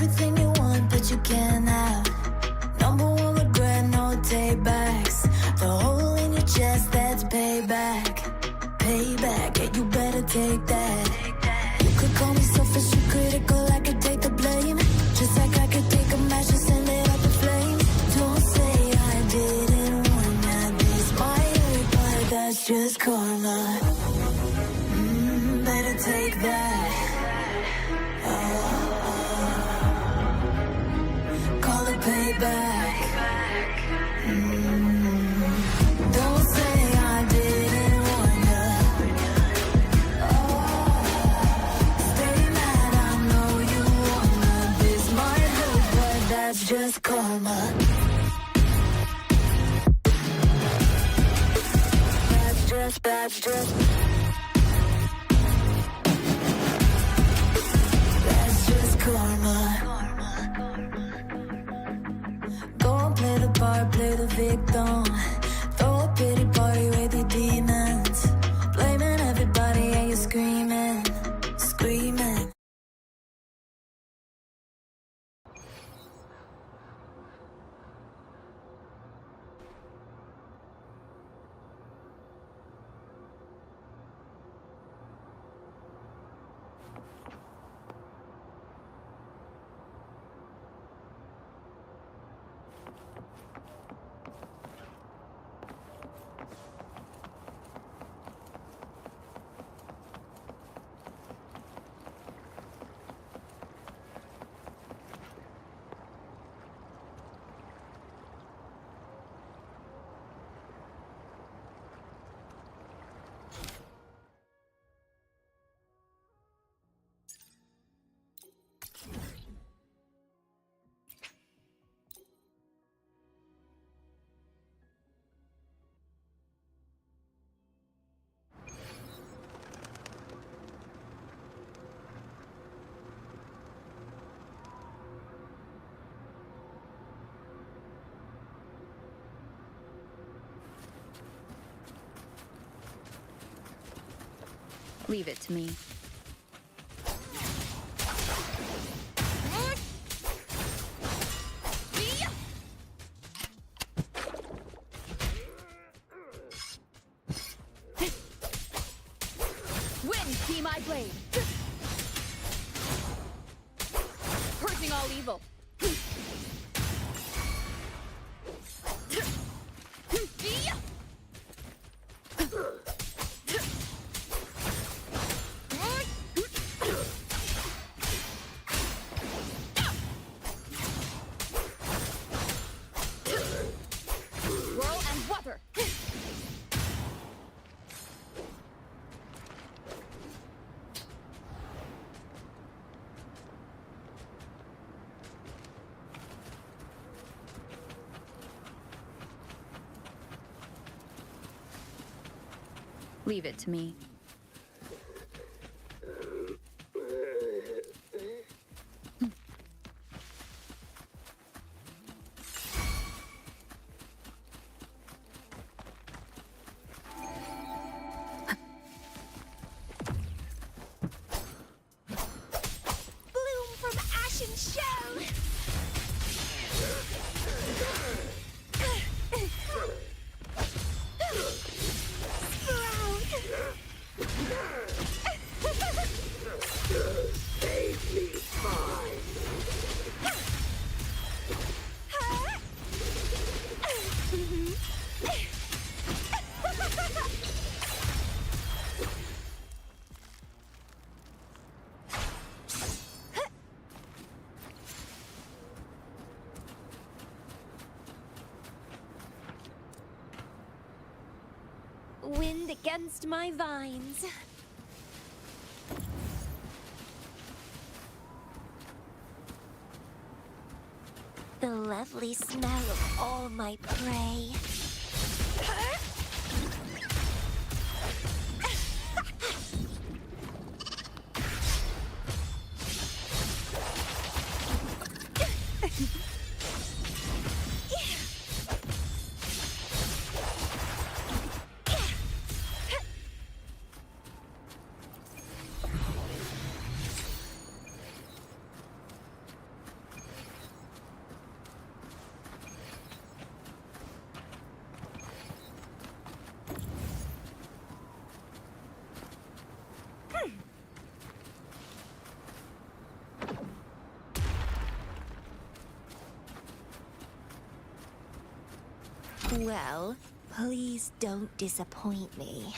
everything you want, but you can't have. Number one regret, no take backs. The hole in your chest, that's payback. Payback, yeah, you better take that. You could call me selfish and critical, I could take the blame. Just like I could take a match and send it up in flames. Don't say I didn't want that. This might hurt, but that's just karma. Better take that. Call it payback. Don't say I didn't want ya. Stay mad, I know you wanna. This might hurt, but that's just karma. That's just karma. Go and play the part, play the victim. Throw a pity party with your demons. Blaming everybody and you're screaming, screaming. Leave it to me. Wind be my blade. Purging all evil. Whirl and water. Leave it to me. Bloom from ashen shell. Wind against my vines. The lovely smell of all my prey. Well, please don't disappoint me.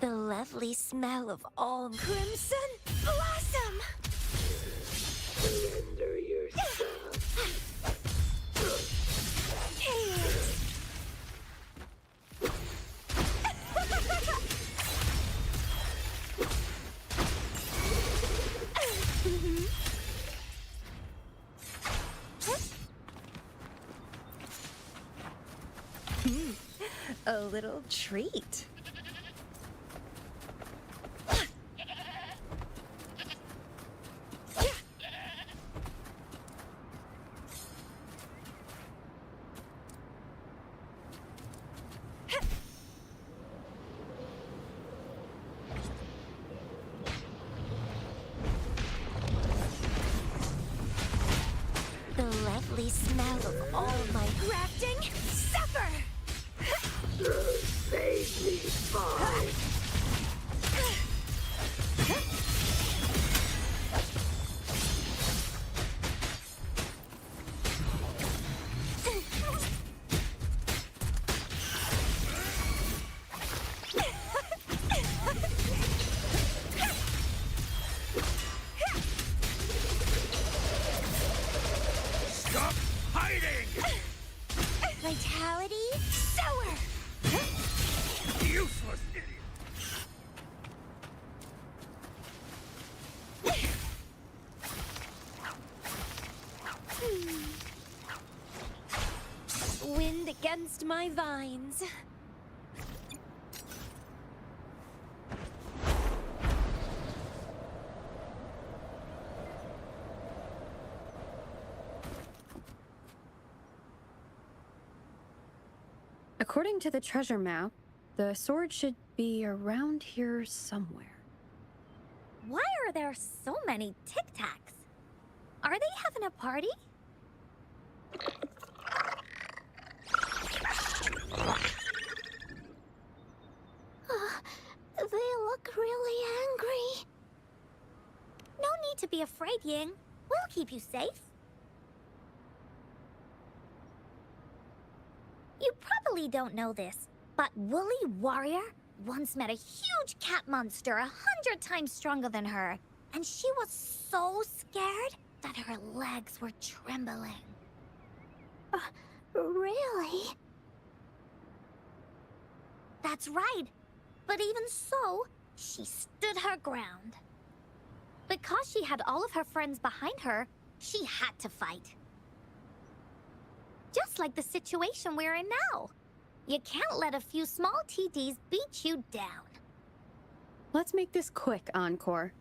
The lovely smell of all crimson blossom! Surrender yourself. A little treat. The lovely smell of all my crafting suffer! Save me, fine. Stop hiding! Vitality sour! Useless idiot! Wind against my vines. According to the treasure map, the sword should be around here somewhere. Why are there so many Tic Tacs? Are they having a party? They look really angry. No need to be afraid, Ying. We'll keep you safe. You probably don't know this, but Woolly Warrior once met a huge cat monster 100 times stronger than her, and she was so scared that her legs were trembling. Really? That's right. But even so, she stood her ground. Because she had all of her friends behind her, she had to fight. Just like the situation we're in now. You can't let a few small TDs beat you down. Let's make this quick, Encore.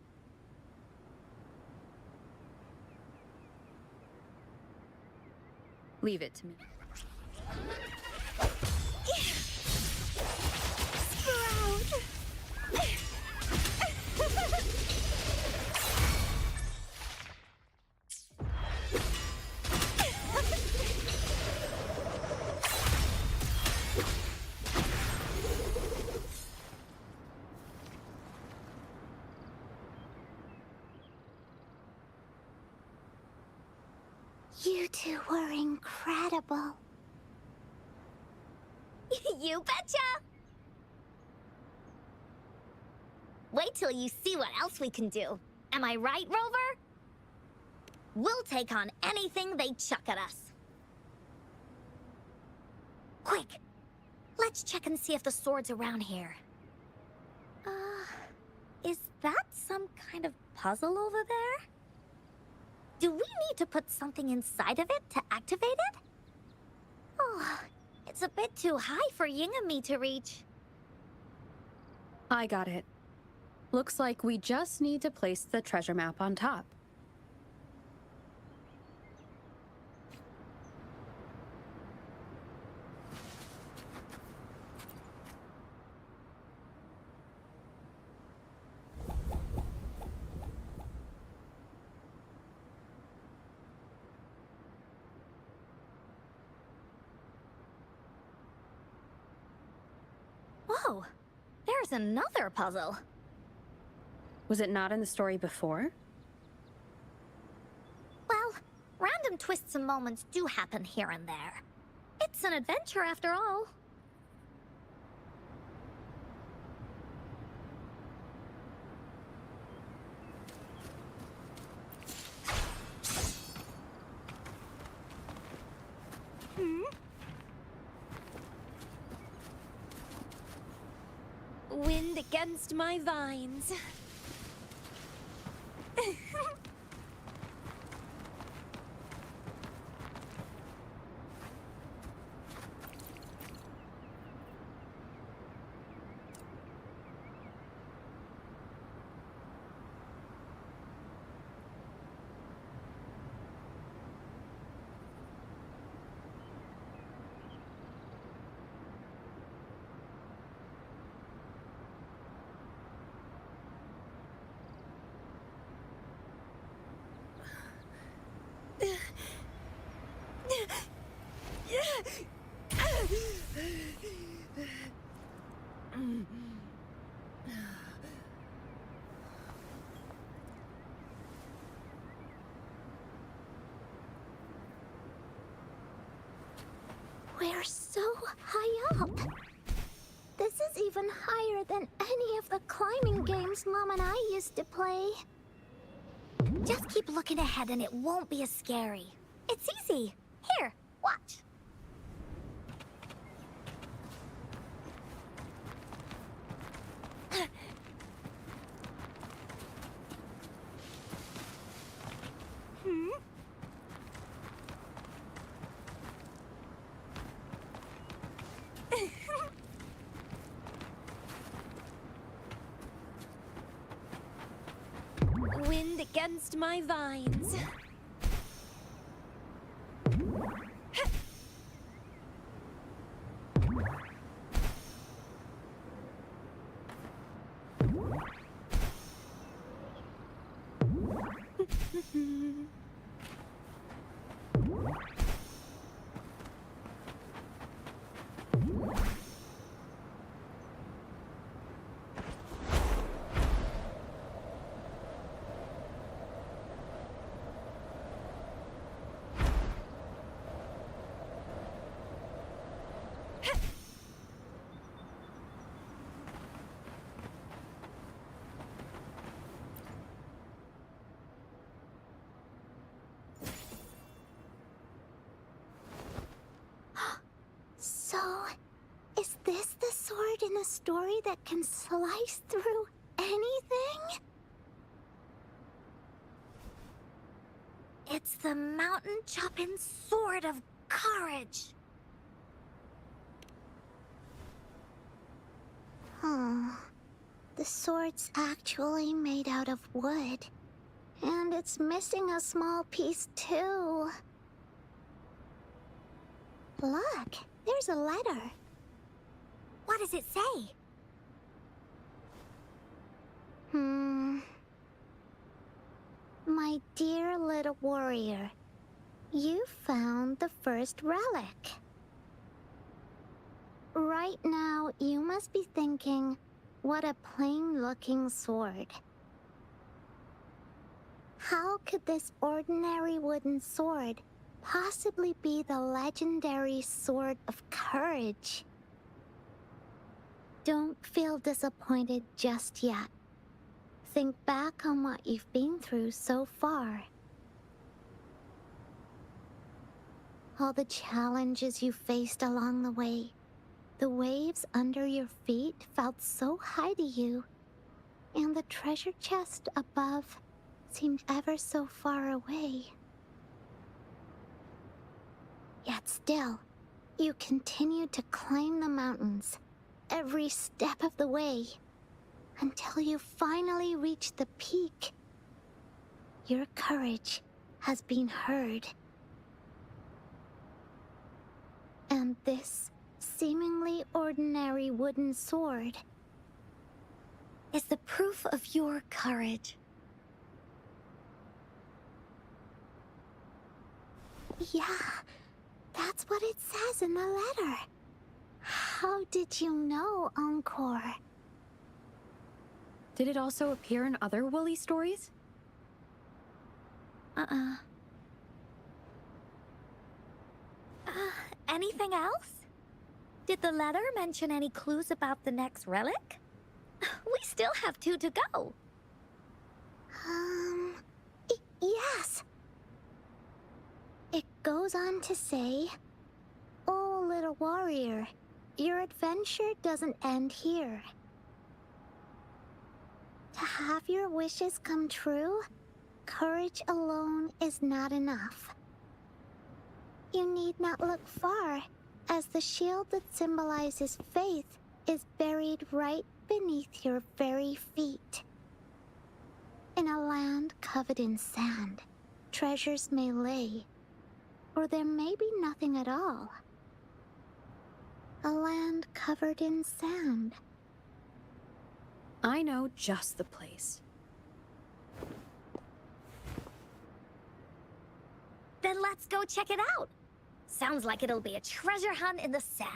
Leave it to me. Sprout! You two were incredible. You betcha! Wait till you see what else we can do. Am I right, Rover? We'll take on anything they chuck at us. Quick! Let's check and see if the sword's around here. that some kind of puzzle over there? Do we need to put something inside of it to activate it? Oh, it's a bit too high for Ying and me to reach. I got it. Looks like we just need to place the treasure map on top. Whoa, there's another puzzle. Was it not in the story before? Well, random twists and moments do happen here and there. It's an adventure after all. Wind against my vines. We're so high up. This is even higher than any of the climbing games Mom and I used to play. Just keep looking ahead and it won't be as scary. It's easy. Here, watch. Wind against my vines. So, is this the sword in a story that can slice through anything? It's the mountain-chopping sword of courage. The sword's actually made out of wood. And it's missing a small piece, too. Look, there's a letter. What does it say? My dear little warrior, you found the first relic. Right now, you must be thinking, what a plain-looking sword. How could this ordinary wooden sword possibly be the legendary sword of courage? Don't feel disappointed just yet. Think back on what you've been through so far. All the challenges you faced along the way. The waves under your feet felt so high to you. and the treasure chest above seemed ever so far away. Yet still, you continued to climb the mountains, every step of the way, until you finally reached the peak. Your courage has been heard. And this seemingly ordinary wooden sword is the proof of your courage. Yeah, that's what it says in the letter. How did you know, Encore? Did it also appear in other Woolly stories? Anything else? Did the letter mention any clues about the next relic? We still have 2 to go. Yes. It goes on to say, "Oh, little warrior, your adventure doesn't end here. To have your wishes come true, courage alone is not enough. You need not look far, as the shield that symbolizes faith is buried right beneath your very feet. In a land covered in sand, treasures may lay, or there may be nothing at all. A land covered in sand." I know just the place. Then let's go check it out. Sounds like it'll be a treasure hunt in the sand.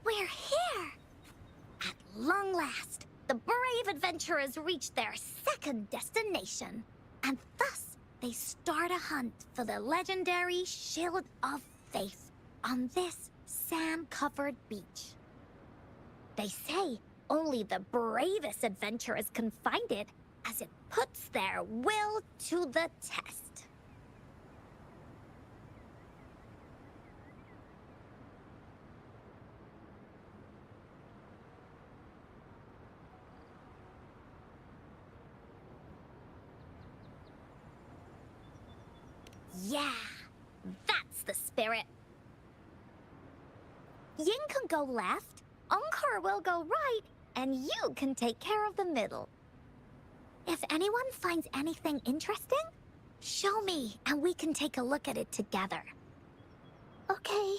We're here! At long last, the brave adventurers reach their second destination. And thus, they start a hunt for the legendary Shield of Faith on this sand-covered beach. They say only the bravest adventurers can find it, as it puts their will to the test. Yeah, that's the spirit. Ying can go left, Encore will go right, and you can take care of the middle. If anyone finds anything interesting, show me and we can take a look at it together. Okay.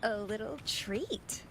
A little treat.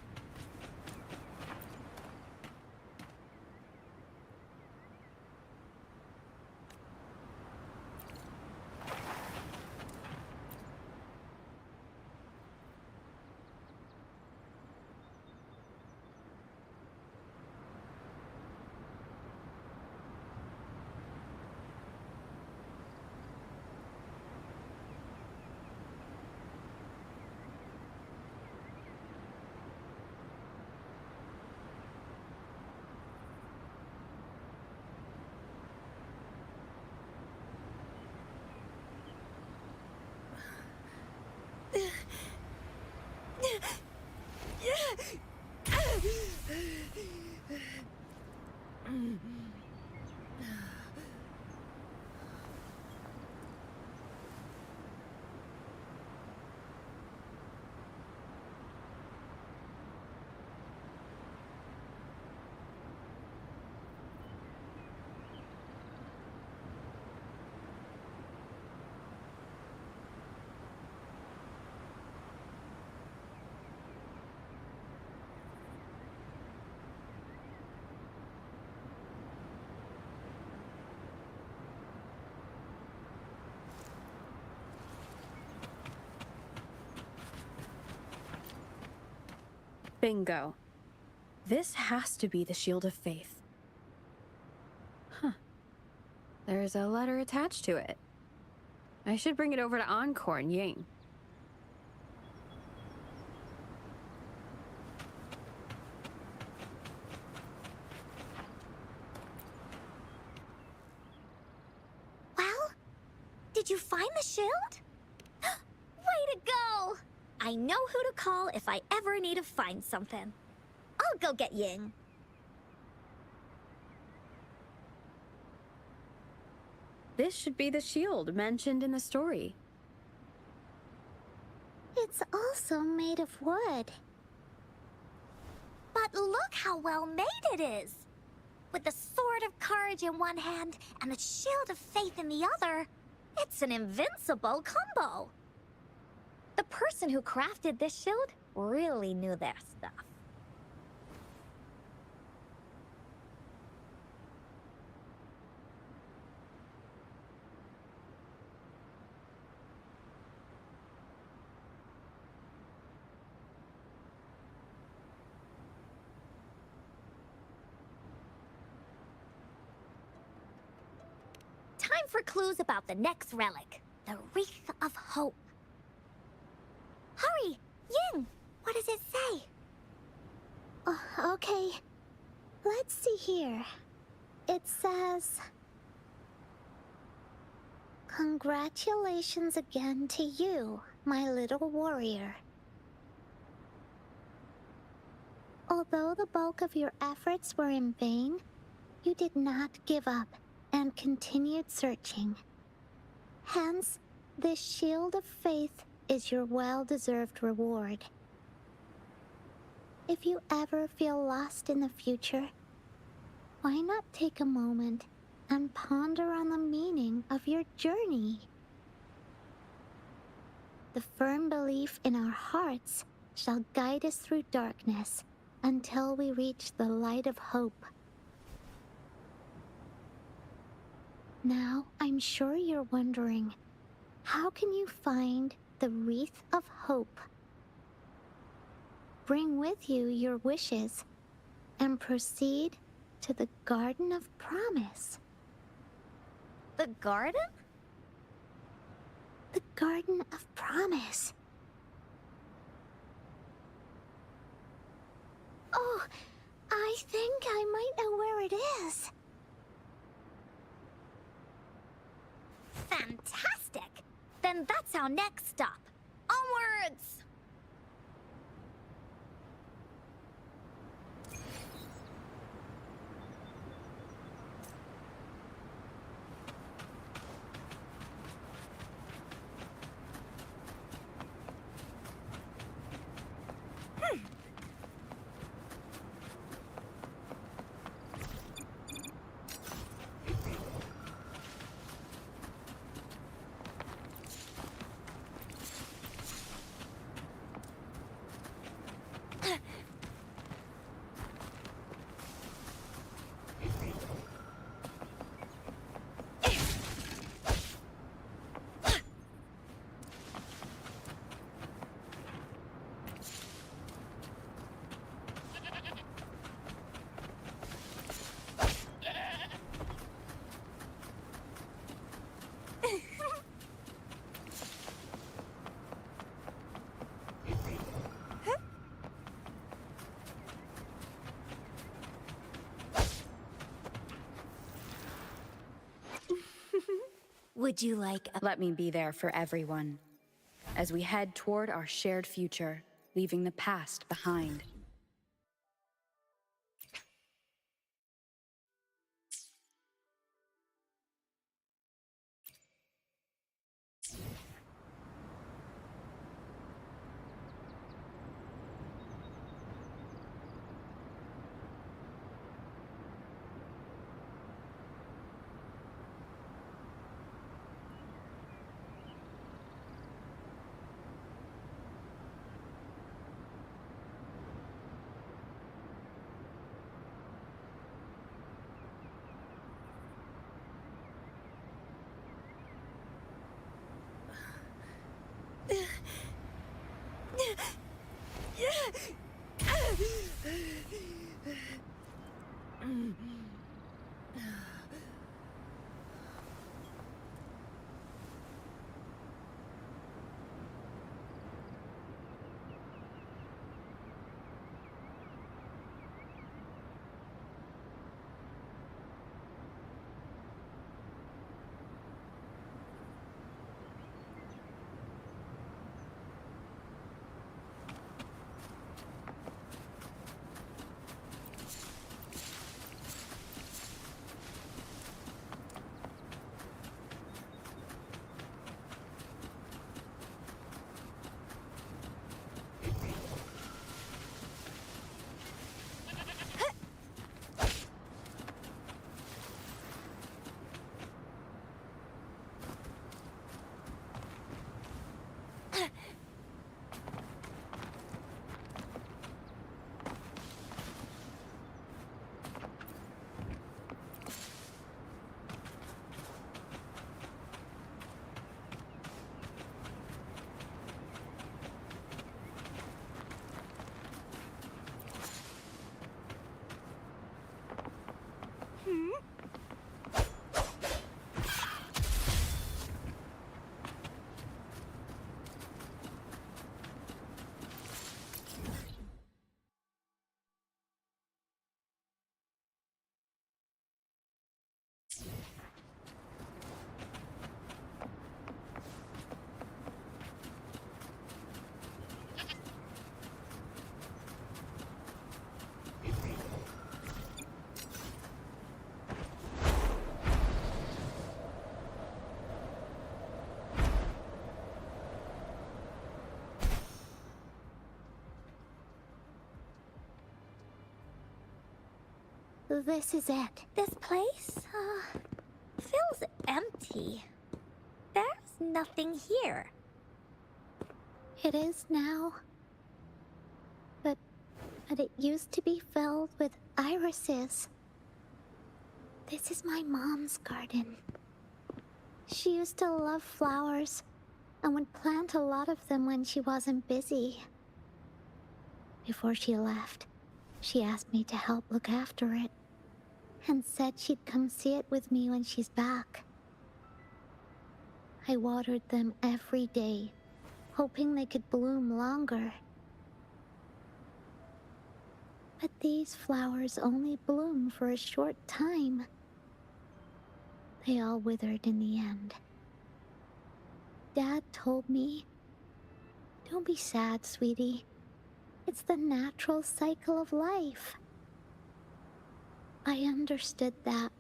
Bingo. This has to be the Shield of Faith. Huh. There's a letter attached to it. I should bring it over to Encore and Ying. Well, did you find the shield? Way to go! I know who to call if I ever need to find something. I'll go get Ying. This should be the shield mentioned in the story. It's also made of wood. But look how well made it is! With the Sword of Courage in one hand and the Shield of Faith in the other, it's an invincible combo! The person who crafted this shield really knew their stuff. Time for clues about the next relic, the Wreath of Hope. Hurry! Ying! What does it say? Okay. Let's see here. It says... Congratulations again to you, my little warrior. Although the bulk of your efforts were in vain, you did not give up and continued searching. Hence, this Shield of Faith is your well-deserved reward. If you ever feel lost in the future, why not take a moment and ponder on the meaning of your journey? The firm belief in our hearts shall guide us through darkness until we reach the light of hope. Now, I'm sure you're wondering, how can you find the Wreath of Hope? Bring with you your wishes and proceed to the Garden of Promise. The garden? The Garden of Promise. Oh, I think I might know where it is. Fantastic! Then that's our next stop. Onwards! Would you like a... Let me be there for everyone as we head toward our shared future, leaving the past behind. This is it. This place, feels empty. There's nothing here. It is now. But it used to be filled with irises. This is my mom's garden. She used to love flowers and would plant a lot of them when she wasn't busy. Before she left, she asked me to help look after it and said she'd come see it with me when she's back. I watered them every day, hoping they could bloom longer. But these flowers only bloom for a short time. They all withered in the end. Dad told me, "Don't be sad, sweetie. It's the natural cycle of life." I understood that,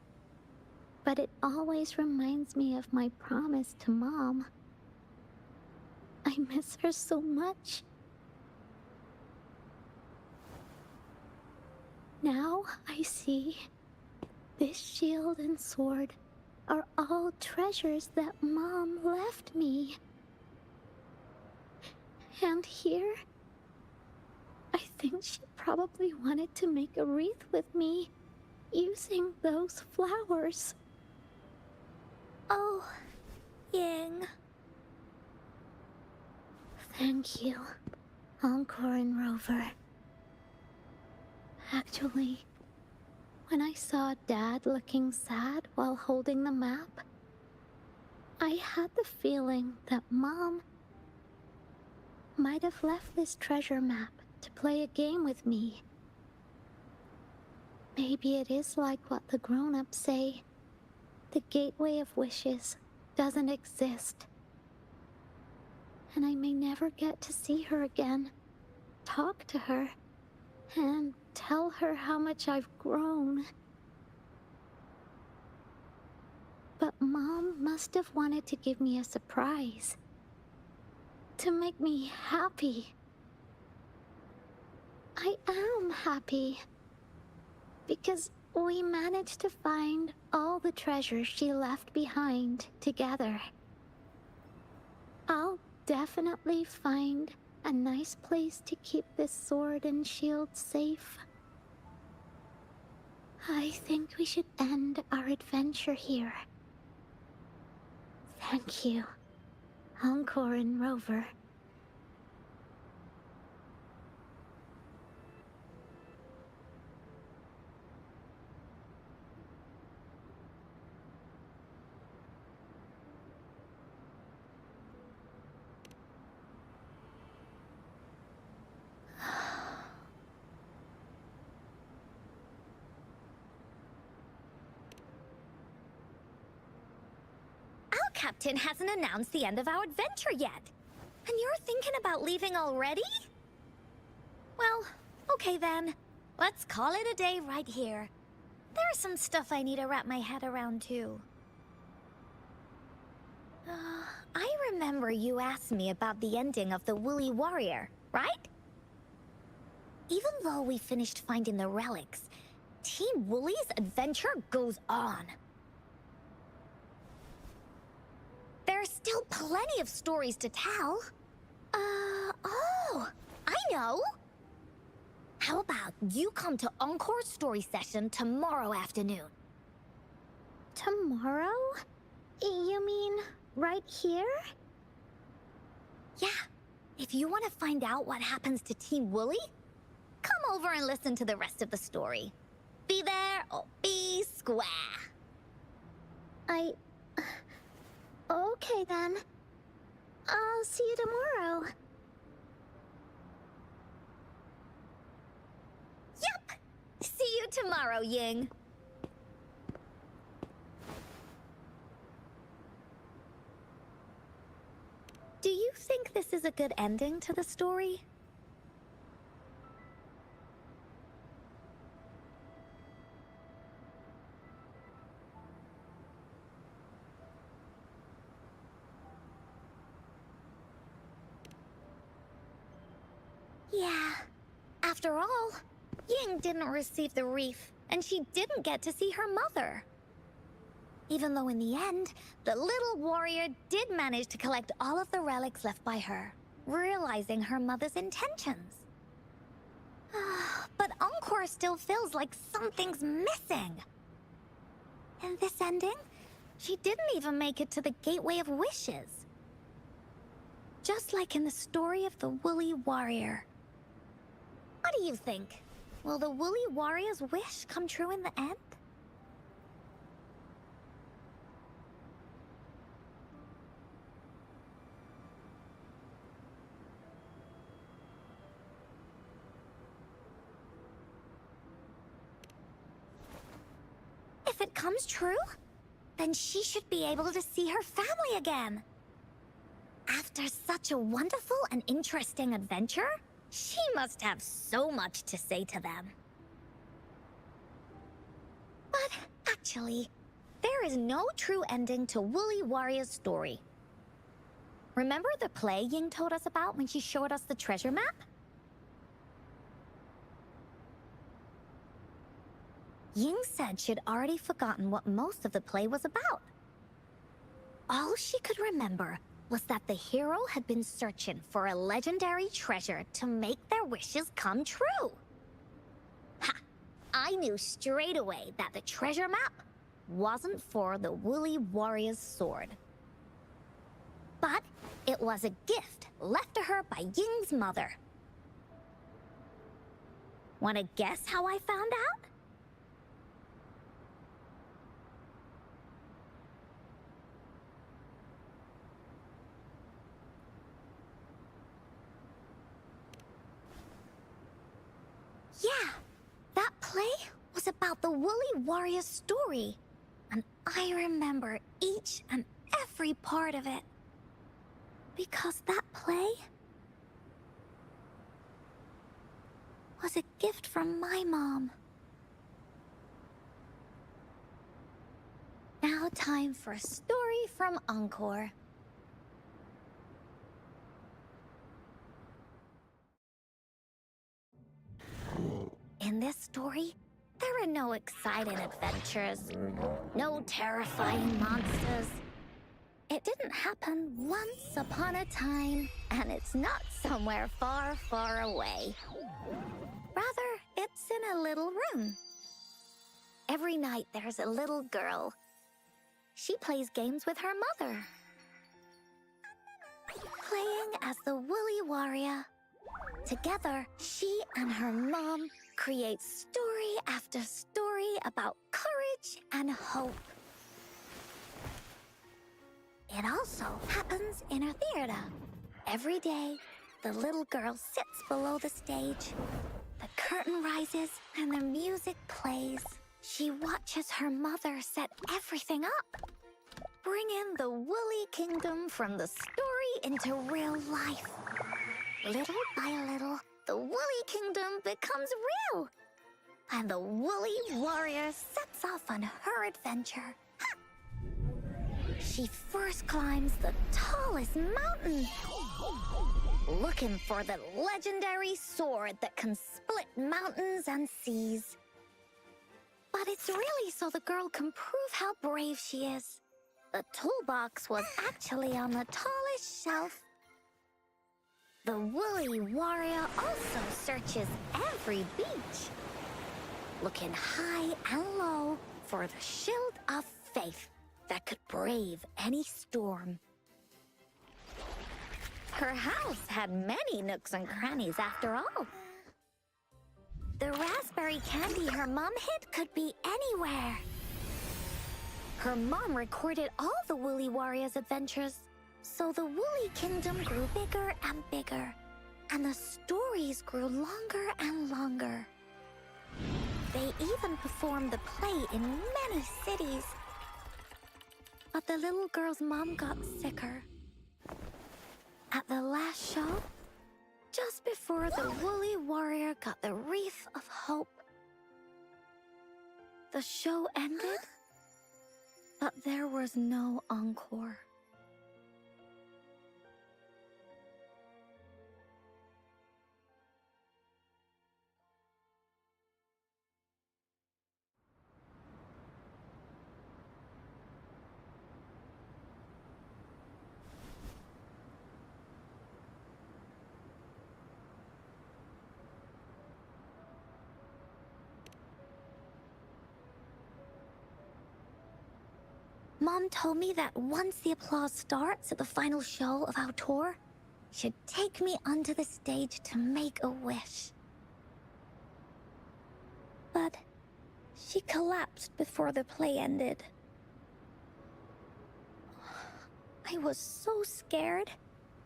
but it always reminds me of my promise to Mom. I miss her so much. Now I see this shield and sword are all treasures that Mom left me. And here, I think she probably wanted to make a wreath with me using those flowers. Oh, Ying. Thank you, Encore and Rover. Actually, when I saw Dad looking sad while holding the map, I had the feeling that Mom might have left this treasure map to play a game with me. Maybe it is like what the grown-ups say. The Gateway of Wishes doesn't exist. And I may never get to see her again, talk to her, and tell her how much I've grown. But Mom must have wanted to give me a surprise. To make me happy. I am happy. Because we managed to find all the treasures she left behind together. I'll definitely find a nice place to keep this sword and shield safe. I think we should end our adventure here. Thank you, Encore and Rover. captain hasn't announced the end of our adventure yet. And you're thinking about leaving already? Well, okay then. Let's call it a day right here. There's some stuff I need to wrap my head around too. I remember you asked me about the ending of the Woolly Warrior, right? Even though we finished finding the relics, Team Woolly's adventure goes on. There's still plenty of stories to tell. Oh, I know! How about you come to Encore's story session tomorrow afternoon? Tomorrow? You mean right here? Yeah, if you want to find out what happens to Team Woolly, come over and listen to the rest of the story. Be there or be square. Okay then. I'll see you tomorrow. Yup! See you tomorrow, Ying. Do you think this is a good ending to the story? Yeah. After all, Ying didn't receive the wreath, and she didn't get to see her mother. Even though in the end, the little warrior did manage to collect all of the relics left by her, realizing her mother's intentions. But Encore still feels like something's missing. In this ending, she didn't even make it to the Gateway of Wishes. Just like in the story of the Woolly Warrior. What do you think? Will the Woolly Warrior's wish come true in the end? If it comes true, then she should be able to see her family again. After such a wonderful and interesting adventure, she must have so much to say to them. But actually, there is no true ending to Woolly Warrior's story. Remember the play Ying told us about when she showed us the treasure map? Ying said she'd already forgotten what most of the play was about. All she could remember was that the hero had been searching for a legendary treasure to make their wishes come true. Ha! I knew straight away that the treasure map wasn't for the Woolly Warrior's sword. But it was a gift left to her by Ying's mother. Wanna guess how I found out? Yeah, that play was about the Woolly Warrior's story, and I remember each and every part of it. Because that play was a gift from my mom. Now time for a story from Encore. In this story, there are no exciting adventures, no terrifying monsters. It didn't happen once upon a time, and it's not somewhere far, far away. Rather, it's in a little room. Every night there's a little girl. She plays games with her mother. Playing as the Woolly Warrior. Together, she and her mom create story after story about courage and hope. It also happens in her theater. Every day, the little girl sits below the stage. The curtain rises and the music plays. She watches her mother set everything up. bringing the Woolly Kingdom from the story into real life. Little by little, the Woolly Kingdom becomes real. And the Woolly Warrior sets off on her adventure. Ha! She first climbs the tallest mountain, looking for the legendary sword that can split mountains and seas. But it's really so the girl can prove how brave she is. The toolbox was actually on the tallest shelf. The Woolly Warrior also searches every beach, looking high and low for the shield of faith that could brave any storm. Her house had many nooks and crannies after all. The raspberry candy her mom hid could be anywhere. Her mom recorded all the Woolly Warrior's adventures, so the Woolly Kingdom grew bigger and bigger, and the stories grew longer and longer. They even performed the play in many cities. But the little girl's mom got sicker. At the last show, just before the Woolly Warrior got the wreath of hope, the show ended, but there was no encore. Mom told me that once the applause starts at the final show of our tour, she'd take me onto the stage to make a wish. But she collapsed before the play ended. I was so scared.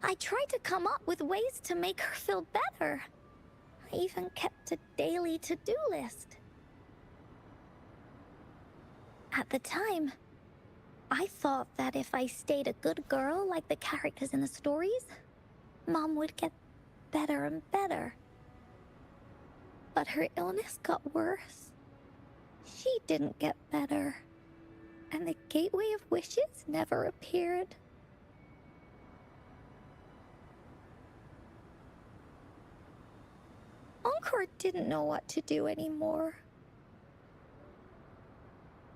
I tried to come up with ways to make her feel better. I even kept a daily to-do list. At the time, I thought that if I stayed a good girl like the characters in the stories, Mom would get better and better. But her illness got worse. She didn't get better, and the Gateway of Wishes never appeared. Encore didn't know what to do anymore.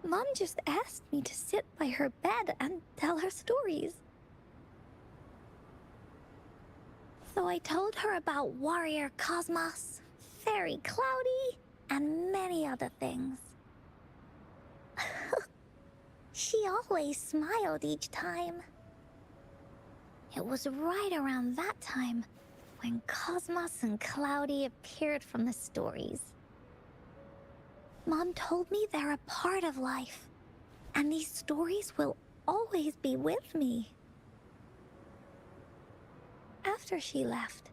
Mom just asked me to sit by her bed and tell her stories. So I told her about Warrior Cosmos, Fairy Cloudy, and many other things. She always smiled each time. It was right around that time when Cosmos and Cloudy appeared from the stories. Mom told me they're a part of life, and these stories will always be with me. After she left,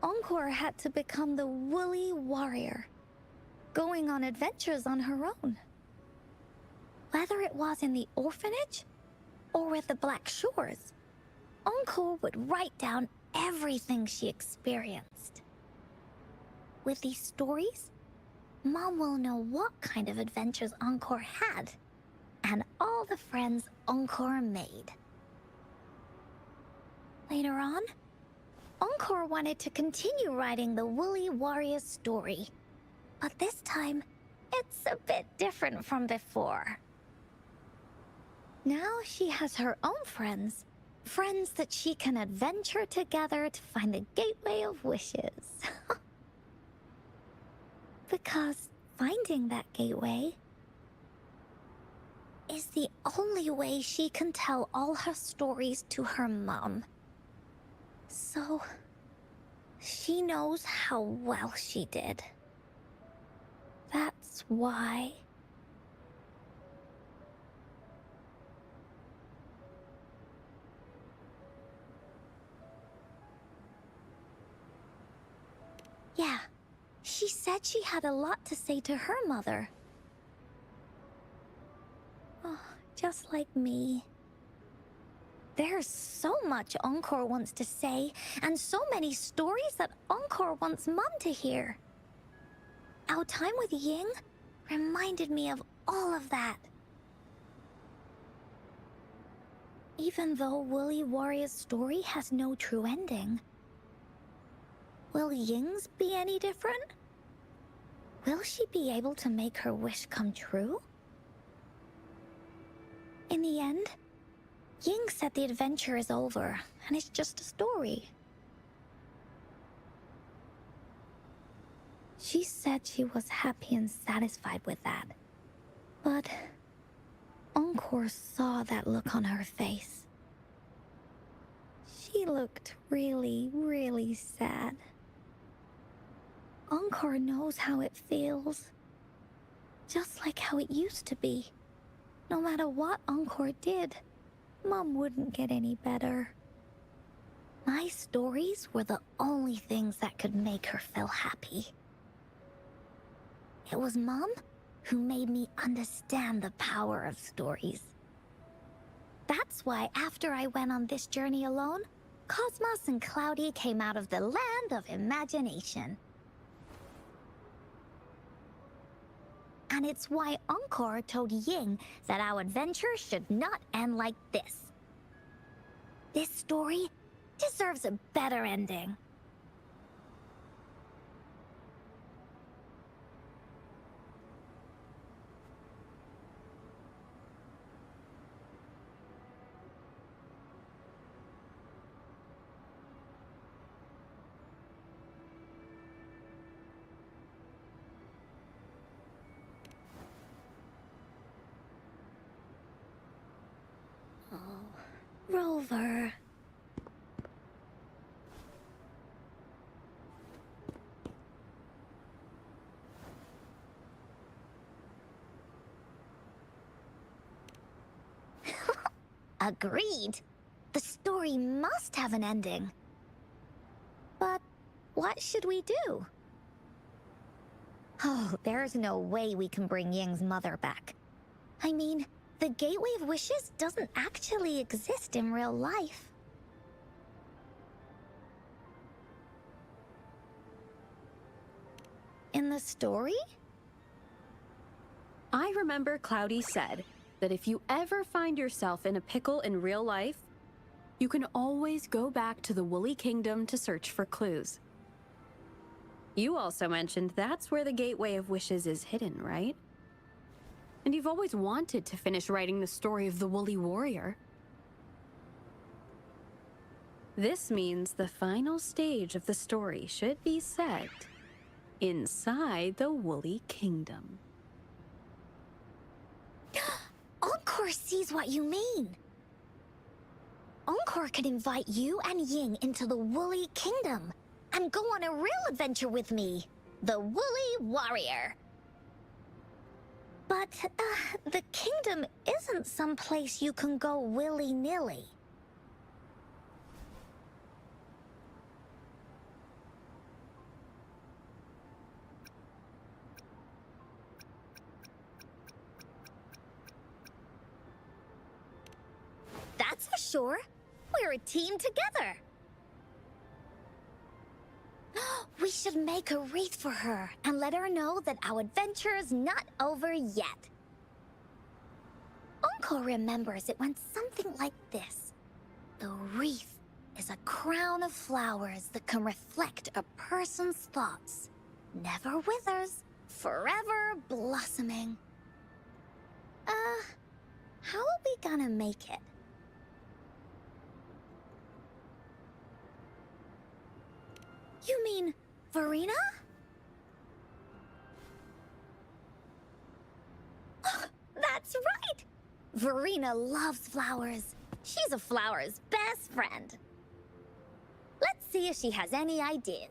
Encore had to become the Woolly Warrior, going on adventures on her own. Whether it was in the orphanage or with the Black Shores, Encore would write down everything she experienced. With these stories, Mom will know what kind of adventures Encore had, and all the friends Encore made. Later on, Encore wanted to continue writing the Woolly Warrior's story, but this time, it's a bit different from before. Now she has her own friends, friends that she can adventure together to find the Gateway of Wishes. Because finding that gateway is the only way she can tell all her stories to her mom. So she knows how well she did. That's why. Yeah. She said she had a lot to say to her mother. Oh, just just like me. There's so much Encore wants to say, and so many stories that Encore wants Mum to hear. Our time with Ying reminded me of all of that. Even though Woolly Warrior's story has no true ending, will Ying's be any different? Will she be able to make her wish come true? In the end, Ying said the adventure is over, and it's just a story. She said she was happy and satisfied with that. But Encore saw that look on her face. She looked really, really sad. Encore knows how it feels. Just like how it used to be. No matter what Encore did, Mum wouldn't get any better. My stories were the only things that could make her feel happy. It was Mum who made me understand the power of stories. That's why after I went on this journey alone, Cosmos and Cloudy came out of the land of imagination. And it's why Encore told Ying that our adventure should not end like this. This story deserves a better ending. Rover. Agreed. The story must have an ending. But what should we do? Oh, there's no way we can bring Ying's mother back. I mean, the Gateway of Wishes doesn't actually exist in real life. In the story? I remember Cloudy said that if you ever find yourself in a pickle in real life, you can always go back to the Woolly Kingdom to search for clues. You also mentioned that's where the Gateway of Wishes is hidden, right? And you've always wanted to finish writing the story of the Woolly Warrior. This means the final stage of the story should be set inside the Woolly Kingdom. Encore sees what you mean. Encore could invite you and Ying into the Woolly Kingdom and go on a real adventure with me, the Woolly Warrior. But, the kingdom isn't some place you can go willy-nilly. That's for sure. We're a team together. We should make a wreath for her and let her know that our adventure is not over yet. Encore remembers it went something like this. The wreath is a crown of flowers that can reflect a person's thoughts. Never withers, forever blossoming. How are we gonna make it? You mean Verena? That's right! Verena loves flowers. She's a flower's best friend. Let's see if she has any ideas.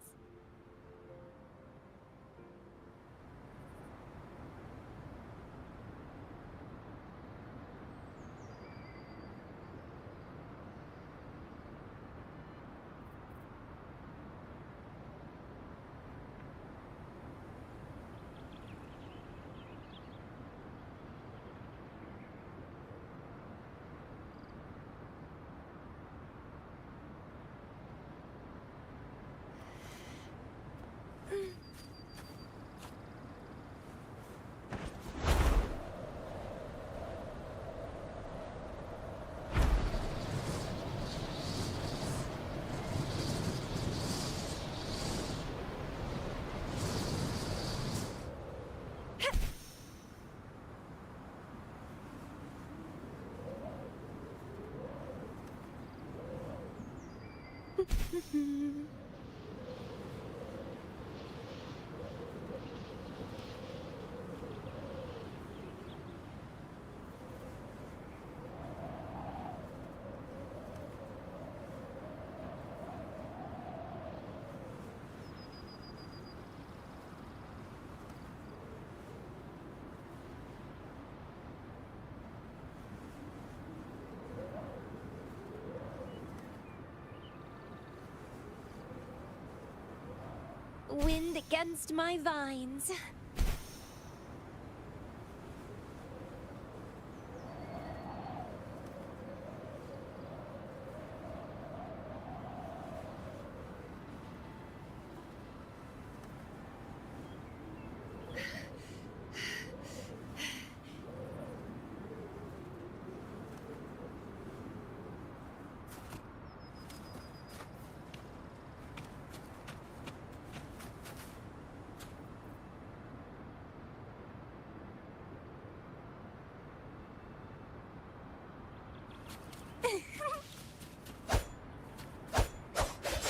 Wind against my vines.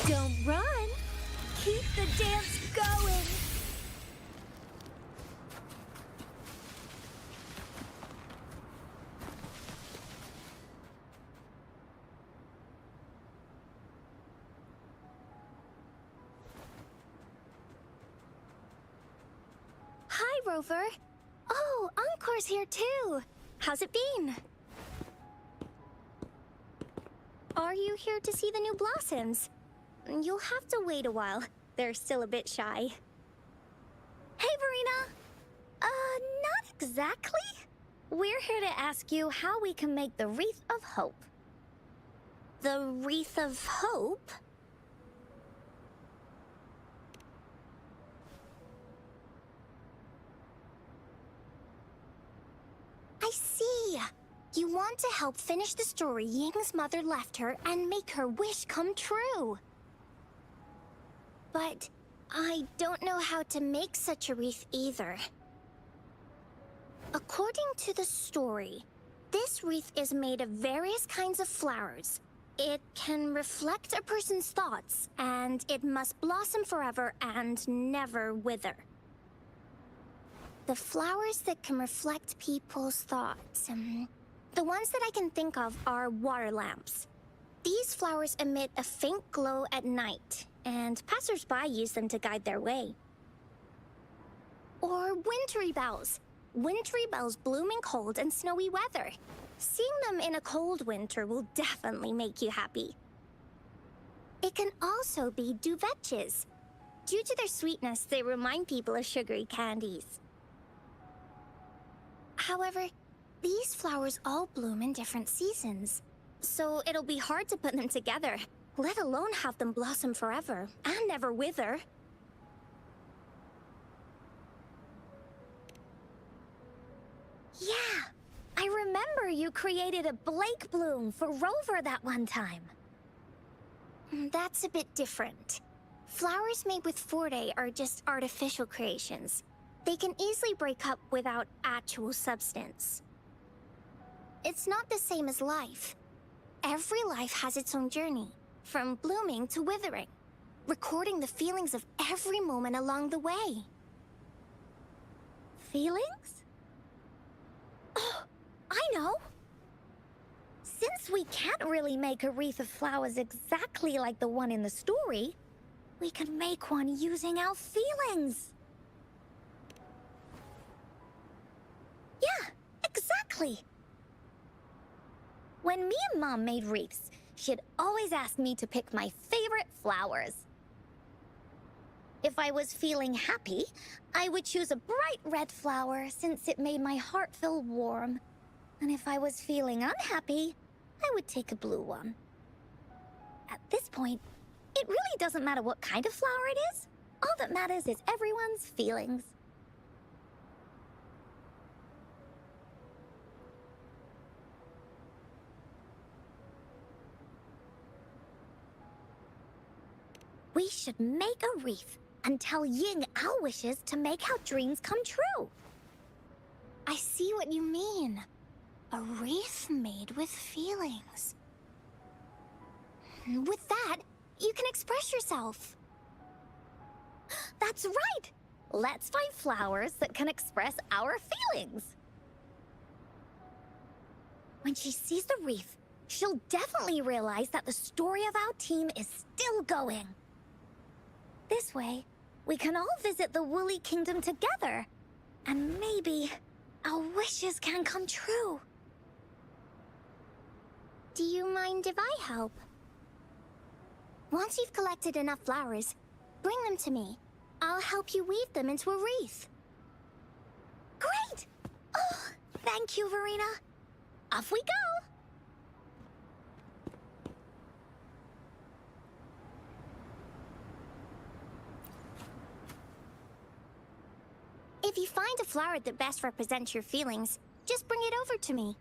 Don't run. Keep the dance going. Hi, Rover. Oh, Encore's here too. How's it been? Are you here to see the new blossoms? You'll have to wait a while. They're still a bit shy. Hey, Verena! Not exactly. We're here to ask you how we can make the Wreath of Hope. The Wreath of Hope? I see. You want to help finish the story Ying's mother left her and make her wish come true. But I don't know how to make such a wreath either. According to the story, this wreath is made of various kinds of flowers. It can reflect a person's thoughts, and it must blossom forever and never wither. The flowers that can reflect people's thoughts, the ones that I can think of are water lamps. These flowers emit a faint glow at night, and passers-by use them to guide their way. Or wintry bells. Wintry bells bloom in cold and snowy weather. Seeing them in a cold winter will definitely make you happy. It can also be duvetches. Due to their sweetness, they remind people of sugary candies. However, these flowers all bloom in different seasons, so it'll be hard to put them together, let alone have them blossom forever and never wither. Yeah, I remember you created a Blake bloom for Rover that one time. That's a bit different. Flowers made with Forte are just artificial creations. They can easily break up without actual substance. It's not the same as life. Every life has its own journey, from blooming to withering, recording the feelings of every moment along the way. Feelings? Oh, I know! Since we can't really make a wreath of flowers exactly like the one in the story, we can make one using our feelings. Yeah, exactly. When me and Mom made wreaths, she'd always ask me to pick my favorite flowers. If I was feeling happy, I would choose a bright red flower since it made my heart feel warm. And if I was feeling unhappy, I would take a blue one. At this point, it really doesn't matter what kind of flower it is. All that matters is everyone's feelings. We should make a wreath and tell Ying our wishes to make our dreams come true. I see what you mean. A wreath made with feelings. With that, you can express yourself. That's right! Let's find flowers that can express our feelings. When she sees the wreath, she'll definitely realize that the story of our team is still going. This way, we can all visit the Woolly Kingdom together. And maybe our wishes can come true. Do you mind if I help? Once you've collected enough flowers, bring them to me. I'll help you weave them into a wreath. Great! Oh, thank you, Verena. Off we go! If you find a flower that best represents your feelings, just bring it over to me.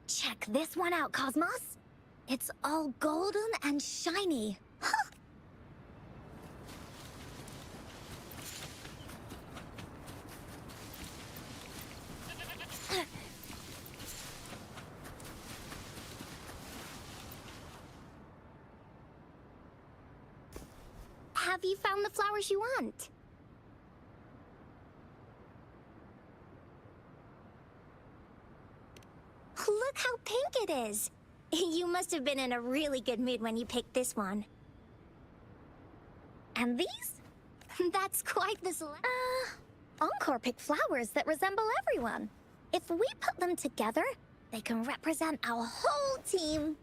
Check this one out, Cosmos. It's all golden and shiny. Have you found the flowers you want? Look how pink it is! You must have been in a really good mood when you picked this one. And these? That's quite the selection. Encore picked flowers that resemble everyone. If we put them together, they can represent our whole team.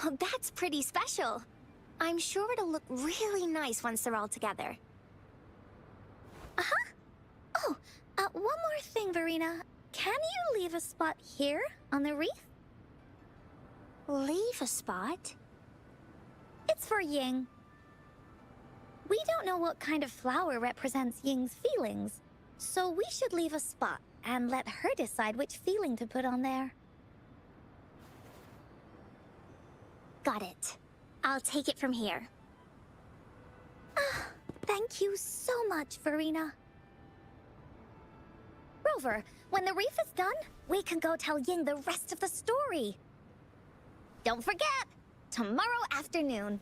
Oh, that's pretty special. I'm sure it'll look really nice once they're all together. Oh, one more thing, Verena. Can you leave a spot here on the wreath? Leave a spot? It's for Ying. We don't know what kind of flower represents Ying's feelings, so we should leave a spot and let her decide which feeling to put on there. Got it. I'll take it from here. Thank you so much, Verena. Rover, when the wreath is done, we can go tell Ying the rest of the story. Don't forget, tomorrow afternoon.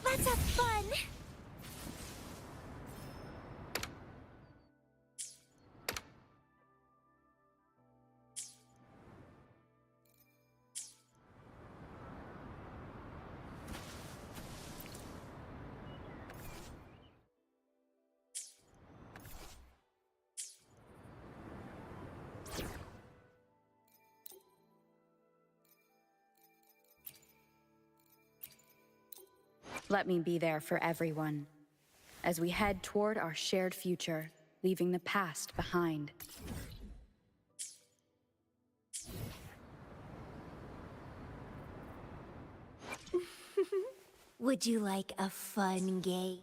Let's have fun! Let me be there for everyone as we head toward our shared future, leaving the past behind. Would you like a fun game?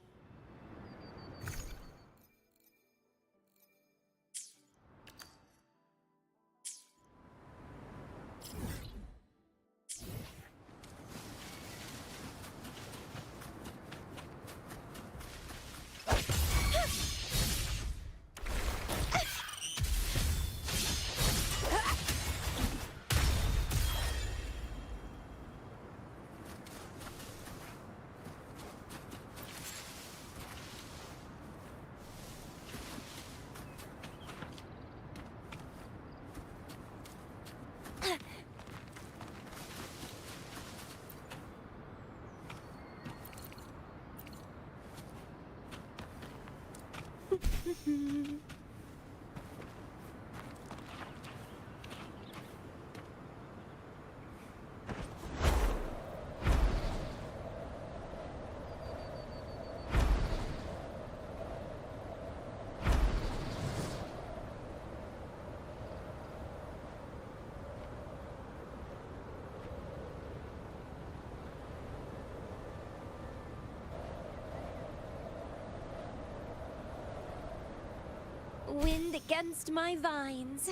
Wind against my vines.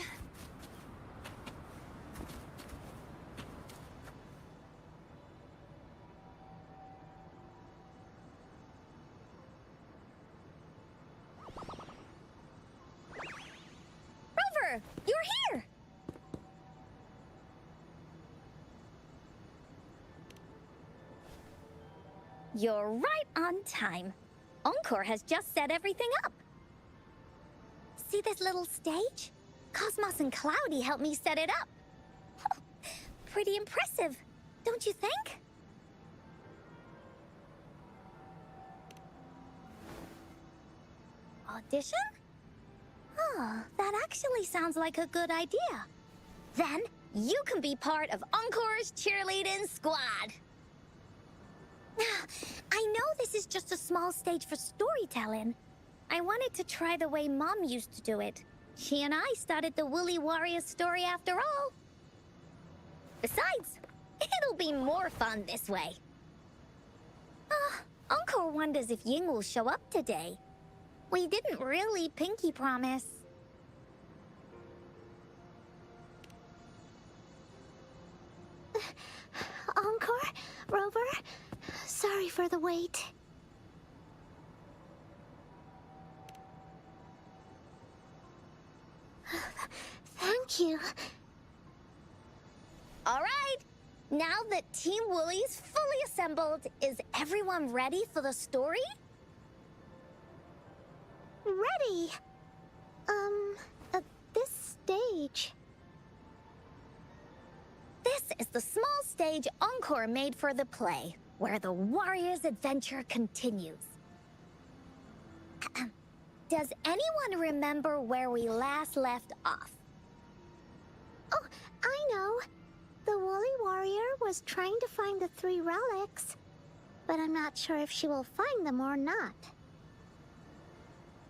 Rover, you're here! You're right on time. Encore has just set everything up. See this little stage? Cosmos and Cloudy helped me set it up. Pretty impressive, don't you think? Audition? Oh, that actually sounds like a good idea. Then you can be part of Encore's cheerleading squad. I know this is just a small stage for storytelling. I wanted to try the way Mom used to do it. She and I started the Woolly Warrior story after all. Besides, it'll be more fun this way. Encore wonders if Ying will show up today. We didn't really pinky promise. Encore? Rover? Sorry for the wait. Thank you. All right, now that Team Woolly's fully assembled, is everyone ready for the story? Ready. This stage. This is the small stage Encore made for the play, where the warrior's adventure continues. Does anyone remember where we last left off? Oh, I know. The Woolly Warrior was trying to find the 3 relics, but I'm not sure if she will find them or not.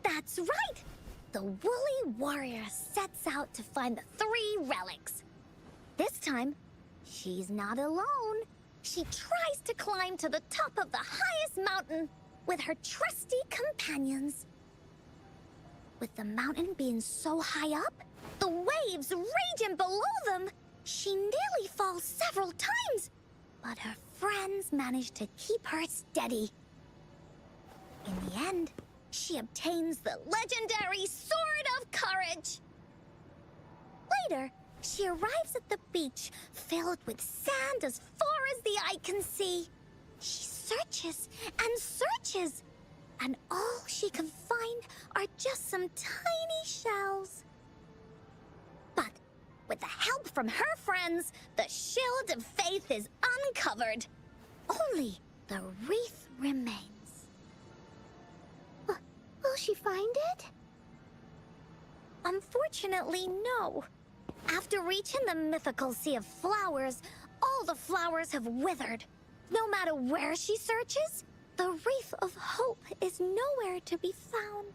That's right! The Woolly Warrior sets out to find the 3 relics. This time, she's not alone. She tries to climb to the top of the highest mountain with her trusty companions. With the mountain being so high up, the waves raging below them, she nearly falls several times. But her friends manage to keep her steady. In the end, she obtains the legendary Sword of Courage. Later, she arrives at the beach filled with sand as far as the eye can see. She searches and searches, and all she can find are just some tiny shells. But with the help from her friends, the Shield of Faith is uncovered. Only the wreath remains. Will she find it? Unfortunately, no. After reaching the mythical Sea of Flowers, all the flowers have withered. No matter where she searches, the Wreath of Hope is nowhere to be found.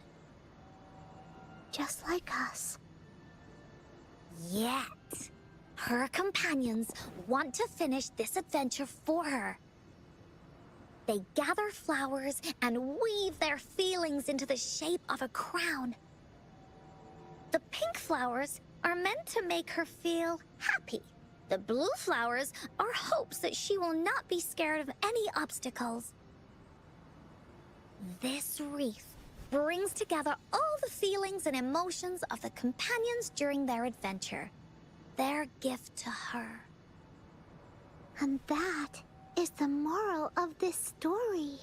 Just like us. Yet, her companions want to finish this adventure for her. They gather flowers and weave their feelings into the shape of a crown. The pink flowers are meant to make her feel happy. The blue flowers are hopes that she will not be scared of any obstacles. This wreath brings together all the feelings and emotions of the companions during their adventure. Their gift to her. And that is the moral of this story.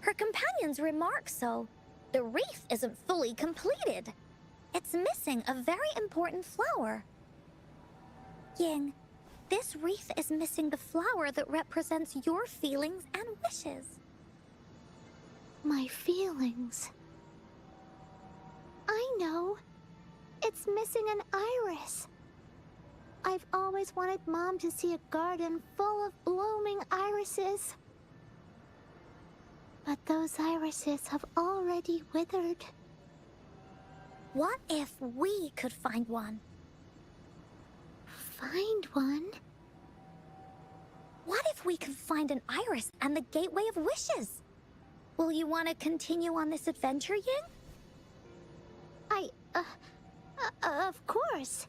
Her companions remark so. The wreath isn't fully completed. It's missing a very important flower. Ying, this wreath is missing the flower that represents your feelings and wishes. My feelings. I know. It's missing an iris. I've always wanted Mom to see a garden full of blooming irises. But those irises have already withered. What if we could find one? Find one? What if we could find an iris and the Gateway of Wishes? Will you want to continue on this adventure, Ying? Of course.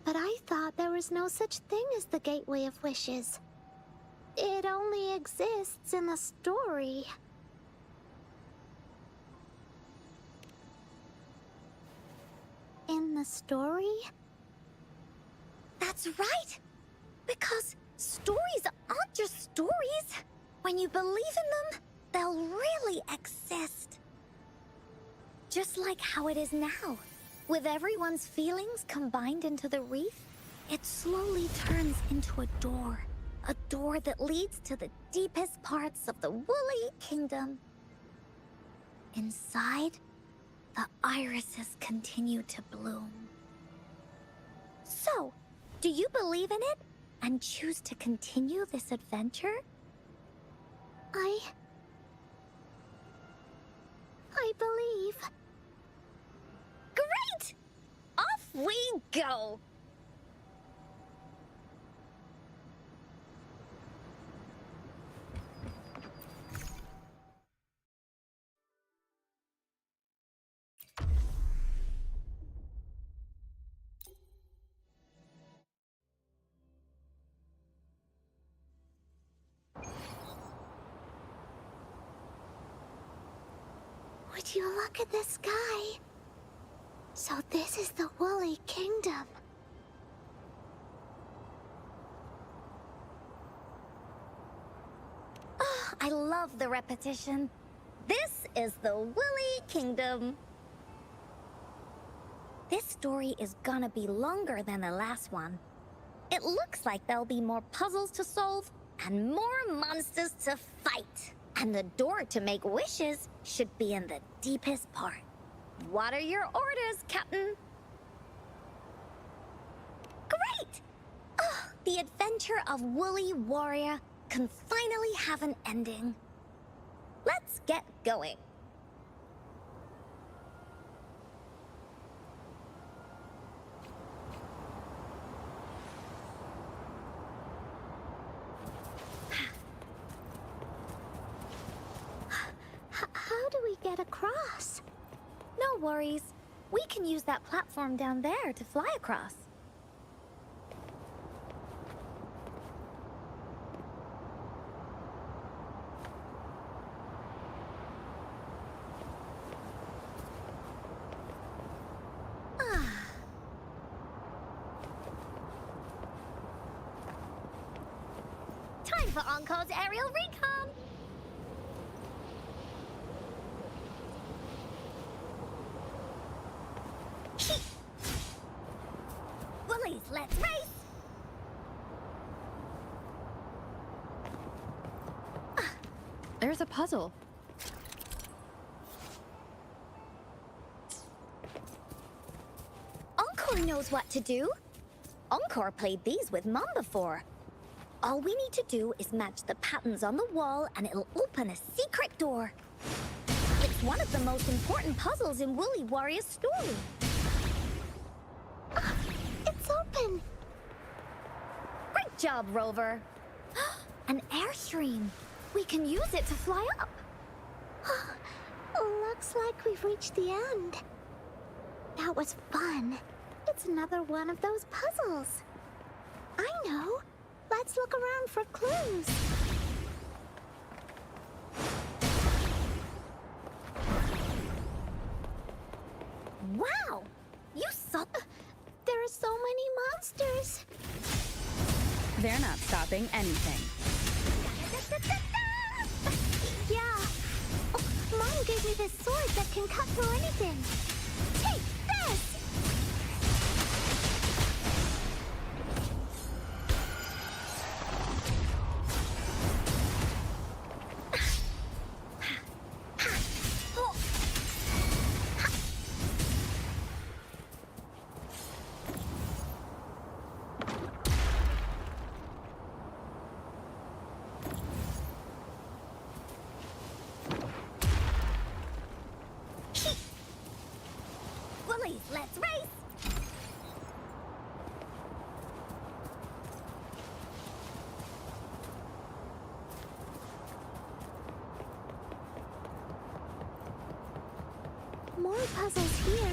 But I thought there was no such thing as the Gateway of Wishes. It only exists in the story. In the story? That's right! Because stories aren't just stories. When you believe in them, they'll really exist. Just like how it is now. With everyone's feelings combined into the wreath, it slowly turns into a door. A door that leads to the deepest parts of the Woolly Kingdom. Inside, the irises continue to bloom. So, do you believe in it and choose to continue this adventure? I believe. Great! Off we go! Would you look at the sky? So this is the Woolly Kingdom. Oh, I love the repetition. This is the Woolly Kingdom. This story is gonna be longer than the last one. It looks like there'll be more puzzles to solve and more monsters to fight. And the door to make wishes should be in the deepest part. What are your orders, Captain? Great! Oh, the adventure of Woolly Warrior can finally have an ending. Let's get going. How do we get across? No worries. We can use that platform down there to fly across. Time for Encore's aerial recon! Woolies, let's race! There's a puzzle. Encore knows what to do. Encore played these with Mom before. All we need to do is match the patterns on the wall and it'll open a secret door. It's one of the most important puzzles in Woolly Warrior's story. It's open. Great job, Rover. An airstream. We can use it to fly up. Looks like we've reached the end. That was fun. It's another one of those puzzles. I know. Let's look around for clues. Wow! You saw... There are so many monsters. They're not stopping anything. Yeah. Oh, Mom gave me this sword that can cut through anything. Take this! let's race! More puzzles here.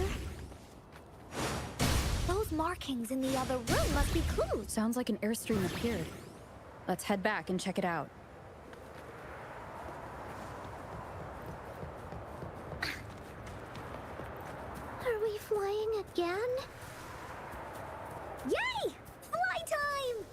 Those markings in the other room must be clues. Sounds like an airstream appeared. Let's head back and check it out. Are we flying again? Yay! Fly time!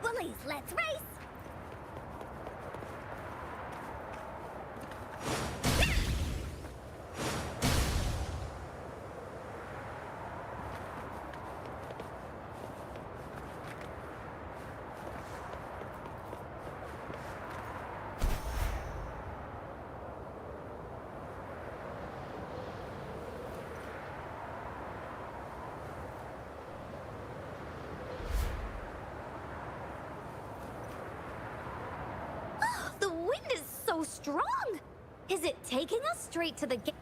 Woolies, let's race! The wind is so strong! Is it taking us straight to the gate?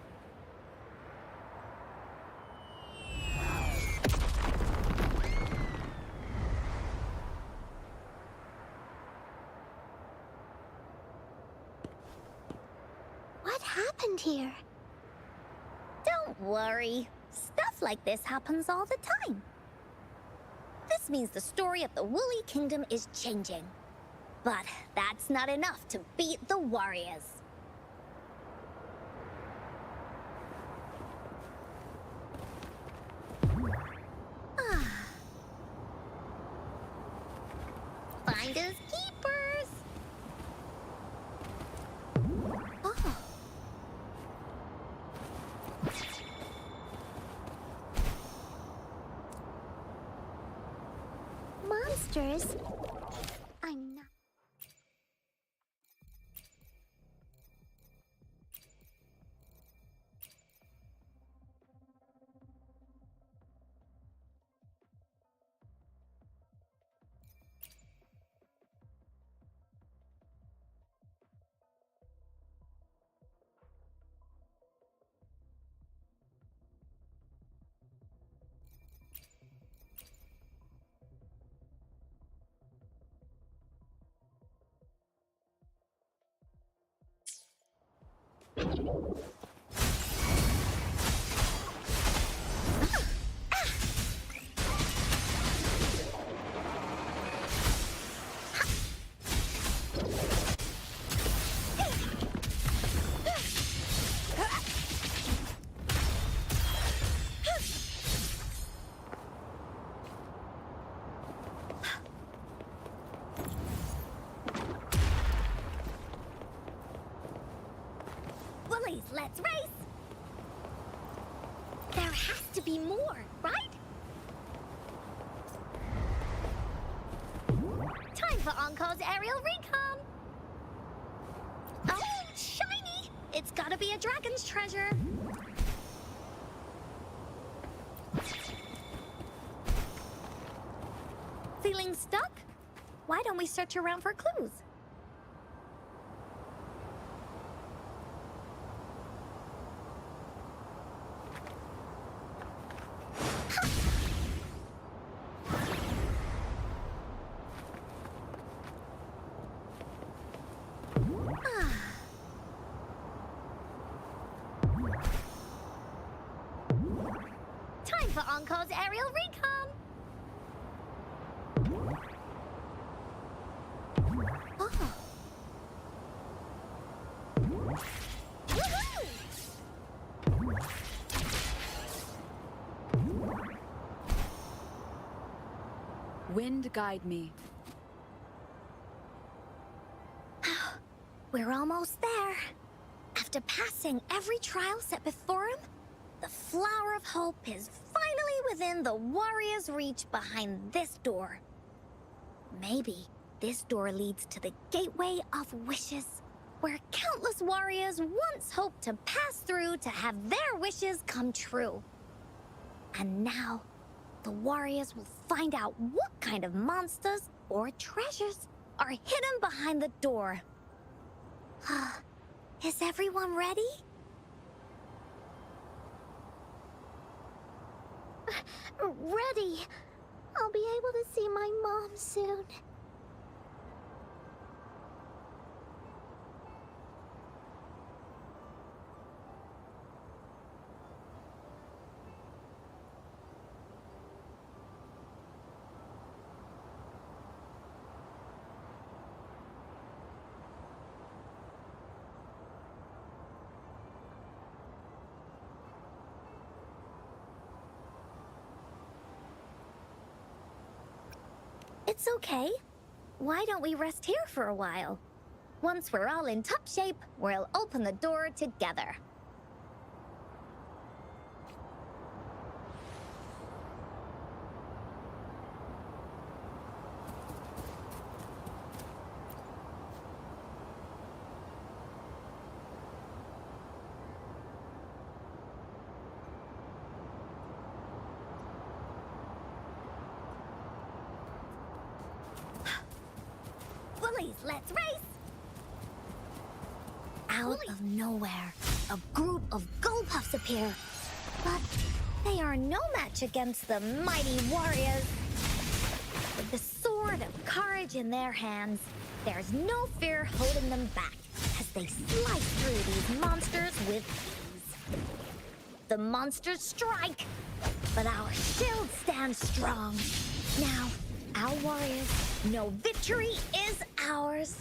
What happened here? Don't worry. Stuff like this happens all the time. This means the story of the Woolly Kingdom is changing. But that's not enough to beat the warriors. Finders keepers. Oh. Monsters? I'm not. Woolies, let's race! There has to be more, right? Time for Encau's aerial recon! Oh, shiny! It's gotta be a dragon's treasure. Feeling stuck? Why don't we search around for clues? Time for Encau's aerial recon! Oh. Woohoo! Wind guide me. We're almost there. After passing every trial set before him, the Flower of Hope is finally within the warrior's reach behind this door. Maybe this door leads to the Gateway of Wishes, where countless warriors once hoped to pass through to have their wishes come true. And now, the warriors will find out what kind of monsters or treasures are hidden behind the door. Is everyone ready? Ready. I'll be able to see my mom soon. It's okay. Why don't we rest here for a while? Once we're all in top shape, we'll open the door together. Bullies, let's race! Out of nowhere, a group of Gullpuffs appear. But they are no match against the mighty warriors. With the sword of courage in their hands, there's no fear holding them back as they slice through these monsters with ease. The monsters strike, but our shield stands strong. Now, our warriors know victory is ours.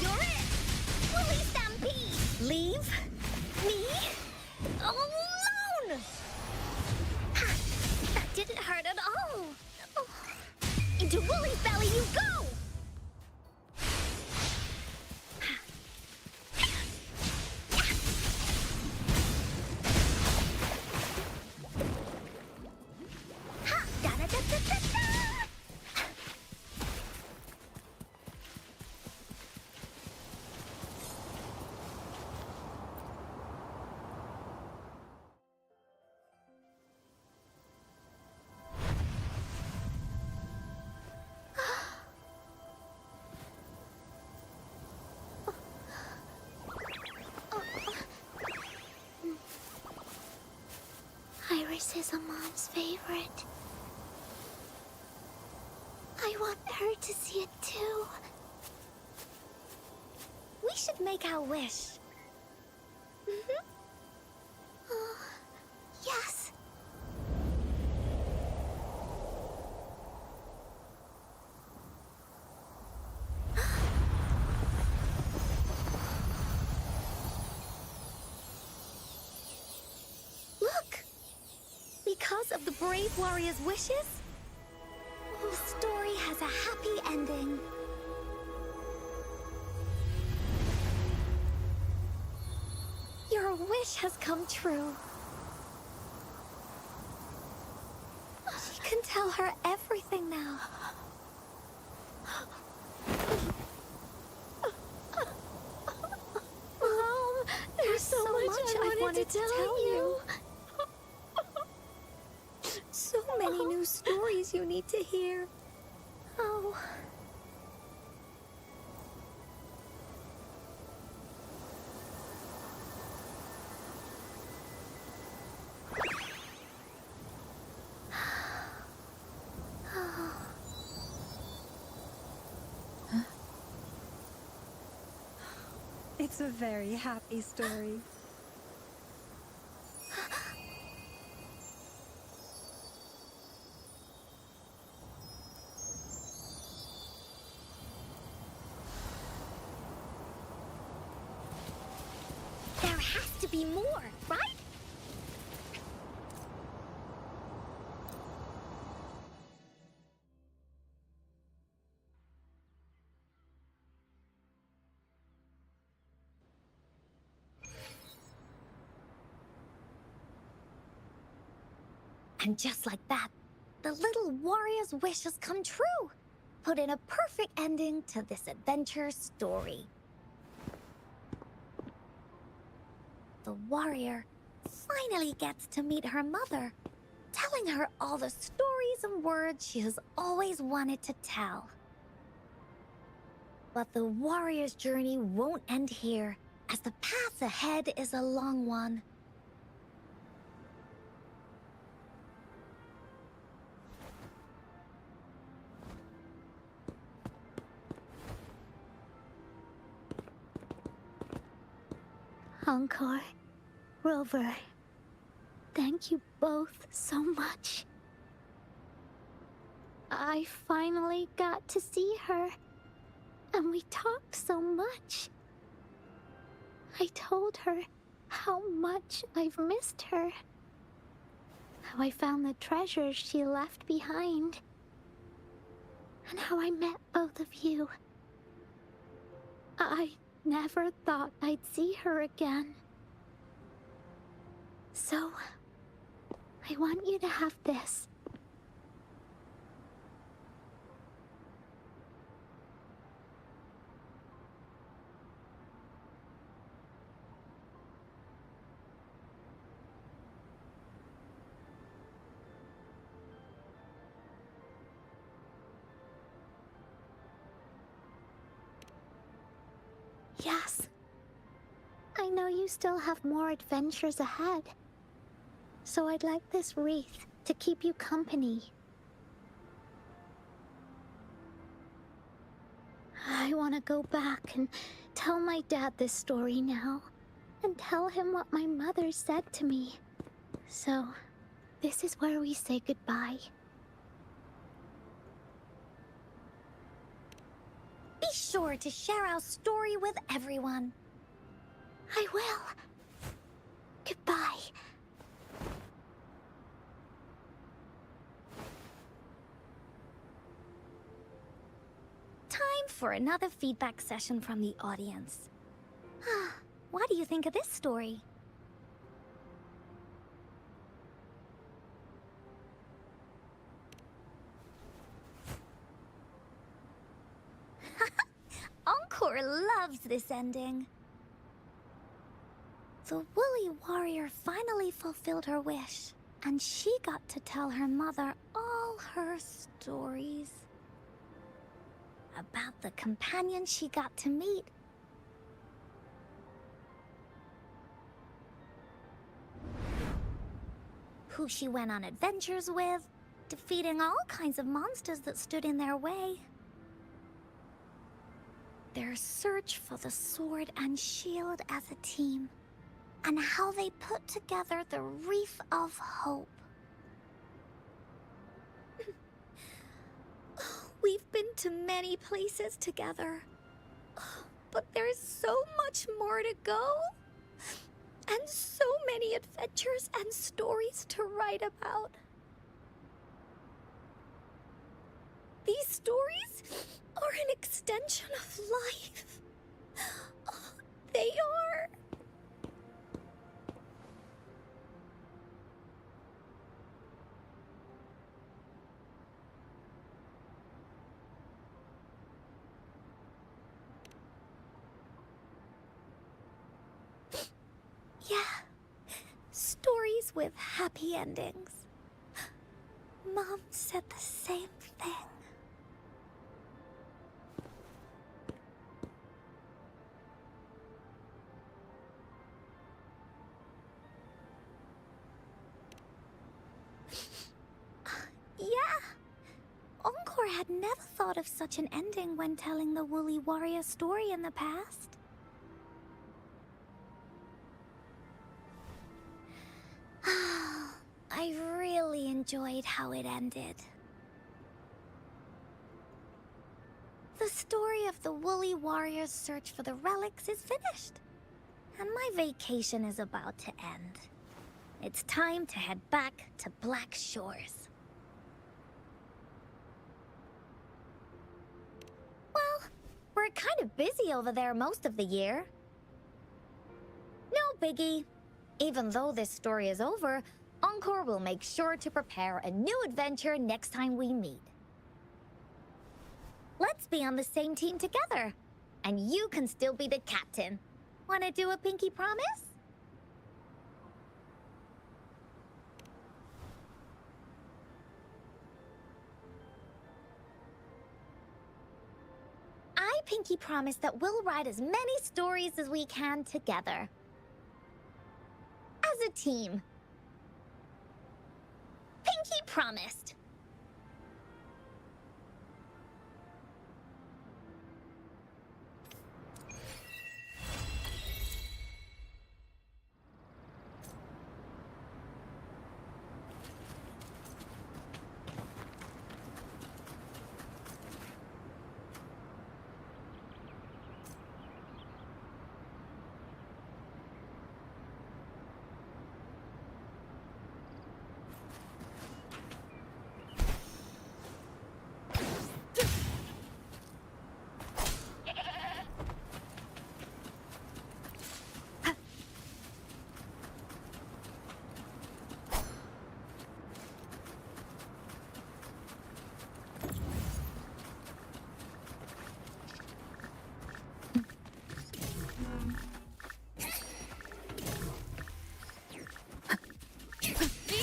You're it! Bully Stampede! Leave me alone! Ha! That didn't hurt at all. Into Wooly's belly you go! Ha! Da-da-da-da-da-da! Iris is a mom's favorite. I want her to see it too. We should make our wish. Yes. Look! Because of the brave warrior's wishes, the story has a happy ending. Your wish has come true. She can tell her everything now. Mom, there's so much I wanted to tell you. So many new stories you need to hear. Oh. It's a very happy story. has to be more, right? And just like that, the little warrior's wishes come true, putting a perfect ending to this adventure story. The warrior finally gets to meet her mother, telling her all the stories and words she has always wanted to tell. But the warrior's journey won't end here, as the path ahead is a long one. Encore, Rover, thank you both so much. I finally got to see her, and we talked so much. I told her how much I've missed her, how I found the treasures she left behind, and how I met both of you. I never thought I'd see her again. So, I want you to have this. Yes. I know you still have more adventures ahead. So I'd like this wreath to keep you company. I want to go back and tell my dad this story now, and tell him what my mother said to me. So, this is where we say goodbye. Be sure to share our story with everyone. I will. Goodbye. Time for another feedback session from the audience. What do you think of this story? Encore loves this ending. The woolly warrior finally fulfilled her wish, and she got to tell her mother all her stories. About the companion she got to meet. Who she went on adventures with, defeating all kinds of monsters that stood in their way. Their search for the sword and shield as a team, and how they put together the Wreath of Hope. We've been to many places together, but there's so much more to go, and so many adventures and stories to write about. These stories are an extension of life. They are. Yeah, stories with happy endings. Mom said the same thing. Yeah, Encore had never thought of such an ending when telling the Woolly Warrior story in the past. I really enjoyed how it ended. The story of the Woolly Warrior's search for the relics is finished. And my vacation is about to end. It's time to head back to Black Shores. Well, we're kind of busy over there most of the year. No biggie. Even though this story is over, Encore will make sure to prepare a new adventure next time we meet. Let's be on the same team together. And you can still be the captain. Wanna do a pinky promise? I pinky promise that we'll write as many stories as we can together. As a team. Pinky promised.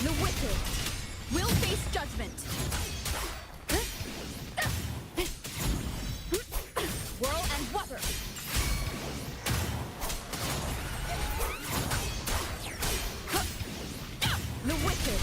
The wicked will face judgment. Whirl and water. The wicked.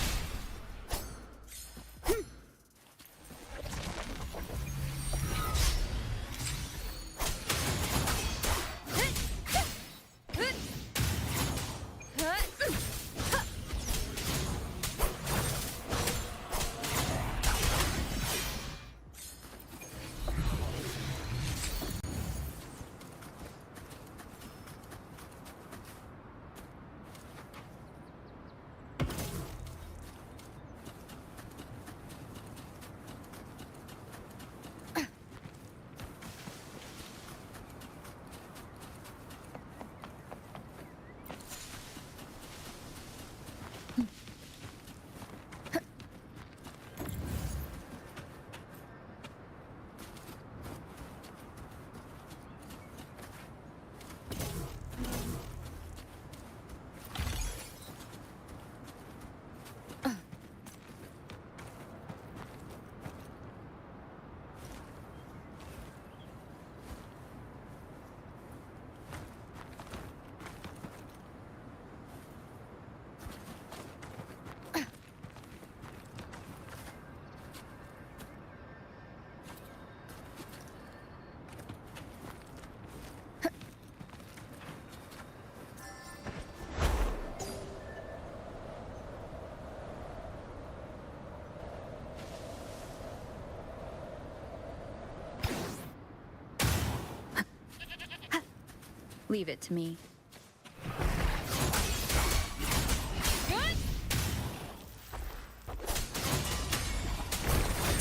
Leave it to me.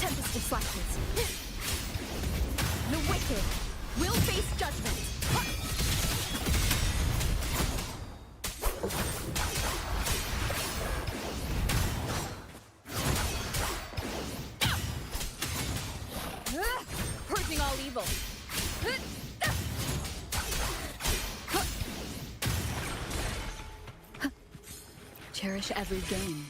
Tempest of slashes. The wicked will face judgment. Purging all evil. Cherish every game.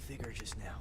figure just now?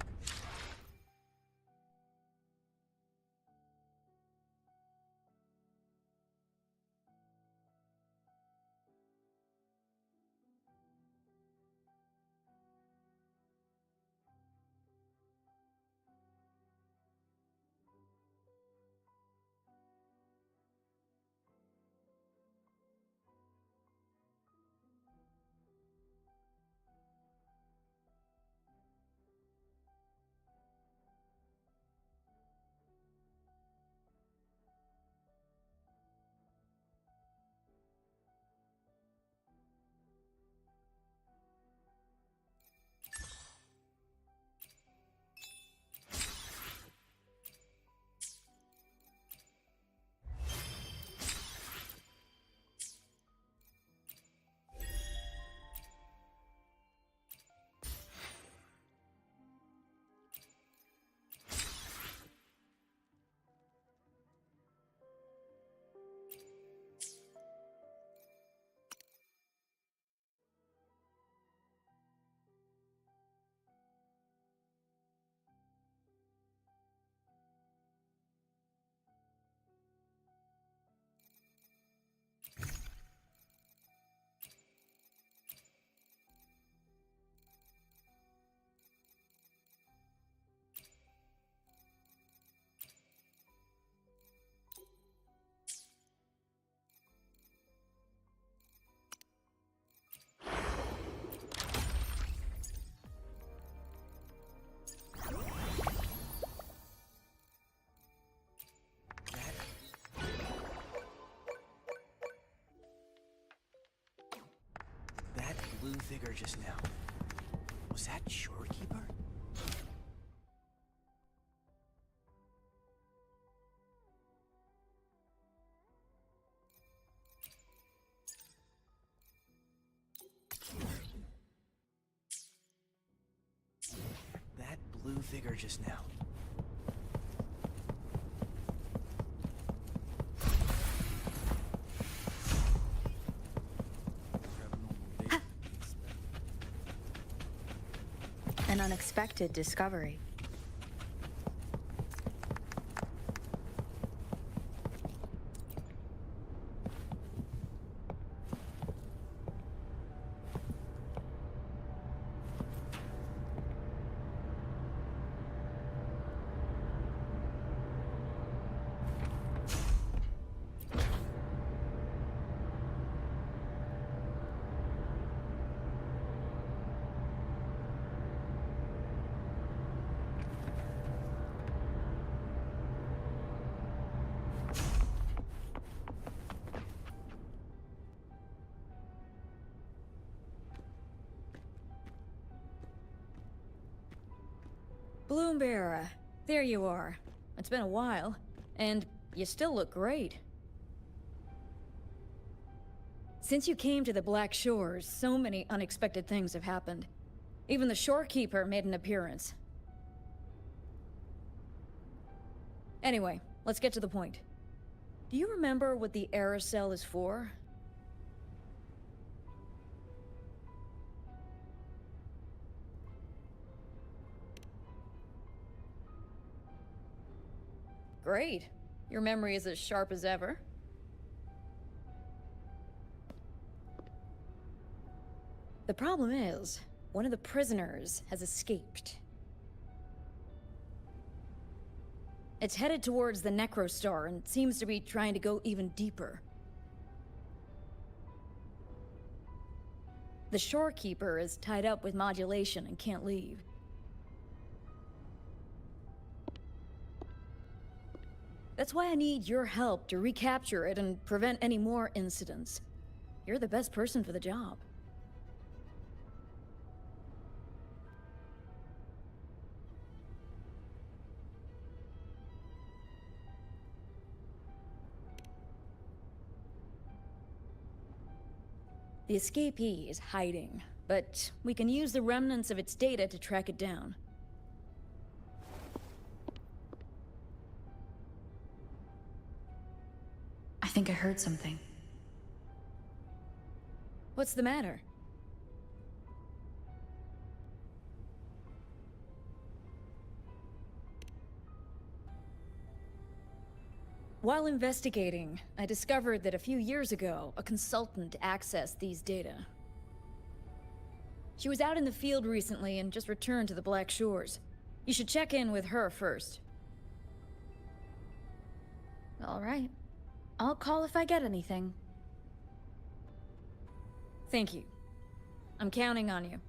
That blue figure just now. Was that Shorekeeper? That blue figure just now. An unexpected discovery. Bloombearer, there you are. It's been a while, and you still look great. Since you came to the Black Shores, so many unexpected things have happened. Even the Shorekeeper made an appearance. Anyway, let's get to the point. Do you remember what the Aerocell is for? Great. Your memory is as sharp as ever. The problem is, one of the prisoners has escaped. It's headed towards the Necrostar and seems to be trying to go even deeper. The Shorekeeper is tied up with modulation and can't leave. That's why I need your help to recapture it and prevent any more incidents. You're the best person for the job. The escapee is hiding, but we can use the remnants of its data to track it down. I think I heard something. What's the matter? While investigating, I discovered that a few years ago, a consultant accessed these data. She was out in the field recently and just returned to the Black Shores. You should check in with her first. All right. I'll call if I get anything. Thank you. I'm counting on you.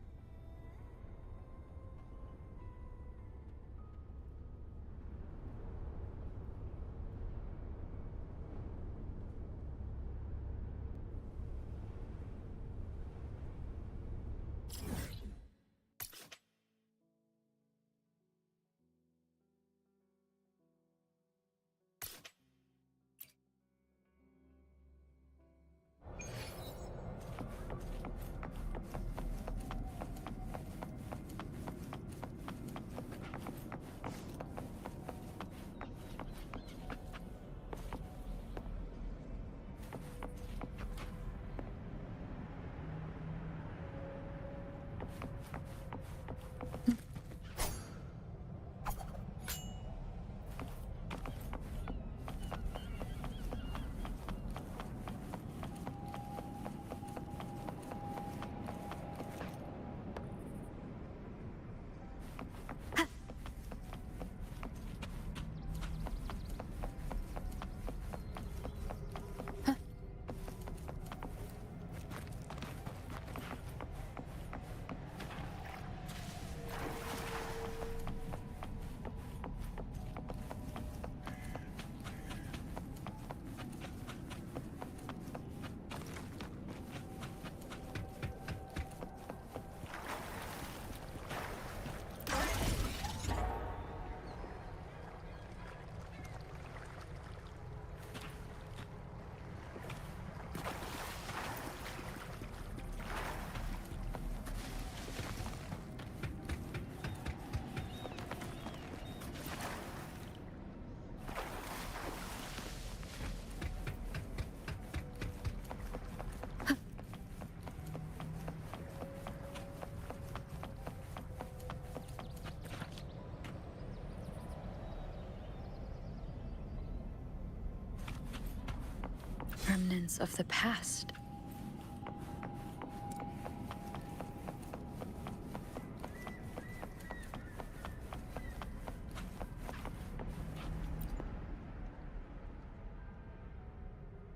Remnants of the past.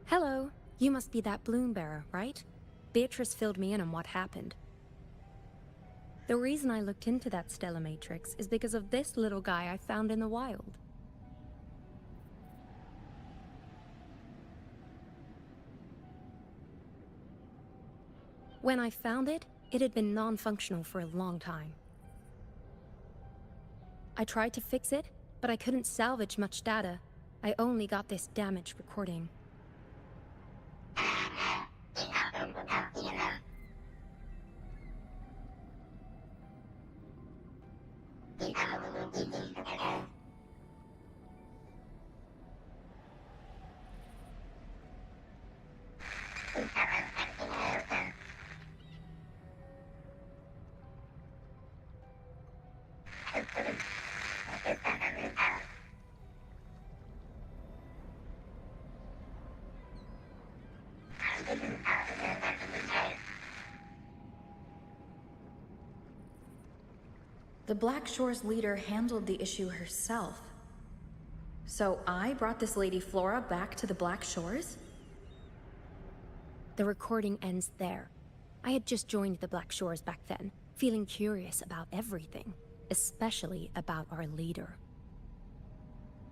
Hello. You must be that bloom bearer, right? Beatrice filled me in on what happened. The reason I looked into that Stella Matrix is because of this little guy I found in the wild. When I found it, it had been non-functional for a long time. I tried to fix it, but I couldn't salvage much data. I only got this damaged recording. The Black Shores leader handled the issue herself. So I brought this Lady Flora back to the Black Shores? The recording ends there. I had just joined the Black Shores back then, feeling curious about everything, especially about our leader.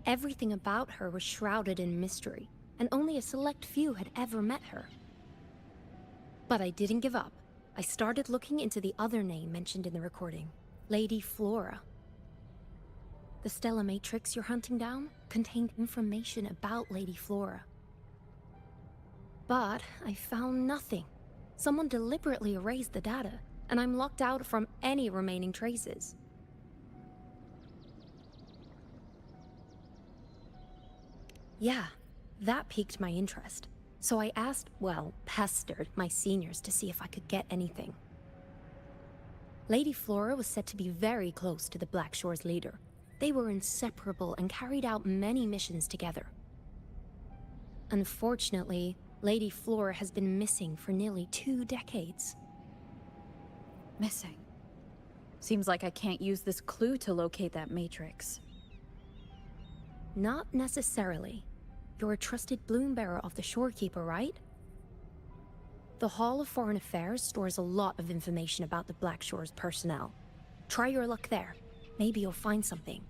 Everything about her was shrouded in mystery, and only a select few had ever met her. But I didn't give up. I started looking into the other name mentioned in the recording, Lady Flora. The Stella Matrix you're hunting down contained information about Lady Flora. But I found nothing. Someone deliberately erased the data, and I'm locked out from any remaining traces. Yeah, that piqued my interest. So I asked, well, pestered my seniors to see if I could get anything. Lady Flora was said to be very close to the Black Shores leader. They were inseparable and carried out many missions together. Unfortunately, Lady Flora has been missing for nearly 2 decades. Missing. Seems like I can't use this clue to locate that matrix. Not necessarily. You're a trusted bloom bearer of the Shorekeeper, right? The Hall of Foreign Affairs stores a lot of information about the Black Shore's personnel. Try your luck there. Maybe you'll find something.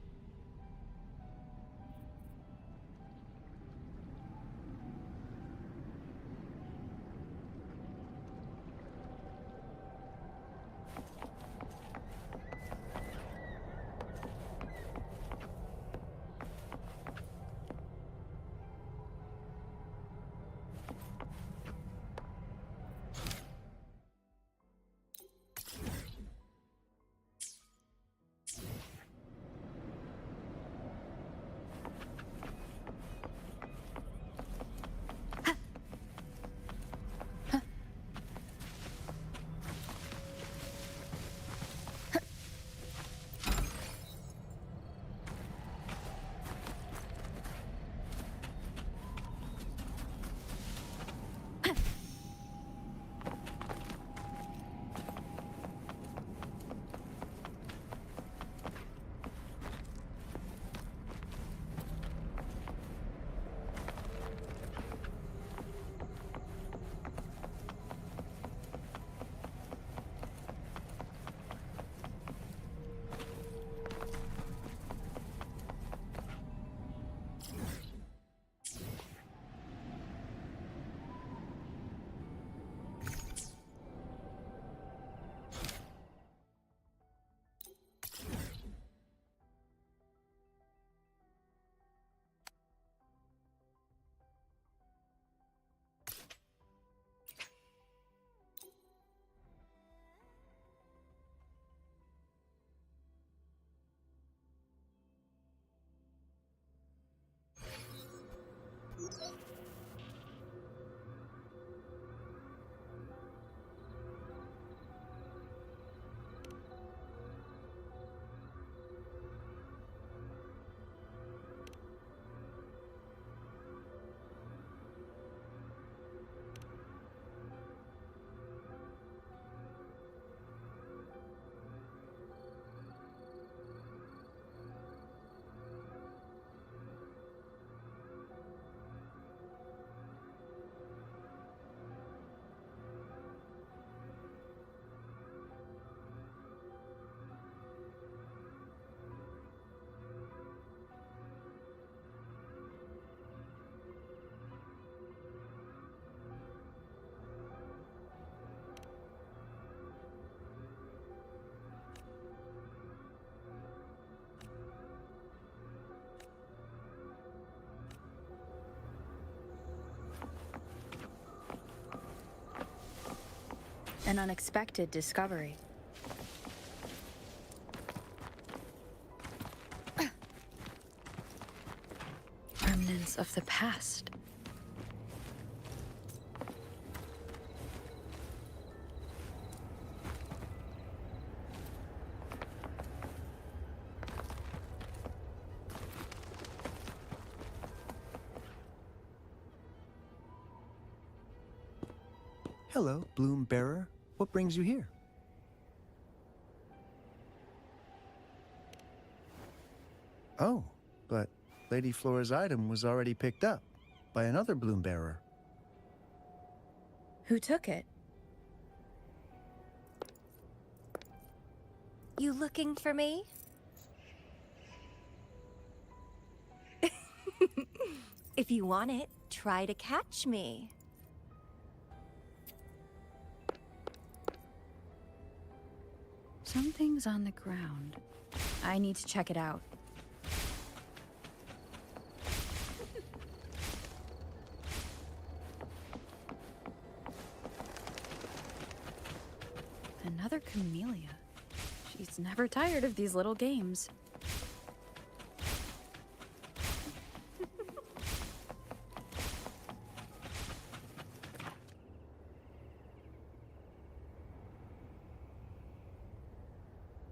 An unexpected discovery. Remnants of the past. Hello, Bloom Bearer. What brings you here? Oh, but Lady Flora's item was already picked up by another Bloom Bearer. Who took it? You looking for me? If you want it, try to catch me. Something's on the ground. I need to check it out. Another camellia. She's never tired of these little games.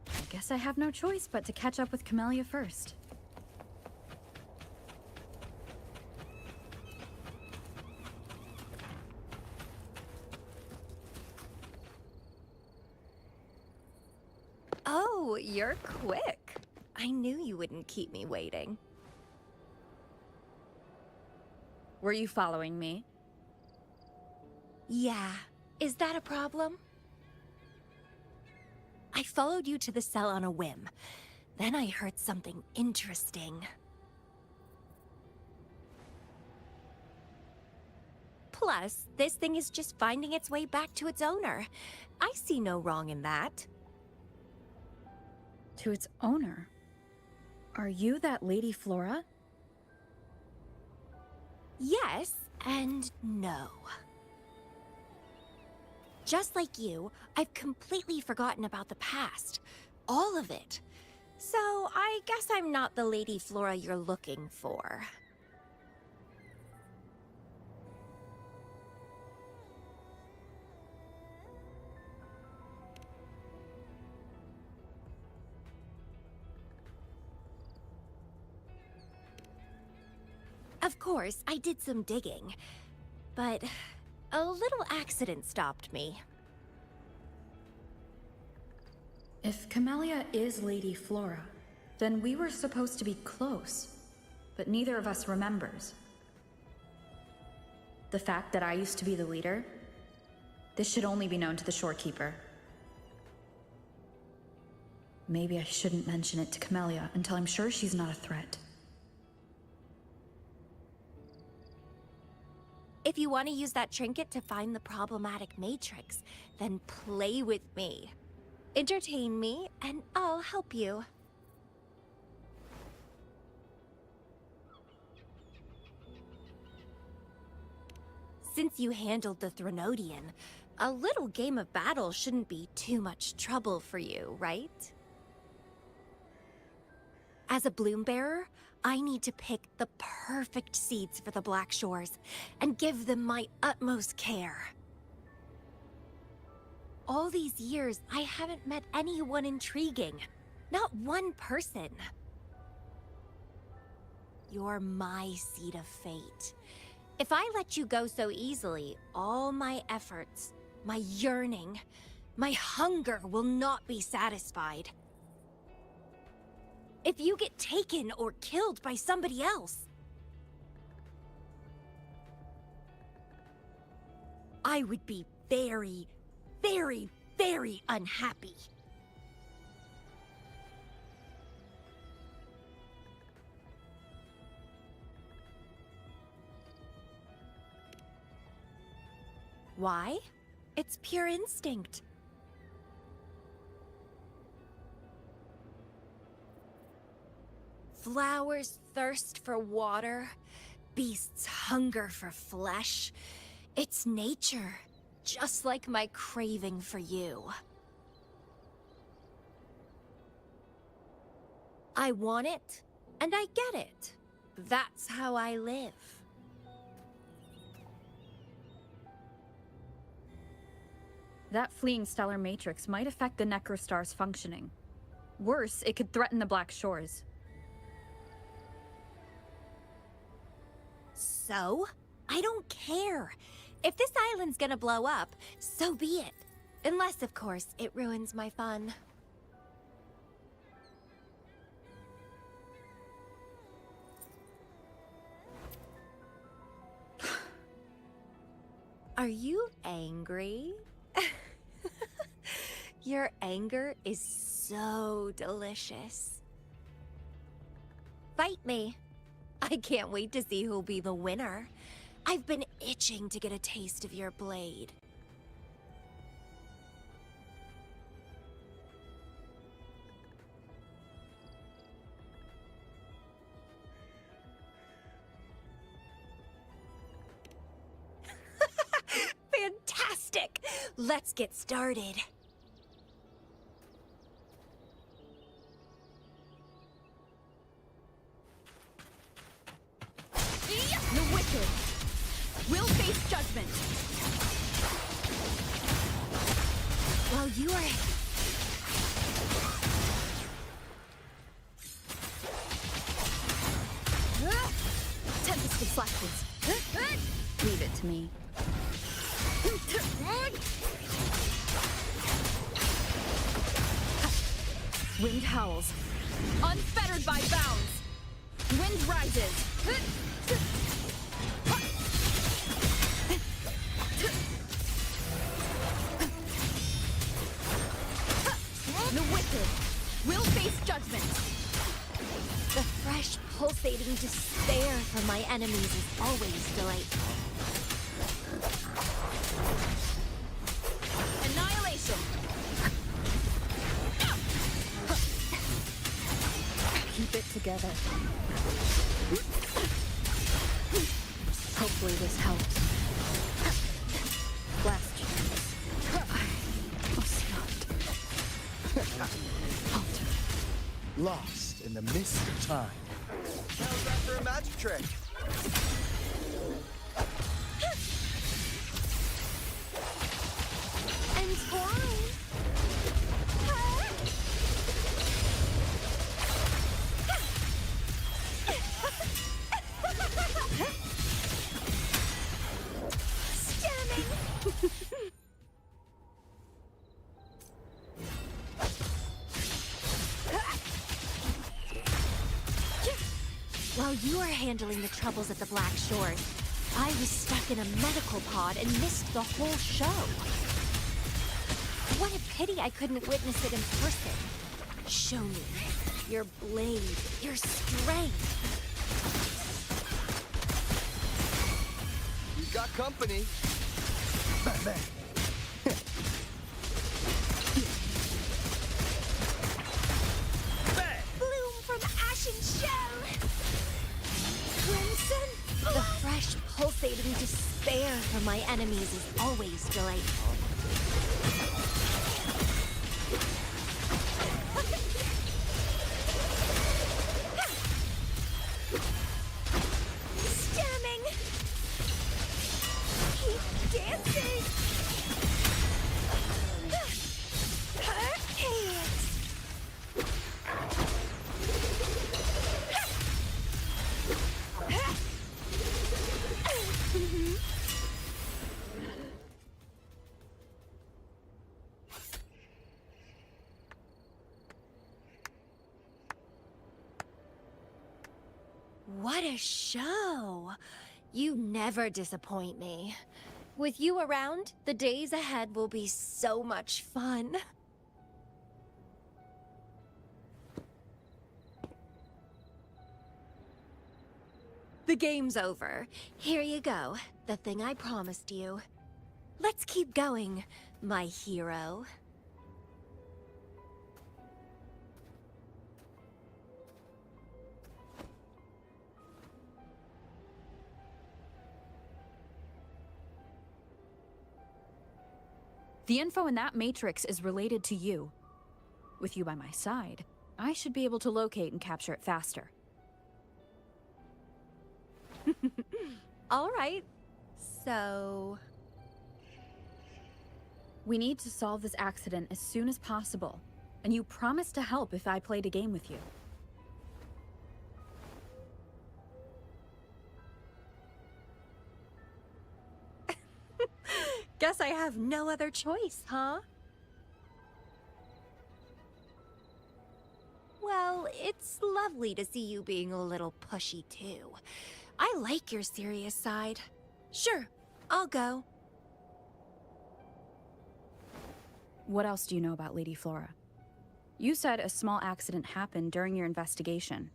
I guess I have no choice but to catch up with Camellia first. Oh, you're quick. I knew you wouldn't keep me waiting. Were you following me? Yeah. Is that a problem? I followed you to the cell on a whim. Then I heard something interesting. Plus, this thing is just finding its way back to its owner. I see no wrong in that. To its owner? Are you that Lady Flora? Yes and no. Just like you, I've completely forgotten about the past. All of it. So, I guess I'm not the Lady Flora you're looking for. Of course, I did some digging, but a little accident stopped me. If Camellia is Lady Flora, then we were supposed to be close, but neither of us remembers. The fact that I used to be the leader, this should only be known to the shorekeeper. Maybe I shouldn't mention it to Camellia until I'm sure she's not a threat. If you want to use that trinket to find the problematic matrix, then play with me. Entertain me, and I'll help you. Since you handled the Thronodian, a little game of battle shouldn't be too much trouble for you, right? As a bloom bearer, I need to pick the perfect seeds for the Black Shores and give them my utmost care. All these years, I haven't met anyone intriguing. Not one person. You're my seed of fate. If I let you go so easily, all my efforts, my yearning, my hunger will not be satisfied. If you get taken or killed by somebody else, I would be very, very, very unhappy. Why? It's pure instinct. Flowers thirst for water, beasts hunger for flesh. It's nature, just like my craving for you. I want it, and I get it. That's how I live. That fleeing stellar matrix might affect the Necrostar's functioning. Worse, it could threaten the Black Shores. So? I don't care. If this island's gonna blow up, so be it. Unless, of course, it ruins my fun. Are you angry? Your anger is so delicious. Fight me. I can't wait to see who'll be the winner. I've been itching to get a taste of your blade. Fantastic! Let's get started. The wicked will face judgment. While you are... Tempest of Flashes. Leave it to me. Wind howls, unfettered by bounds. Wind rises. The wicked will face judgment. The fresh, pulsating despair from my enemies is always delightful. Annihilation. Keep it together. Hopefully this helps. Last chance. Must not falter. Lost in the mist of time. How's that for a magic trick? And twine. While you were handling the troubles at the Black Shores, I was stuck in a medical pod and missed the whole show. What a pity I couldn't witness it in person. Show me your blade, your strength. We've got company. Batman. Bloom from ashen shell. Crimson. The fresh, pulsating despair from my enemies is always delightful. Stemming. Keep dancing. Hurricanes. What a show! You never disappoint me. With you around, the days ahead will be so much fun. The game's over. Here you go, the thing I promised you. Let's keep going, my hero. The info in that matrix is related to you. With you by my side, I should be able to locate and capture it faster. All right, so... We need to solve this accident as soon as possible, and you promised to help if I played a game with you. Guess I have no other choice, huh? Well, it's lovely to see you being a little pushy, too. I like your serious side. Sure, I'll go. What else do you know about Lady Flora? You said a small accident happened during your investigation.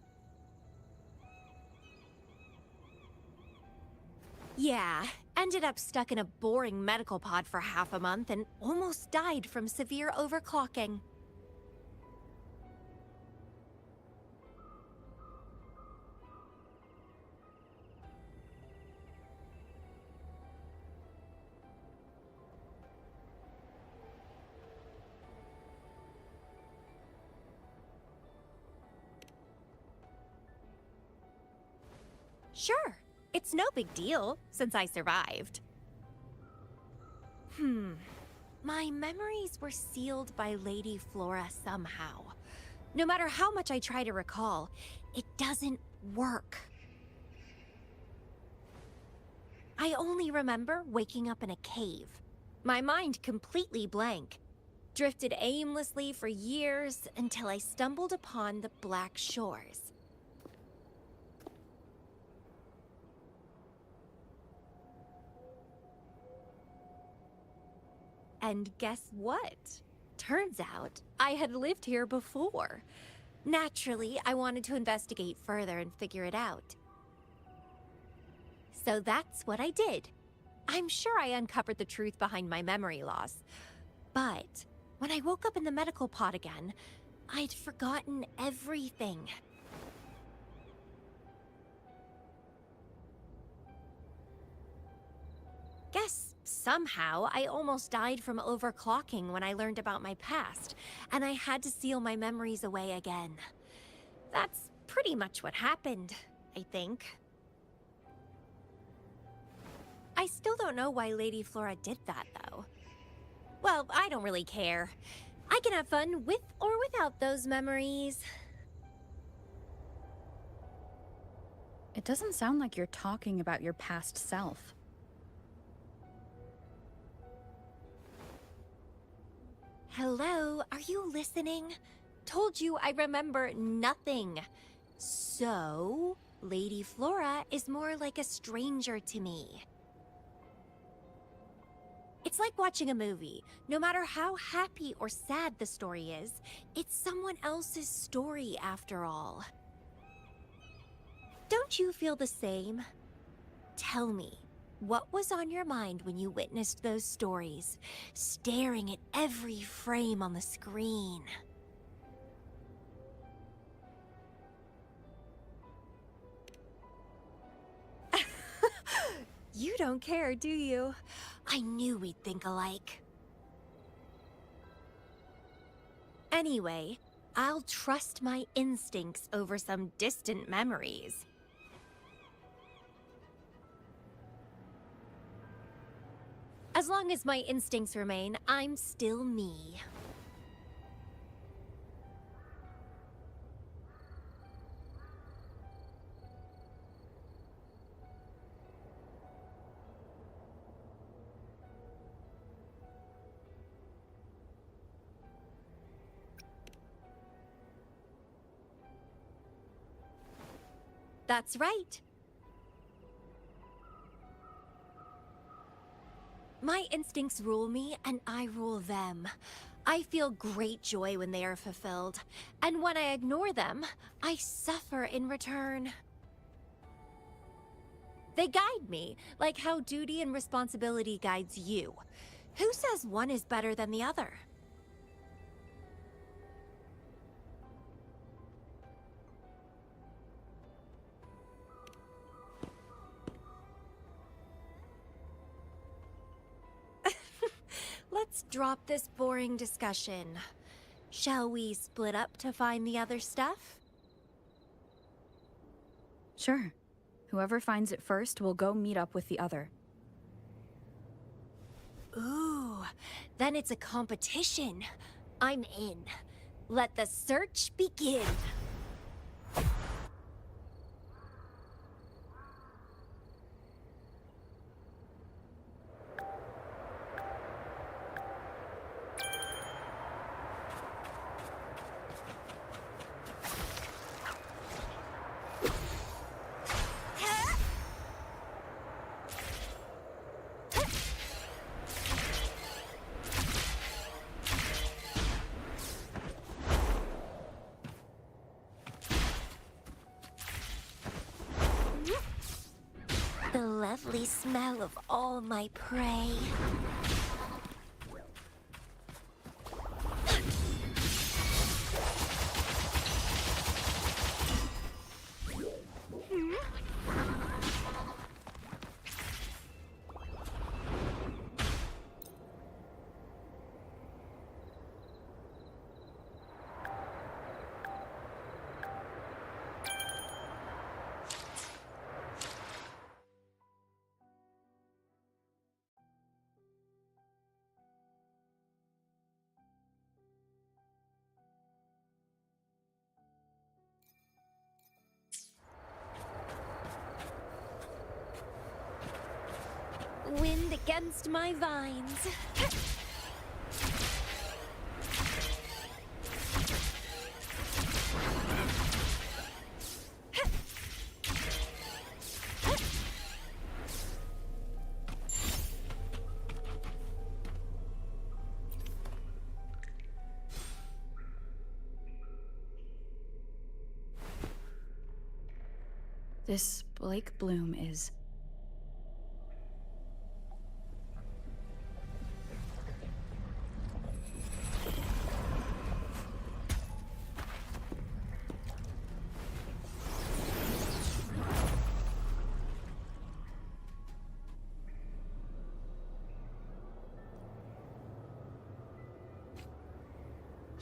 Yeah, ended up stuck in a boring medical pod for half a month and almost died from severe overclocking. Sure. It's no big deal, since I survived. My memories were sealed by Lady Flora somehow. No matter how much I try to recall, it doesn't work. I only remember waking up in a cave. My mind completely blank. Drifted aimlessly for years until I stumbled upon the Black Shores. And guess what? Turns out I had lived here before. Naturally, I wanted to investigate further and figure it out. So that's what I did. I'm sure I uncovered the truth behind my memory loss. But when I woke up in the medical pod again, I'd forgotten everything. Guess somehow I almost died from overclocking when I learned about my past, and I had to seal my memories away again. That's pretty much what happened, I think. I still don't know why Lady Flora did that, though. Well, I don't really care. I can have fun with or without those memories. It doesn't sound like you're talking about your past self. Hello, are you listening? Told you I remember nothing. So, Lady Flora is more like a stranger to me. It's like watching a movie. No matter how happy or sad the story is, it's someone else's story after all. Don't you feel the same? Tell me, what was on your mind when you witnessed those stories, staring at every frame on the screen? You don't care, do you? I knew we'd think alike. Anyway, I'll trust my instincts over some distant memories. As long as my instincts remain, I'm still me. That's right. My instincts rule me, and I rule them. I feel great joy when they are fulfilled, and when I ignore them, I suffer in return. They guide me, like how duty and responsibility guides you. Who says one is better than the other? Let's drop this boring discussion. Shall we split up to find the other stuff? Sure. Whoever finds it first will go meet up with the other. Ooh, then it's a competition. I'm in. Let the search begin. The lovely smell of all my prey. Wind against my vines. This Blake Bloom is...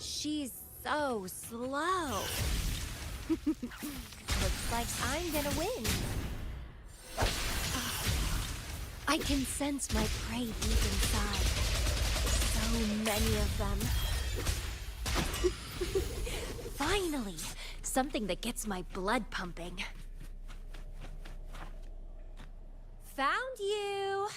She's so slow. Looks like I'm gonna win. I can sense my prey deep inside. So many of them. Finally, something that gets my blood pumping. Found you!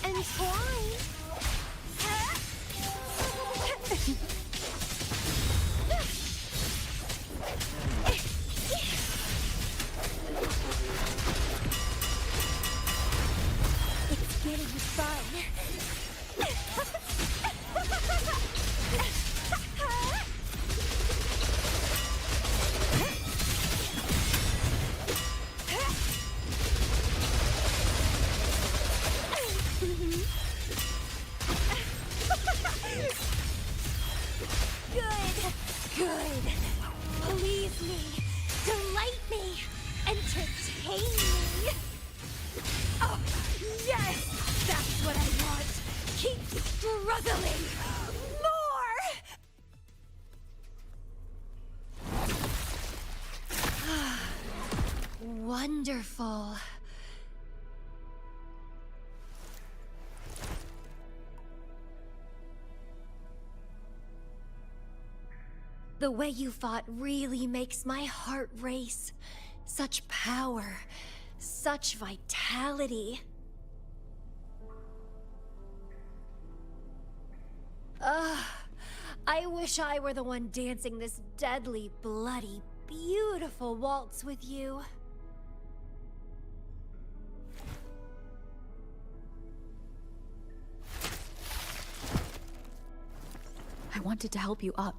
And twine. It's getting fun. Good. Please me. Delight me. Entertain me. Oh, yes! That's what I want. Keep struggling. More! Wonderful. The way you fought really makes my heart race. Such power, such vitality. I wish I were the one dancing this deadly, bloody, beautiful waltz with you. I wanted to help you up.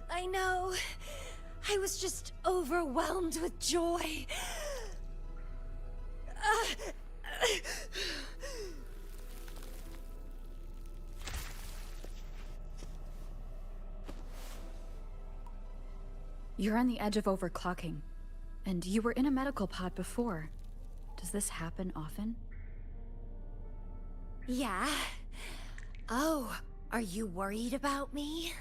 I know. I was just overwhelmed with joy. You're on the edge of overclocking, and you were in a medical pod before. Does this happen often? Yeah. Oh, are you worried about me?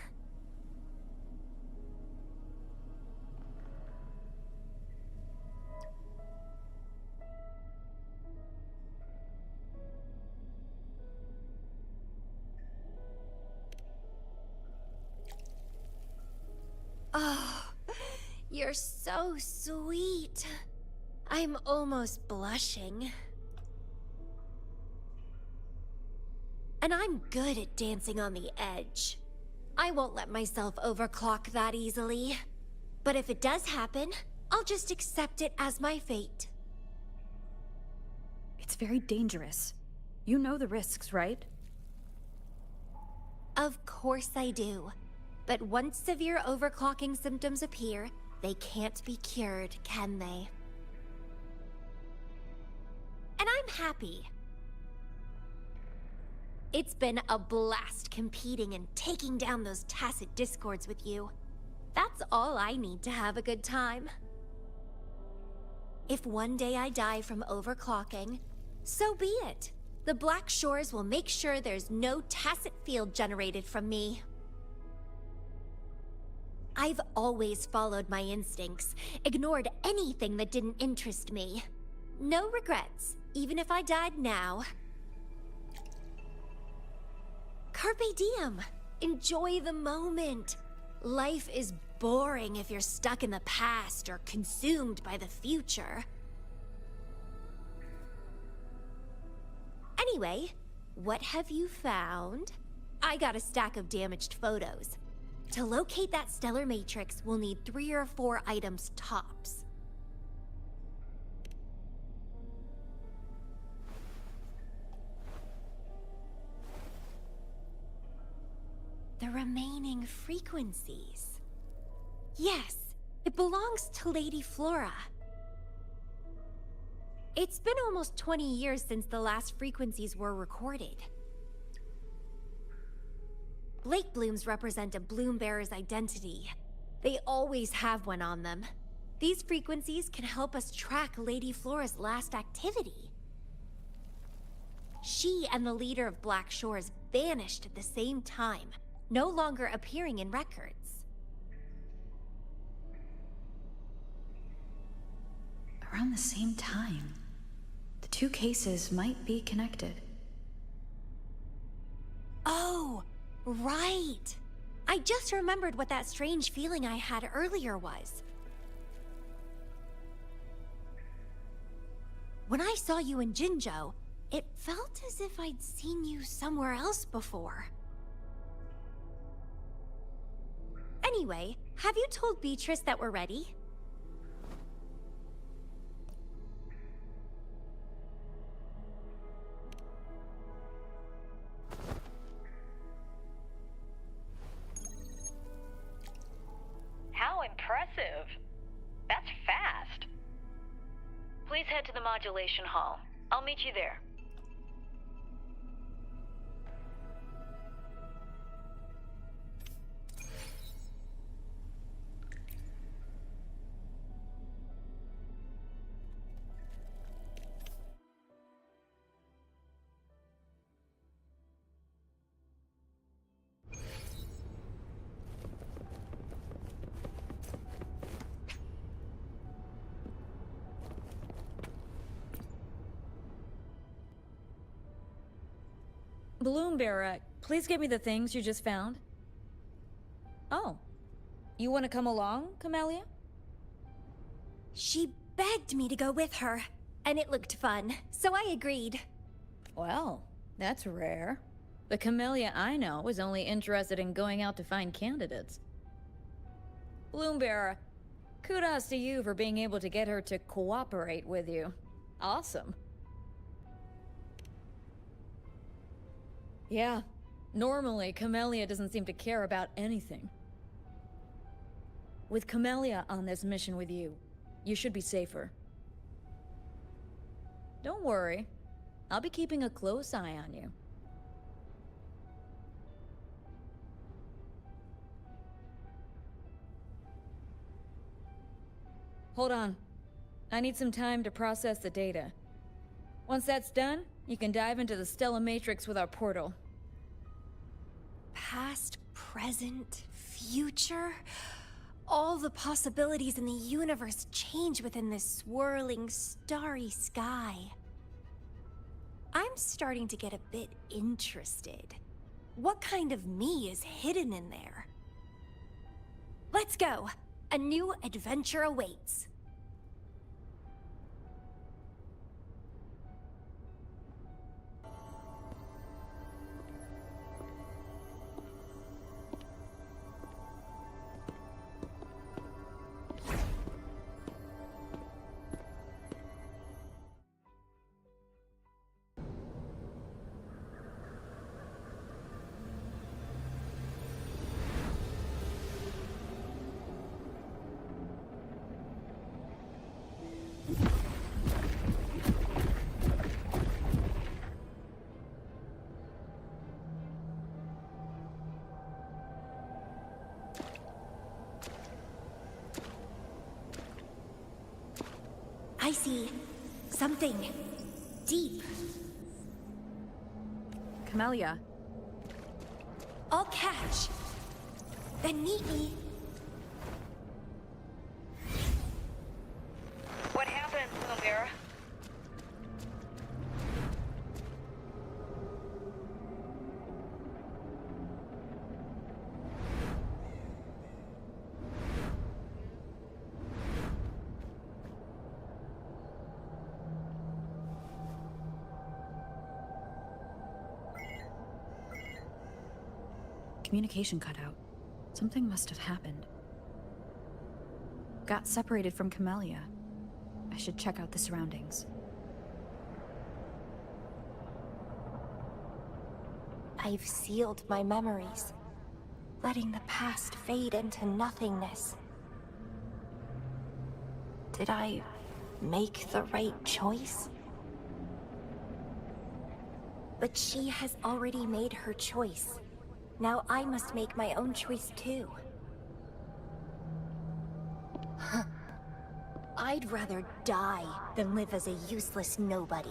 Oh, you're so sweet. I'm almost blushing. And I'm good at dancing on the edge. I won't let myself overclock that easily. But if it does happen, I'll just accept it as my fate. It's very dangerous. You know the risks, right? Of course I do. But once severe overclocking symptoms appear, they can't be cured, can they? And I'm happy. It's been a blast competing and taking down those tacit discords with you. That's all I need to have a good time. If one day I die from overclocking, so be it. The Black Shores will make sure there's no tacit field generated from me. I've always followed my instincts, ignored anything that didn't interest me. No regrets, even if I died now. Carpe diem. Enjoy the moment. Life is boring if you're stuck in the past or consumed by the future. Anyway, what have you found? I got a stack of damaged photos. To locate that stellar matrix, we'll need 3 or 4 items tops. the remaining frequencies. Yes, it belongs to Lady Flora. It's been almost 20 years since the last frequencies were recorded. Blake blooms represent a bloom bearer's identity. They always have one on them. These frequencies can help us track Lady Flora's last activity. She and the leader of Black Shores vanished at the same time, no longer appearing in records. Around the same time, the two cases might be connected. Oh, right! I just remembered what that strange feeling I had earlier was. When I saw you in Jinzhou, it felt as if I'd seen you somewhere else before. Anyway, have you told Beatrice that we're ready? How impressive! That's fast! Please head to the modulation hall. I'll meet you there. Bloom Bearer, please give me the things you just found. Oh, you want to come along, Camellia? She begged me to go with her, and it looked fun, so I agreed. Well, that's rare. The Camellia I know is only interested in going out to find candidates. Bloom Bearer, kudos to you for being able to get her to cooperate with you. Awesome. Yeah, normally Camellia doesn't seem to care about anything. With Camellia on this mission with you, you should be safer. Don't worry, I'll be keeping a close eye on you. Hold on. I need some time to process the data. Once that's done, you can dive into the Stella Matrix with our portal. Past, present, future... all the possibilities in the universe change within this swirling, starry sky. I'm starting to get a bit interested. What kind of me is hidden in there? Let's go! A new adventure awaits. I see something deep. Camellia. I'll catch. Then meet me. What happened, Lumira? Communication cut out. Something must have happened. Got separated from Camellia. I should check out the surroundings. I've sealed my memories. letting the past fade into nothingness. Did I make the right choice? But she has already made her choice. Now I must make my own choice too. I'd rather die than live as a useless nobody.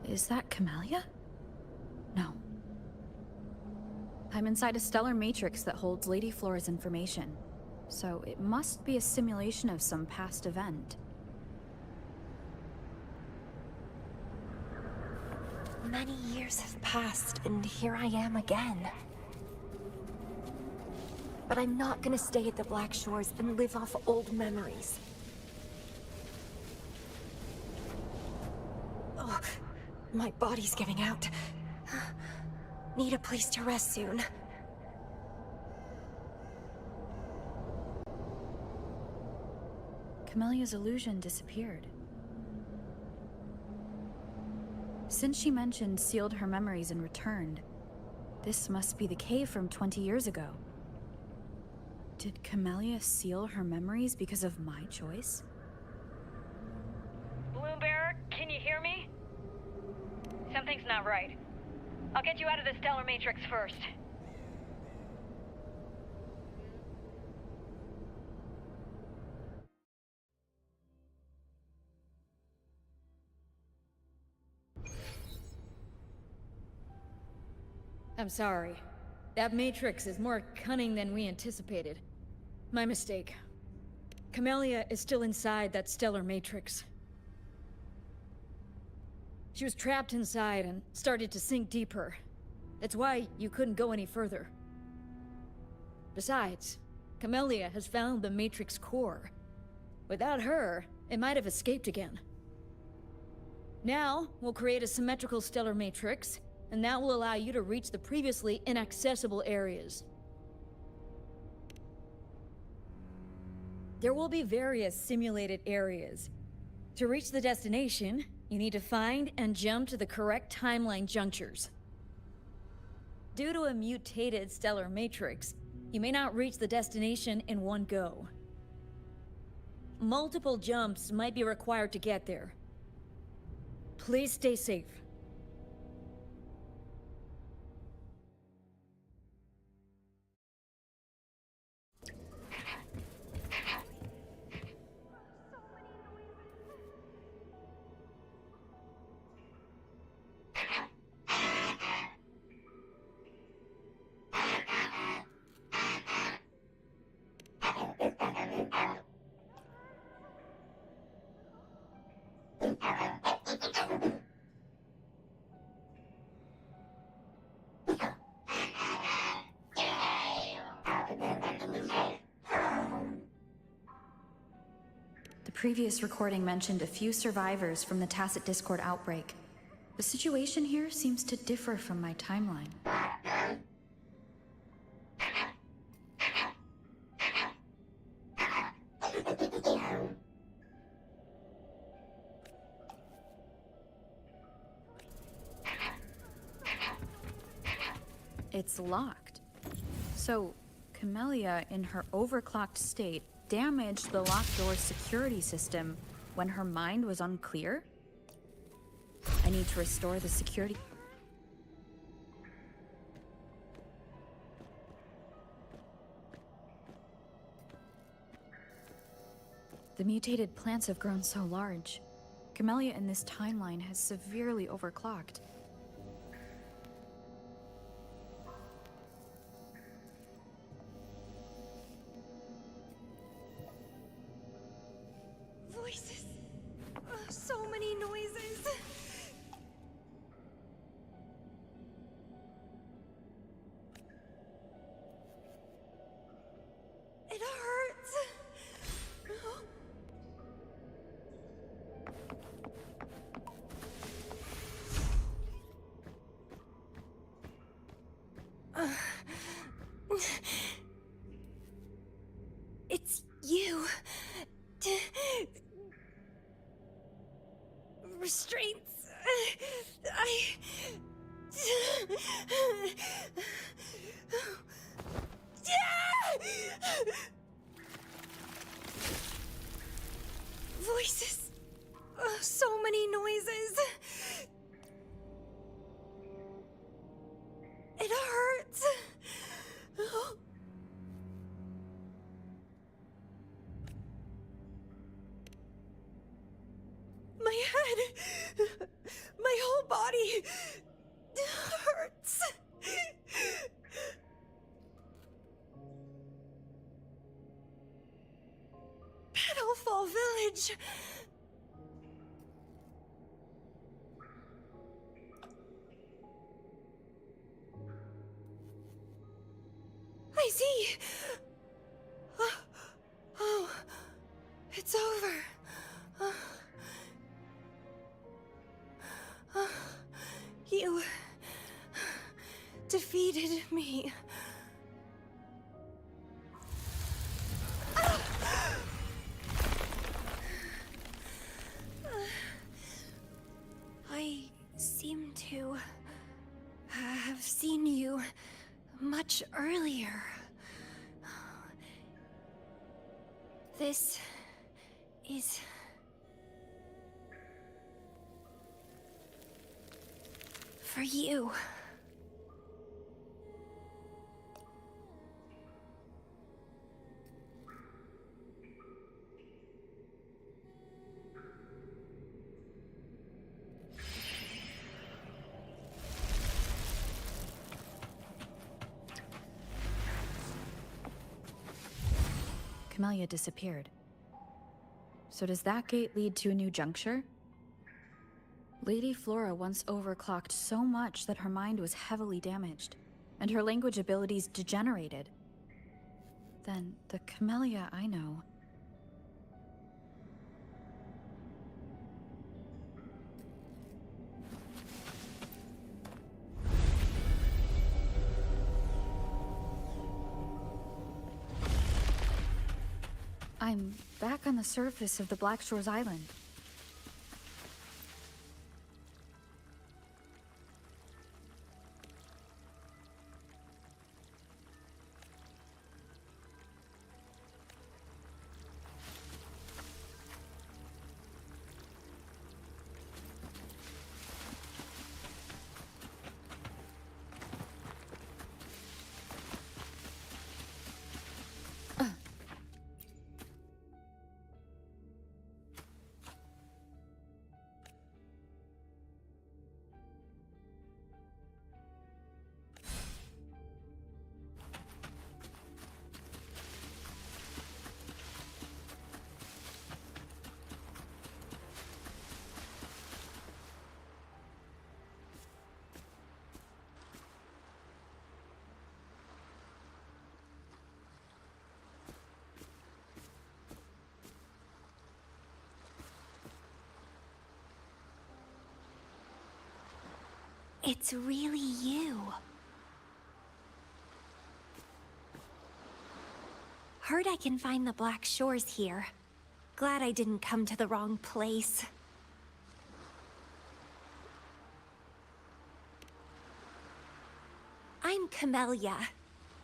Is that Camellia? No. I'm inside a stellar matrix that holds Lady Flora's information, so it must be a simulation of some past event. Many years have passed, and here I am again. But I'm not gonna stay at the Black Shores and live off old memories. Oh, my body's giving out. Need a place to rest soon. Camellia's illusion disappeared. Since she mentioned sealed her memories and returned, this must be the cave from 20 years ago. Did Camellia seal her memories because of my choice? Bloombearer, can you hear me? Something's not right. I'll get you out of the stellar matrix first. I'm sorry. That matrix is more cunning than we anticipated. My mistake. Camellia is still inside that stellar matrix. She was trapped inside and started to sink deeper. That's why you couldn't go any further. Besides, Camellia has found the matrix core. Without her, it might have escaped again. Now, we'll create a symmetrical stellar matrix, and that will allow you to reach the previously inaccessible areas. There will be various simulated areas. To reach the destination, you need to find and jump to the correct timeline junctures. Due to a mutated stellar matrix, you may not reach the destination in one go. Multiple jumps might be required to get there. Please stay safe. The previous recording mentioned a few survivors from the Tacit Discord outbreak. The situation here seems to differ from my timeline. It's locked. So, Camellia, in her overclocked state, damaged the locked door's security system when her mind was unclear? I need to restore the security. The mutated plants have grown so large. Camellia in this timeline has severely overclocked. Voices. So many noises. It hurts. It's you. Restraints. Voices. So many noises. It hurts. My head. My whole body hurts. Petalfall Village. I see. Oh, it's over. You defeated me. I seem to have seen you much earlier. This is... for you. Camellia disappeared. So does that gate lead to a new juncture? Lady Flora once overclocked so much that her mind was heavily damaged, and her language abilities degenerated. Then the Camellia I know... I'm back on the surface of the Black Shores Island. It's really you. Heard I can find the Black Shores here. Glad I didn't come to the wrong place. I'm Camellia.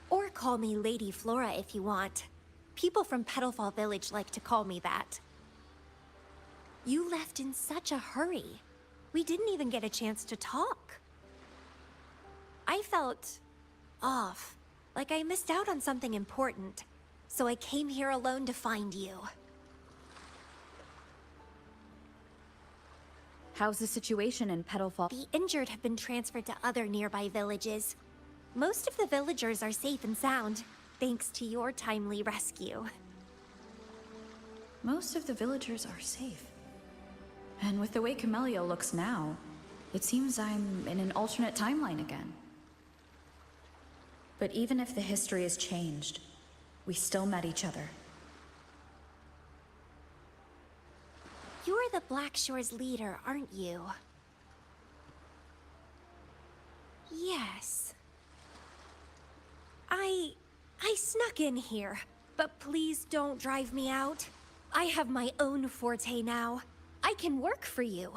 Or call me Lady Flora if you want. People from Petalfall Village like to call me that. You left in such a hurry. We didn't even get a chance to talk. I felt off, like I missed out on something important. So I came here alone to find you. How's the situation in Petalfall? The injured have been transferred to other nearby villages. Most of the villagers are safe and sound, thanks to your timely rescue. Most of the villagers are safe. And with the way Camellia looks now, it seems I'm in an alternate timeline again. But even if the history has changed, we still met each other. You're the Black Shores leader, aren't you? Yes. I snuck in here, but please don't drive me out. I have my own forte now. I can work for you.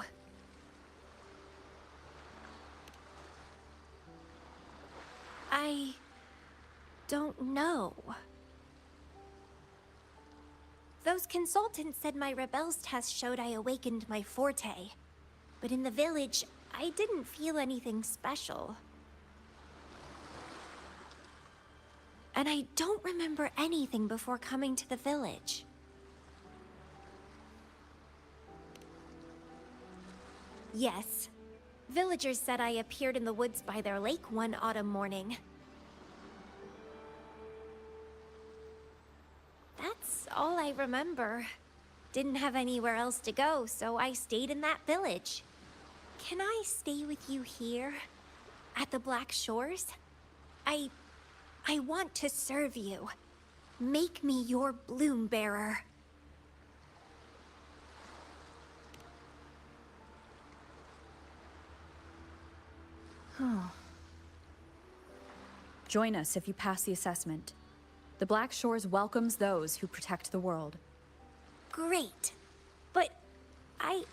I don't know. Those consultants said my rebels test showed I awakened my forte. But in the village, I didn't feel anything special. And I don't remember anything before coming to the village. Yes. Villagers said I appeared in the woods by their lake one autumn morning. That's all I remember. Didn't have anywhere else to go, so I stayed in that village. Can I stay with you here? At the Black Shores? I want to serve you. Make me your bloom bearer. Join us if you pass the assessment. The Black Shores welcomes those who protect the world. Great. But I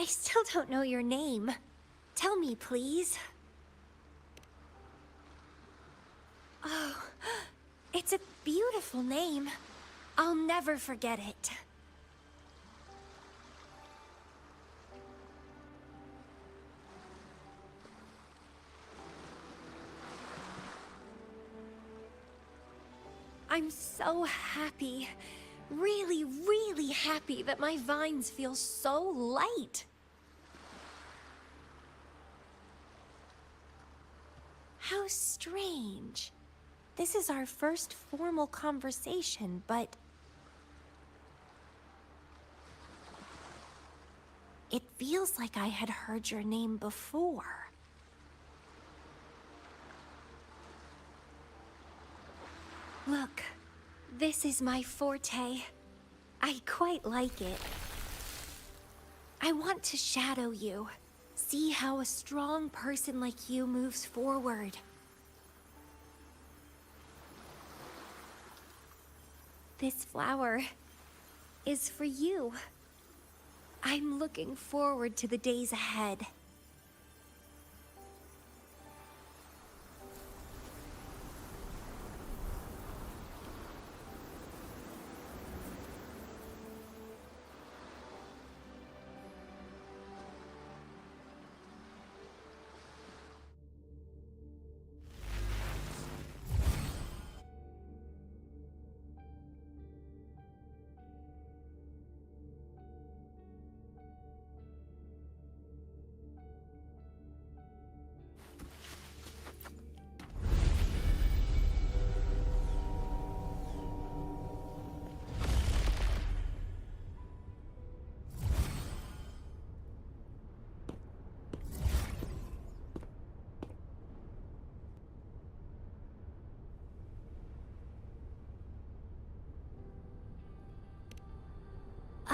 still don't know your name. Tell me, please. Oh, it's a beautiful name. I'll never forget it. I'm so happy. Really, really happy that my vines feel so light. How strange. This is our first formal conversation, but... it feels like I had heard your name before. Look, this is my forte. I quite like it. I want to shadow you. See how a strong person like you moves forward. This flower is for you. I'm looking forward to the days ahead.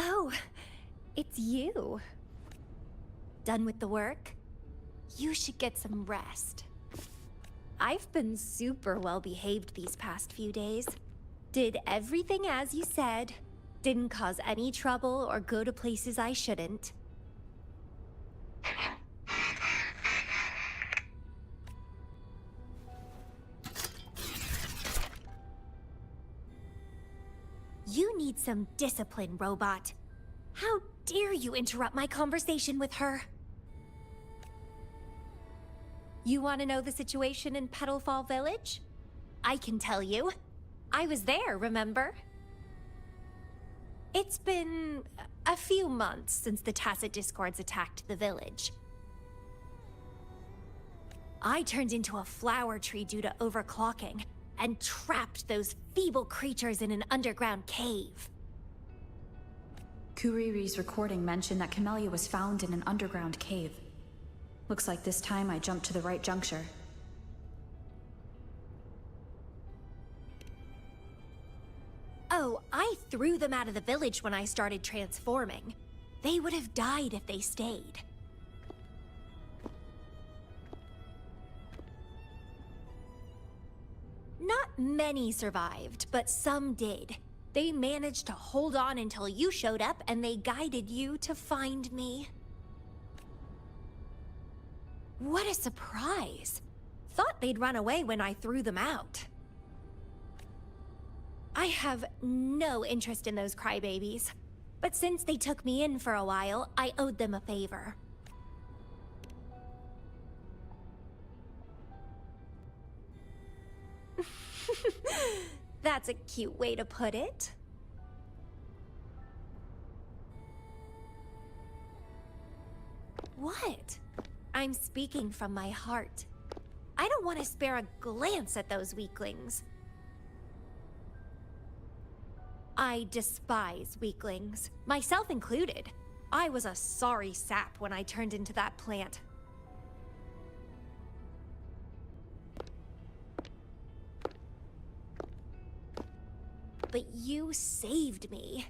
Oh, it's you. Done with the work? You should get some rest. I've been super well behaved these past few days. Did everything as you said. Didn't cause any trouble or go to places I shouldn't. You need some discipline, robot. How dare you interrupt my conversation with her? You want to know the situation in Petalfall Village? I can tell you. I was there, remember? It's been a few months since the Tacit Discords attacked the village. I turned into a flower tree due to overclocking, and trapped those feeble creatures in an underground cave. Kuriri's recording mentioned that Camellia was found in an underground cave. Looks like this time I jumped to the right juncture. Oh, I threw them out of the village when I started transforming. They would have died if they stayed. Not many survived, but some did. They managed to hold on until you showed up, and they guided you to find me. What a surprise! Thought they'd run away when I threw them out. I have no interest in those crybabies. But since they took me in for a while, I owed them a favor. That's a cute way to put it. What? I'm speaking from my heart. I don't want to spare a glance at those weaklings. I despise weaklings, myself included. I was a sorry sap when I turned into that plant. But you saved me.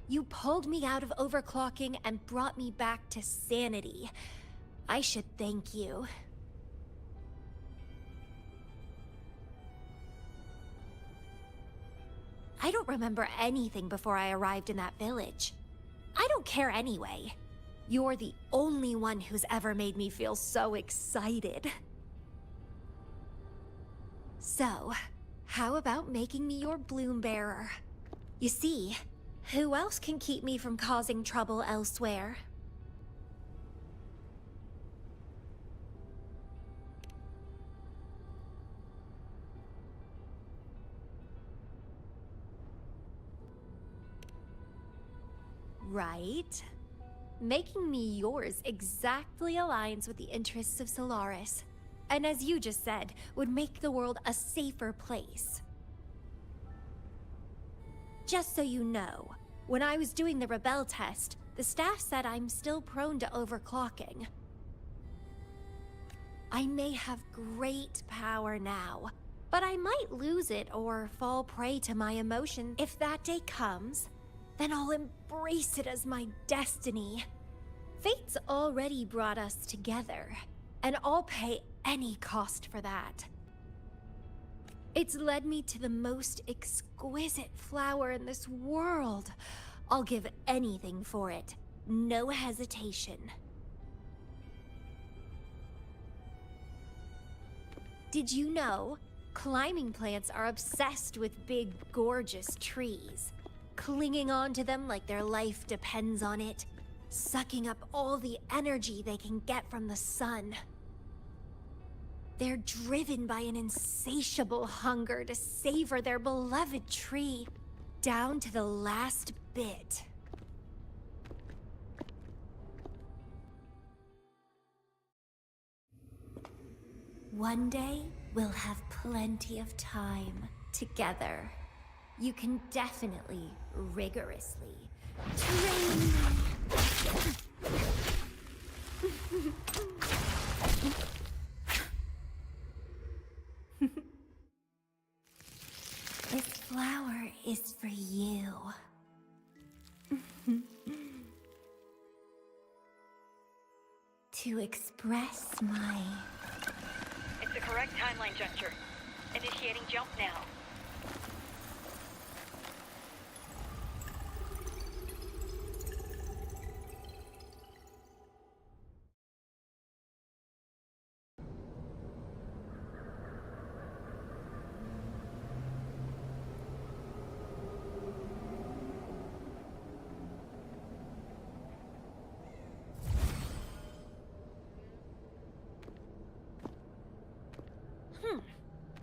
You pulled me out of overclocking and brought me back to sanity. I should thank you. I don't remember anything before I arrived in that village. I don't care anyway. You're the only one who's ever made me feel so excited. So, how about making me your bloom bearer? You see, who else can keep me from causing trouble elsewhere? Right? Making me yours exactly aligns with the interests of Solaris. And as you just said, would make the world a safer place. Just so you know, when I was doing the Rebel test, the staff said I'm still prone to overclocking. I may have great power now, but I might lose it or fall prey to my emotions. If that day comes, then I'll embrace it as my destiny. Fate's already brought us together, and I'll pay any cost for that. It's led me to the most exquisite flower in this world. I'll give anything for it, no hesitation. Did you know, climbing plants are obsessed with big, gorgeous trees, clinging onto them like their life depends on it, sucking up all the energy they can get from the sun. They're driven by an insatiable hunger to savor their beloved tree, down to the last bit. One day, we'll have plenty of time together. You can definitely, rigorously train me. This flower is for you. To express my... It's the correct timeline juncture. Initiating jump now.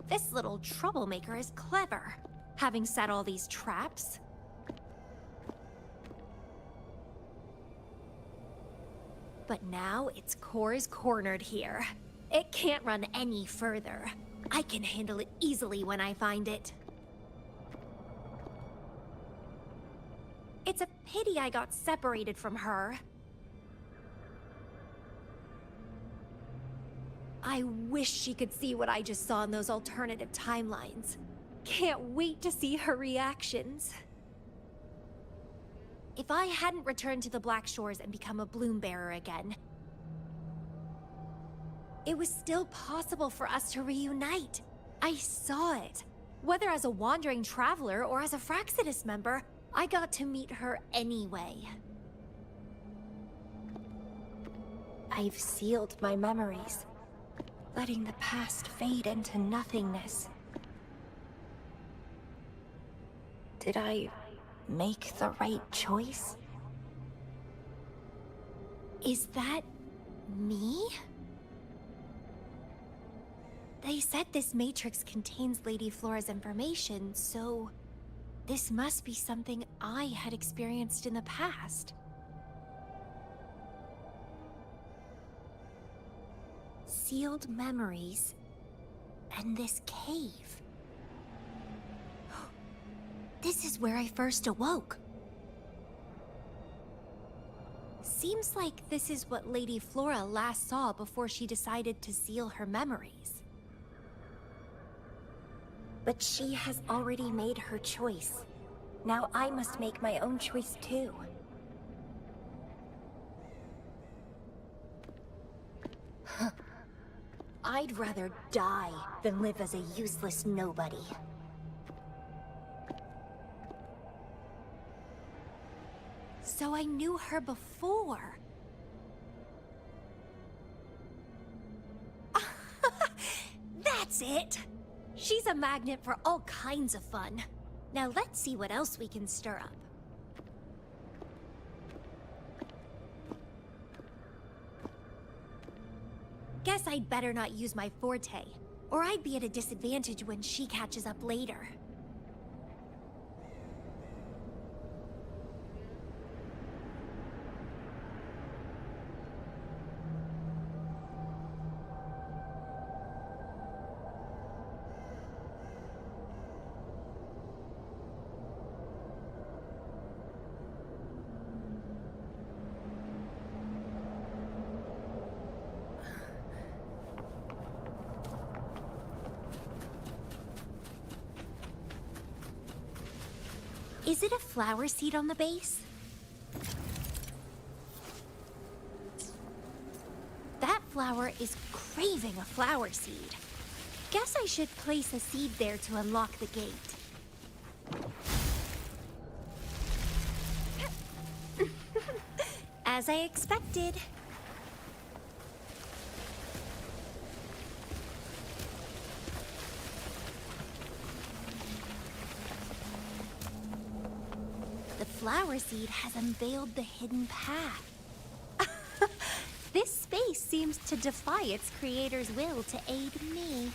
This little troublemaker is clever, having set all these traps. But now its core is cornered here. It can't run any further. I can handle it easily when I find it. It's a pity I got separated from her. I wish she could see what I just saw in those alternative timelines. Can't wait to see her reactions. If I hadn't returned to the Black Shores and become a bloom bearer again, it was still possible for us to reunite. I saw it. Whether as a wandering traveler or as a Fraxidus member, I got to meet her anyway. I've sealed my memories, letting the past fade into nothingness. Did I make the right choice? Is that me? They said this matrix contains Lady Flora's information, so this must be something I had experienced in the past. Sealed memories and this cave. This is where I first awoke. Seems like this is what Lady Flora last saw before she decided to seal her memories. But she has already made her choice. Now I must make my own choice too. I'd rather die than live as a useless nobody. So I knew her before. That's it! She's a magnet for all kinds of fun. Now let's see what else we can stir up. Guess I'd better not use my forte, or I'd be at a disadvantage when she catches up later. Is it a flower seed on the base? That flower is craving a flower seed. Guess I should place a seed there to unlock the gate. As I expected. The flower seed has unveiled the hidden path. This space seems to defy its creator's will to aid me.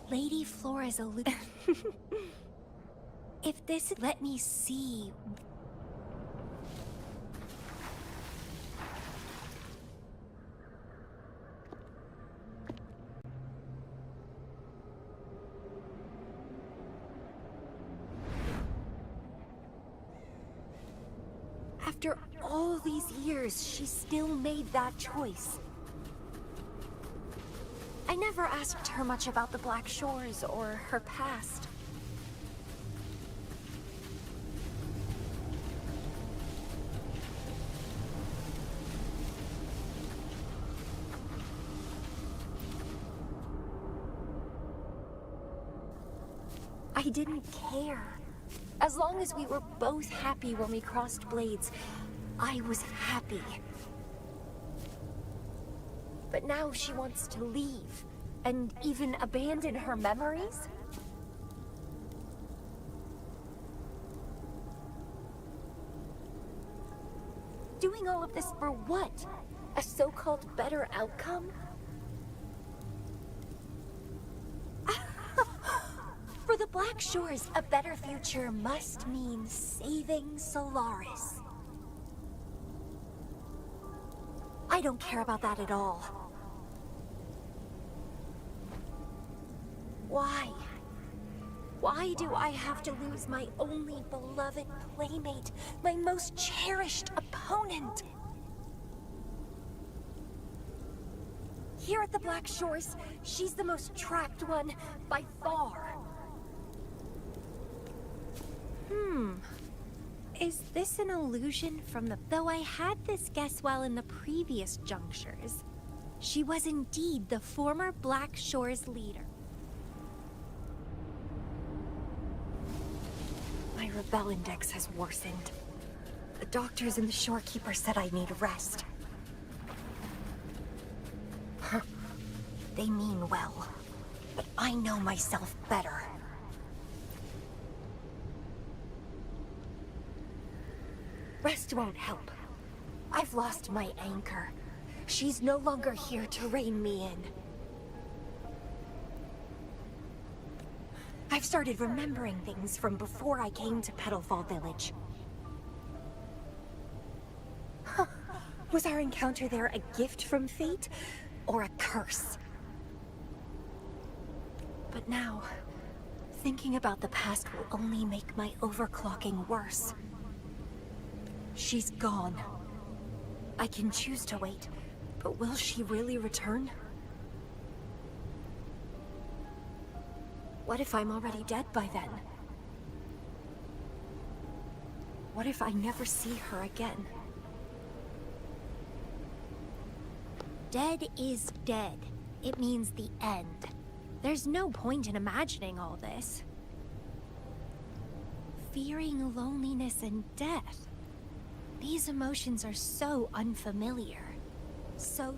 Lady Flora's illusion. If this... Let me see. After all these years, she still made that choice. I never asked her much about the Black Shores or her past. I didn't care. As long as we were both happy when we crossed blades, I was happy. But now she wants to leave, and even abandon her memories? Doing all of this for what? A so-called better outcome? For the Black Shores, a better future must mean saving Solaris. I don't care about that at all. Why? Why do I have to lose my only beloved playmate, my most cherished opponent? Here at the Black Shores, she's the most trapped one by far. Is this an illusion from the... Though I had this guess while in the previous junctures, she was indeed the former Black Shores leader. My rebel index has worsened. The doctors and the shorekeeper said I need rest. Huh. They mean well, but I know myself better. Rest won't help. I've lost my anchor. She's no longer here to rein me in. I've started remembering things from before I came to Petalfall Village. Huh. Was our encounter there a gift from fate, or a curse? But now, thinking about the past will only make my overclocking worse. She's gone. I can choose to wait, but will she really return? What if I'm already dead by then? What if I never see her again? Dead is dead. It means the end. There's no point in imagining all this. Fearing loneliness and death. These emotions are so unfamiliar. So...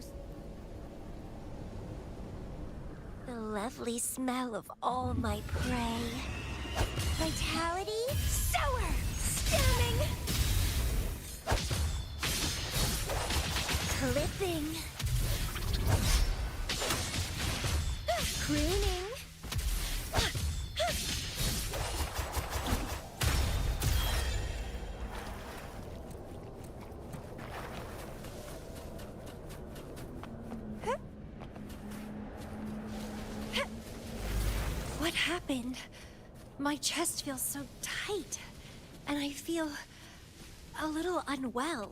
The lovely smell of all my prey. Vitality, sour, stemming. Clipping. Pruning. What happened? My chest feels so tight, and I feel a little unwell.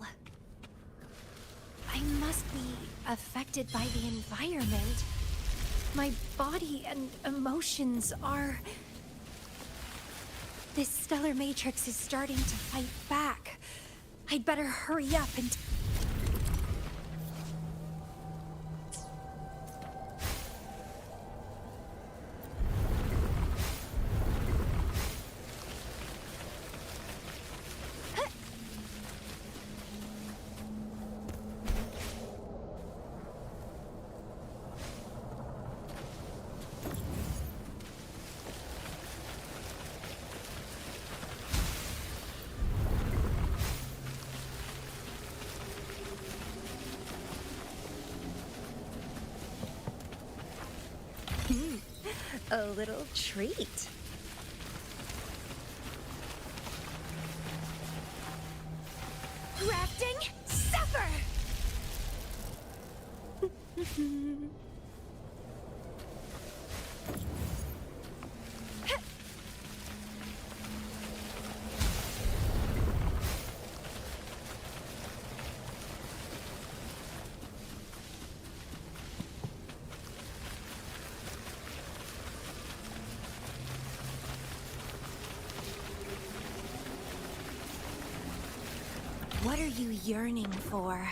I must be affected by the environment. My body and emotions are... This stellar matrix is starting to fight back. I'd better hurry up and... A little treat. Grafting, suffer! What are you yearning for?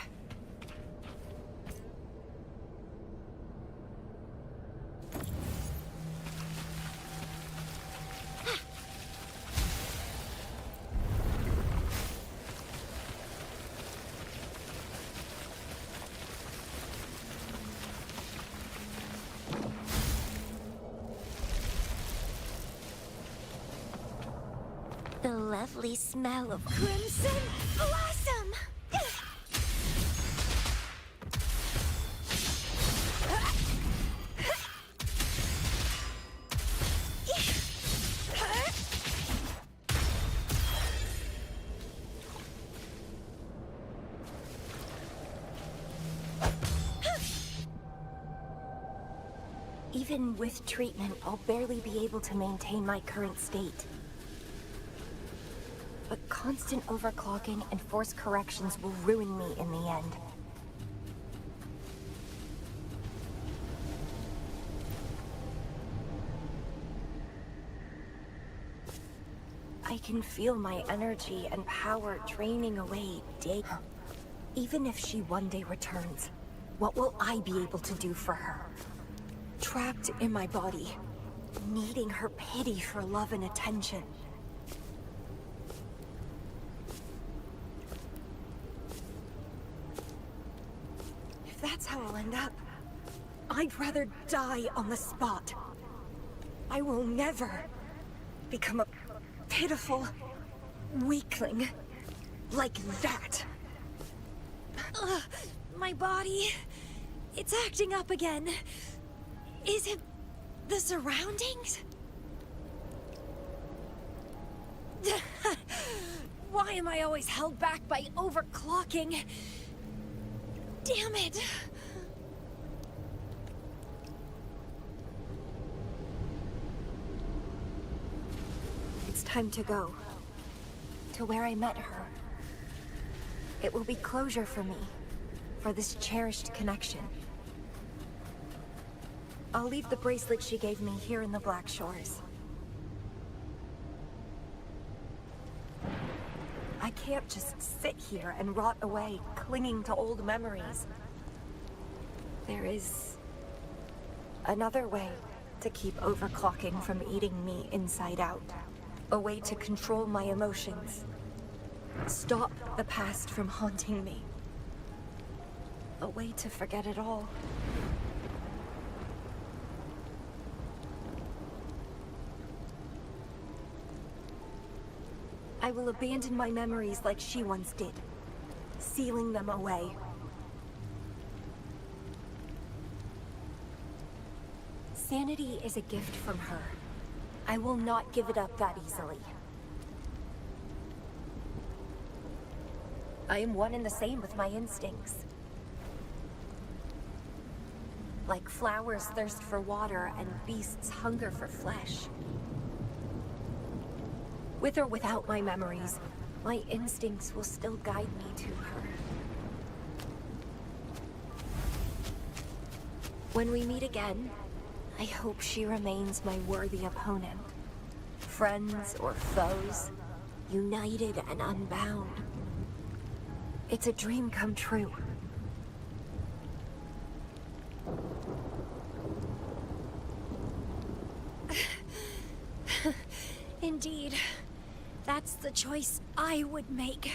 The lovely smell of crimson blossom! Even with treatment, I'll barely be able to maintain my current state. But constant overclocking and forced corrections will ruin me in the end. I can feel my energy and power draining away day. Even if she one day returns, what will I be able to do for her? Trapped in my body, needing her pity for love and attention. If that's how I'll end up, I'd rather die on the spot. I will never become a pitiful weakling like that. Ugh, my body, it's acting up again. Is it the surroundings? Why am I always held back by overclocking? Damn it! It's time to go. To where I met her. It will be closure for me. For this cherished connection. I'll leave the bracelet she gave me here in the Black Shores. I can't just sit here and rot away, clinging to old memories. There is another way to keep overclocking from eating me inside out. A way to control my emotions. Stop the past from haunting me. A way to forget it all. I will abandon my memories like she once did, sealing them away. Sanity is a gift from her. I will not give it up that easily. I am one and the same with my instincts. Like flowers thirst for water and beasts hunger for flesh. With or without my memories, my instincts will still guide me to her. When we meet again, I hope she remains my worthy opponent. Friends or foes, united and unbound. It's a dream come true. Indeed. That's the choice I would make.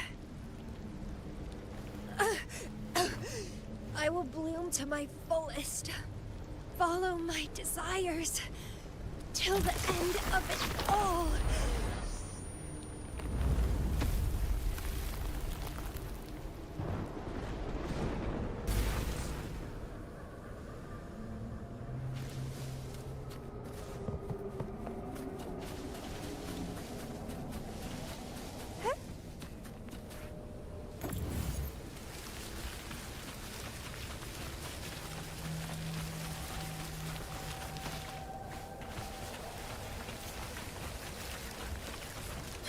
I will bloom to my fullest. Follow my desires. Till the end of it all.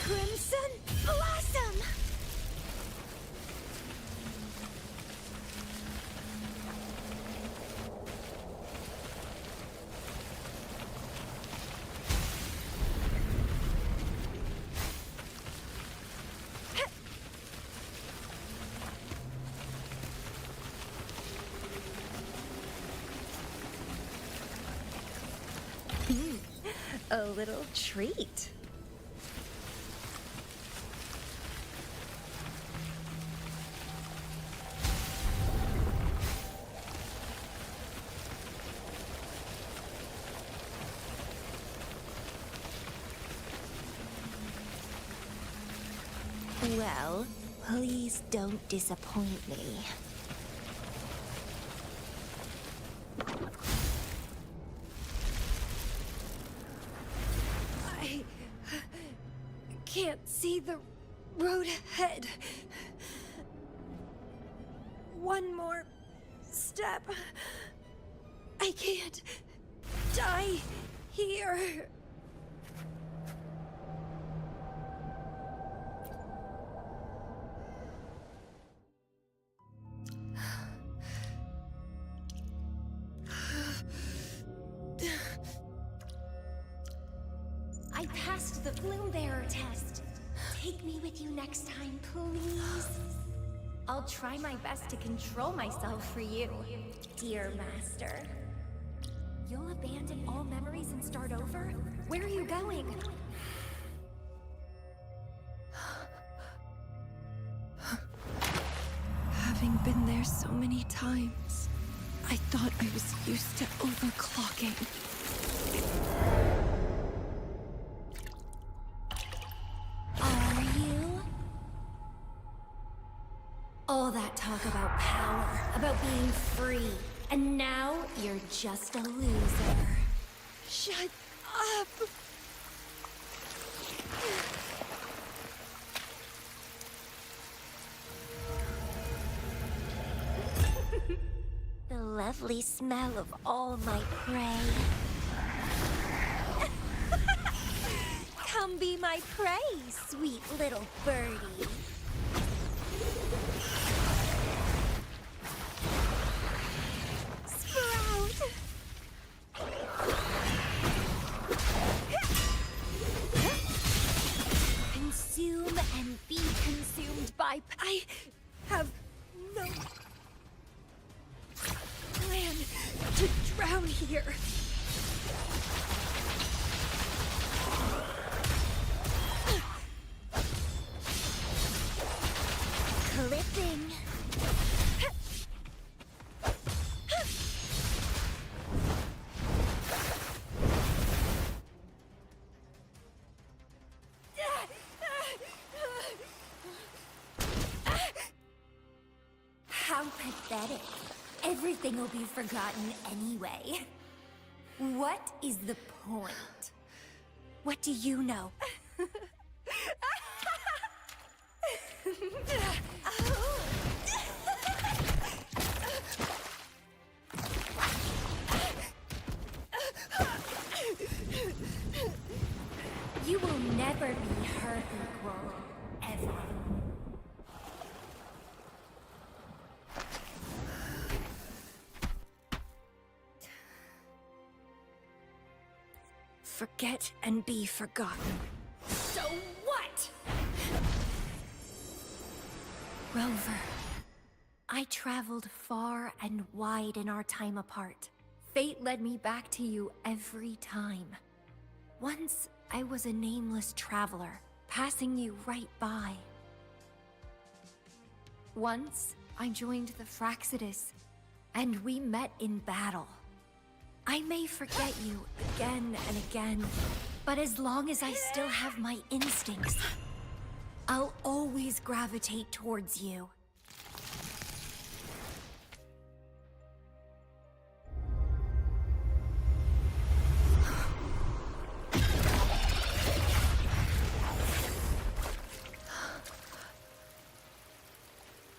Crimson Blossom! A little treat. Well, please don't disappoint me. I can't see the road ahead. One more step. I can't die here. I passed the Bloom Bearer test. take me with you next time, please? I'll try my best to control myself for you, dear master. You'll abandon all memories and start over? Where are you going? Having been there so many times, I thought I was used to overclocking. Are you? All that talk about power, about being free, and now you're just a loser. Shut up! The lovely smell of all my prey. Come be my prey, sweet little birdie. Sprout! Consume and be consumed by... I have no plan to drown here. Clipping. How pathetic. Everything will be forgotten anyway. What is the point? What do you know? You will never be her equal, ever. Forget and be forgotten. So what? Rover, I traveled far and wide in our time apart. Fate led me back to you every time. Once, I was a nameless traveler, passing you right by. Once, I joined the Fraxidus, and we met in battle. I may forget you again and again, but as long as I still have my instincts, I'll always gravitate towards you.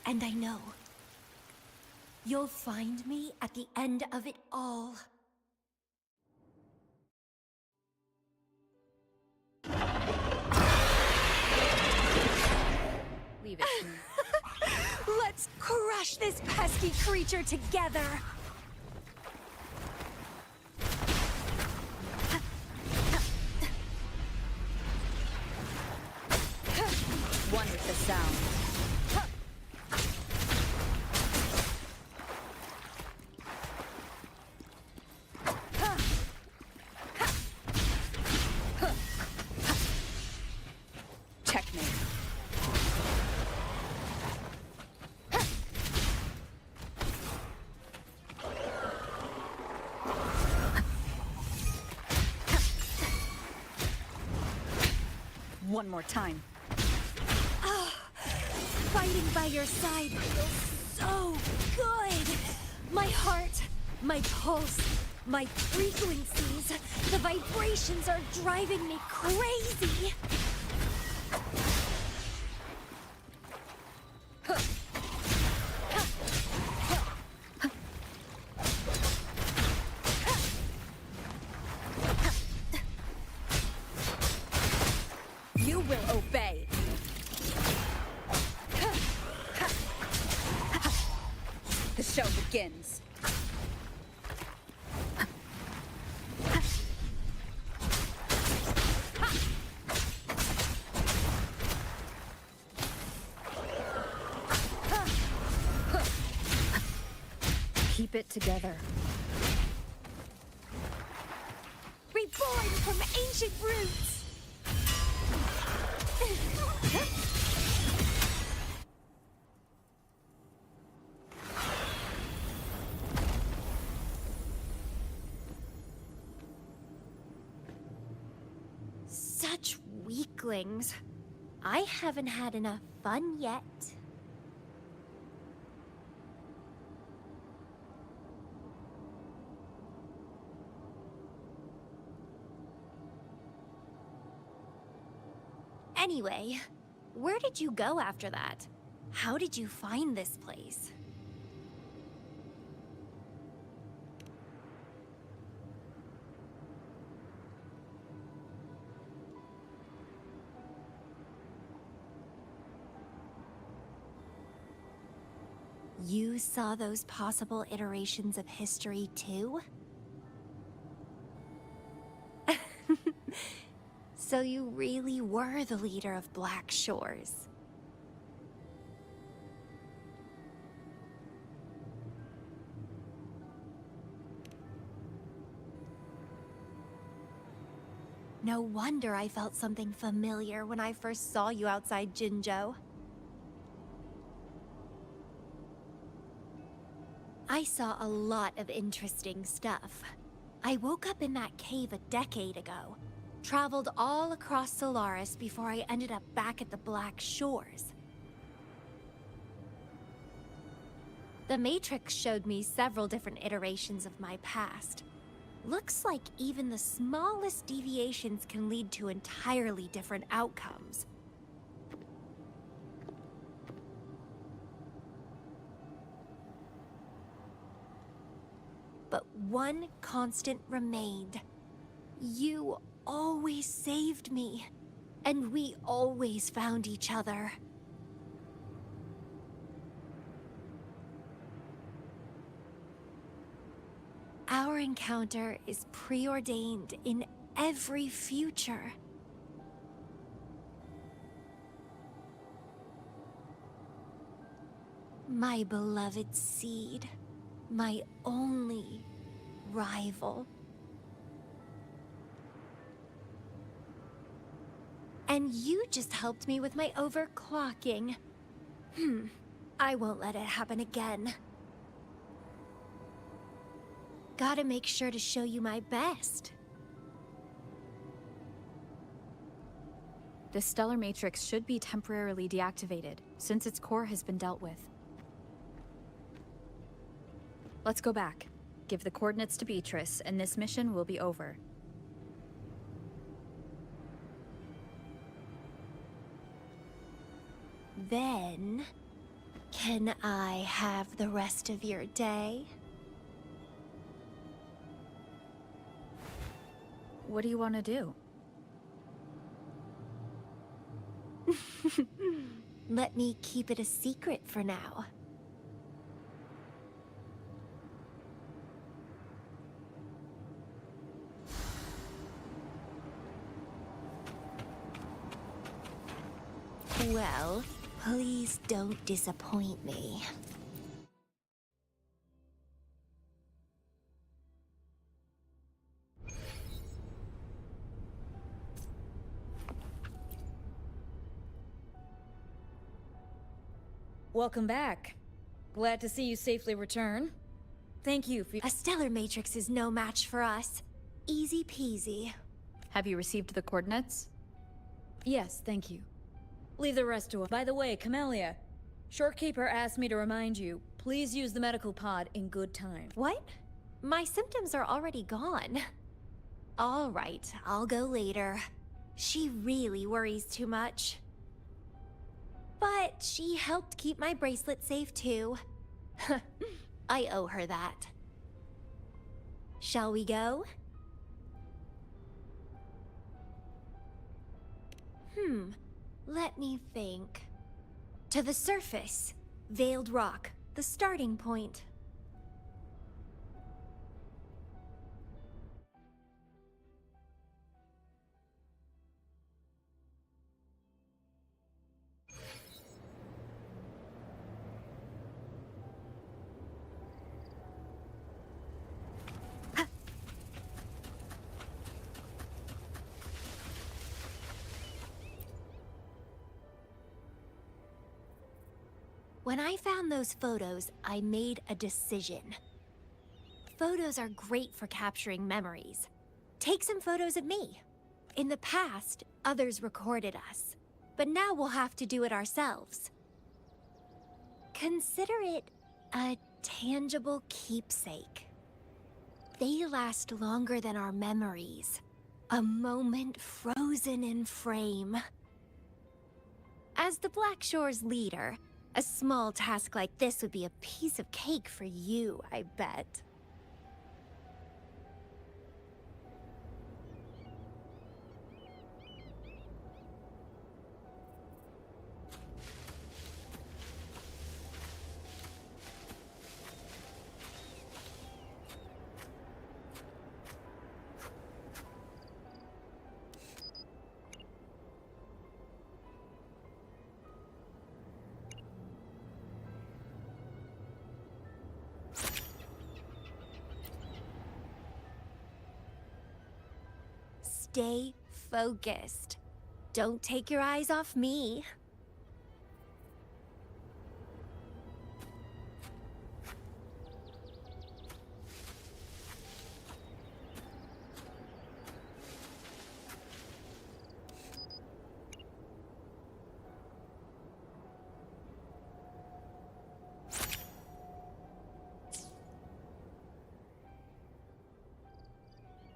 And I know you'll find me at the end of it all. Leave it to me. Let's crush this pesky creature together! One with the sound. Checkmate. One more time. Fighting by your side feels so good! My heart, my pulse, my frequencies, the vibrations are driving me crazy! You will obey. The show begins. Keep it together. Reborn from ancient roots! Such weaklings. I haven't had enough fun yet. Anyway, where did you go after that? How did you find this place? You saw those possible iterations of history too? So you really were the leader of Black Shores. No wonder I felt something familiar when I first saw you outside Jinzhou. I saw a lot of interesting stuff. I woke up in that cave a decade ago. Traveled all across Solaris before I ended up back at the Black Shores. The Matrix showed me several different iterations of my past. Looks like even the smallest deviations can lead to entirely different outcomes. But one constant remained. You always saved me, and we always found each other. Our encounter is preordained in every future. My beloved seed, my only rival. And you just helped me with my overclocking. I won't let it happen again. Gotta make sure to show you my best. The stellar matrix should be temporarily deactivated, since its core has been dealt with. Let's go back. Give the coordinates to Beatrice, and this mission will be over. Then, can I have the rest of your day? What do you want to do? Let me keep it a secret for now. Well, please don't disappoint me. Welcome back. Glad to see you safely return. Thank you for— A stellar matrix is no match for us. Easy peasy. Have you received the coordinates? Yes, thank you. Leave the rest to us. By the way, Camellia, Shorekeeper asked me to remind you, please use the medical pod in good time. What? My symptoms are already gone. All right, I'll go later. She really worries too much. But she helped keep my bracelet safe too. I owe her that. Shall we go? Let me think. To the surface. Veiled Rock, the starting point. When I found those photos, I made a decision. Photos are great for capturing memories. Take some photos of me. In the past, others recorded us, but now we'll have to do it ourselves. Consider it a tangible keepsake. They last longer than our memories. A moment frozen in frame. As the Black Shore's leader, a small task like this would be a piece of cake for you, I bet. Stay focused. Don't take your eyes off me.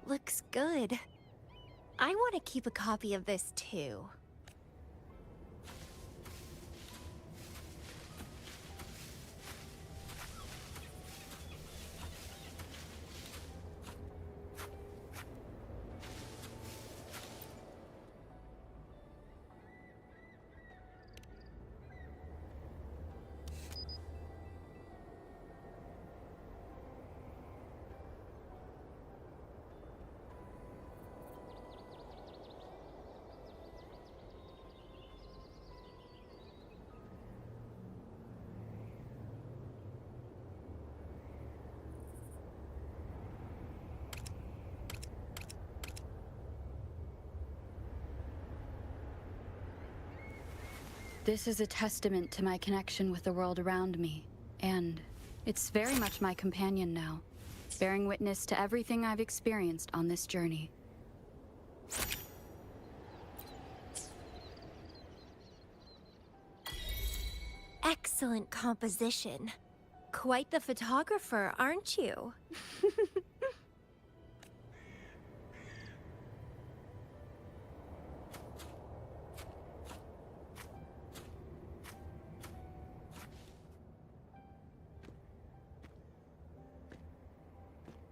Looks good. I want to keep a copy of this too. This is a testament to my connection with the world around me, and it's very much my companion now, bearing witness to everything I've experienced on this journey. Excellent composition. Quite the photographer, aren't you?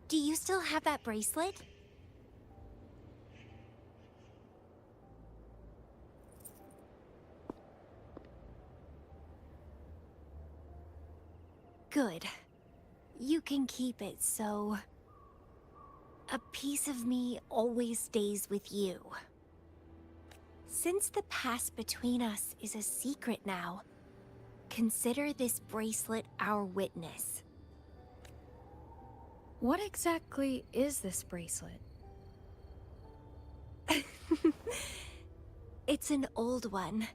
Do you still have that bracelet? Good. You can keep it, so... a piece of me always stays with you. Since the past between us is a secret now, consider this bracelet our witness. What exactly is this bracelet? It's an old one.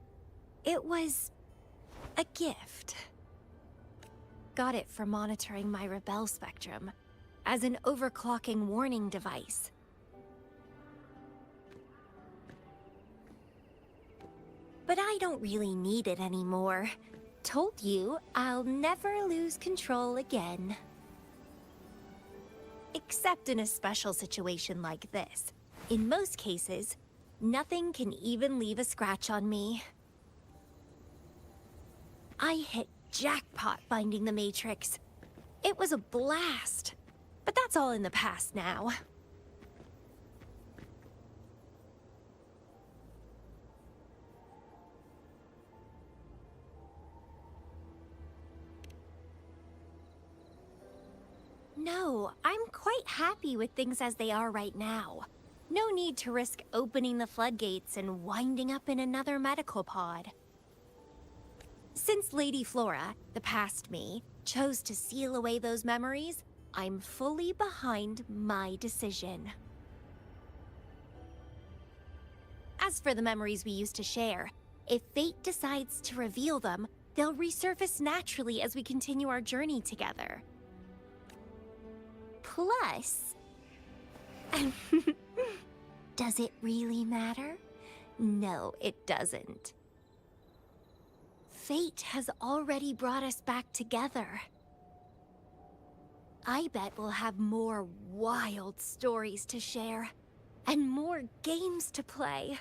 It was a gift. Got it for monitoring my rebel spectrum as an overclocking warning device. But I don't really need it anymore. Told you, I'll never lose control again. Except in a special situation like this. In most cases, nothing can even leave a scratch on me. I hit jackpot finding the Matrix. It was a blast. But that's all in the past now. No, I'm quite happy with things as they are right now. No need to risk opening the floodgates and winding up in another medical pod. Since Lady Flora, the past me, chose to seal away those memories, I'm fully behind my decision. As for the memories we used to share, if fate decides to reveal them, They'll resurface naturally as we continue our journey together. Plus... Does it really matter? No, it doesn't. Fate has already brought us back together. I bet we'll have more wild stories to share, and more games to play.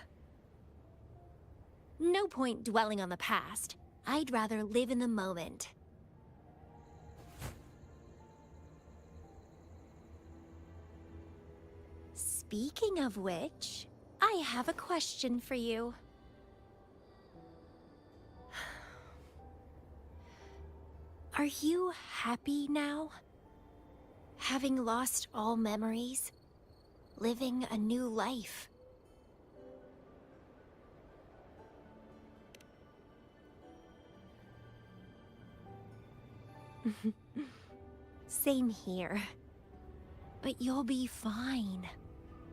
No point dwelling on the past. I'd rather live in the moment. Speaking of which, I have a question for you. Are you happy now? Having lost all memories? Living a new life? Same here. But you'll be fine.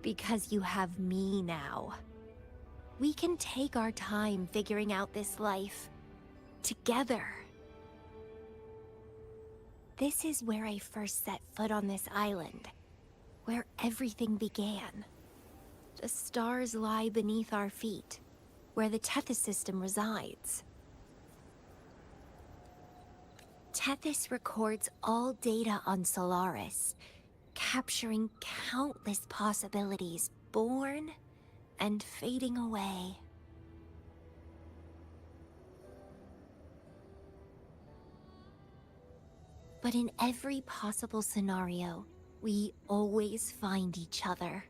Because you have me now. We can take our time figuring out this life. Together. This is where I first set foot on this island. Where everything began. The stars lie beneath our feet. Where the Tethys system resides. Tethys records all data on Solaris, capturing countless possibilities born and fading away. But in every possible scenario, we always find each other.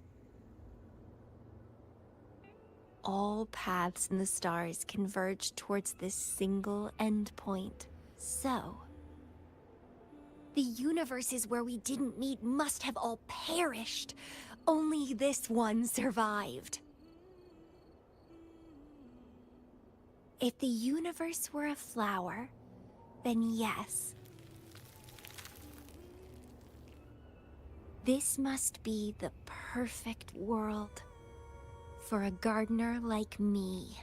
All paths in the stars converge towards this single endpoint. So, the universes where we didn't meet must have all perished. Only this one survived. If the universe were a flower, then yes. This must be the perfect world for a gardener like me.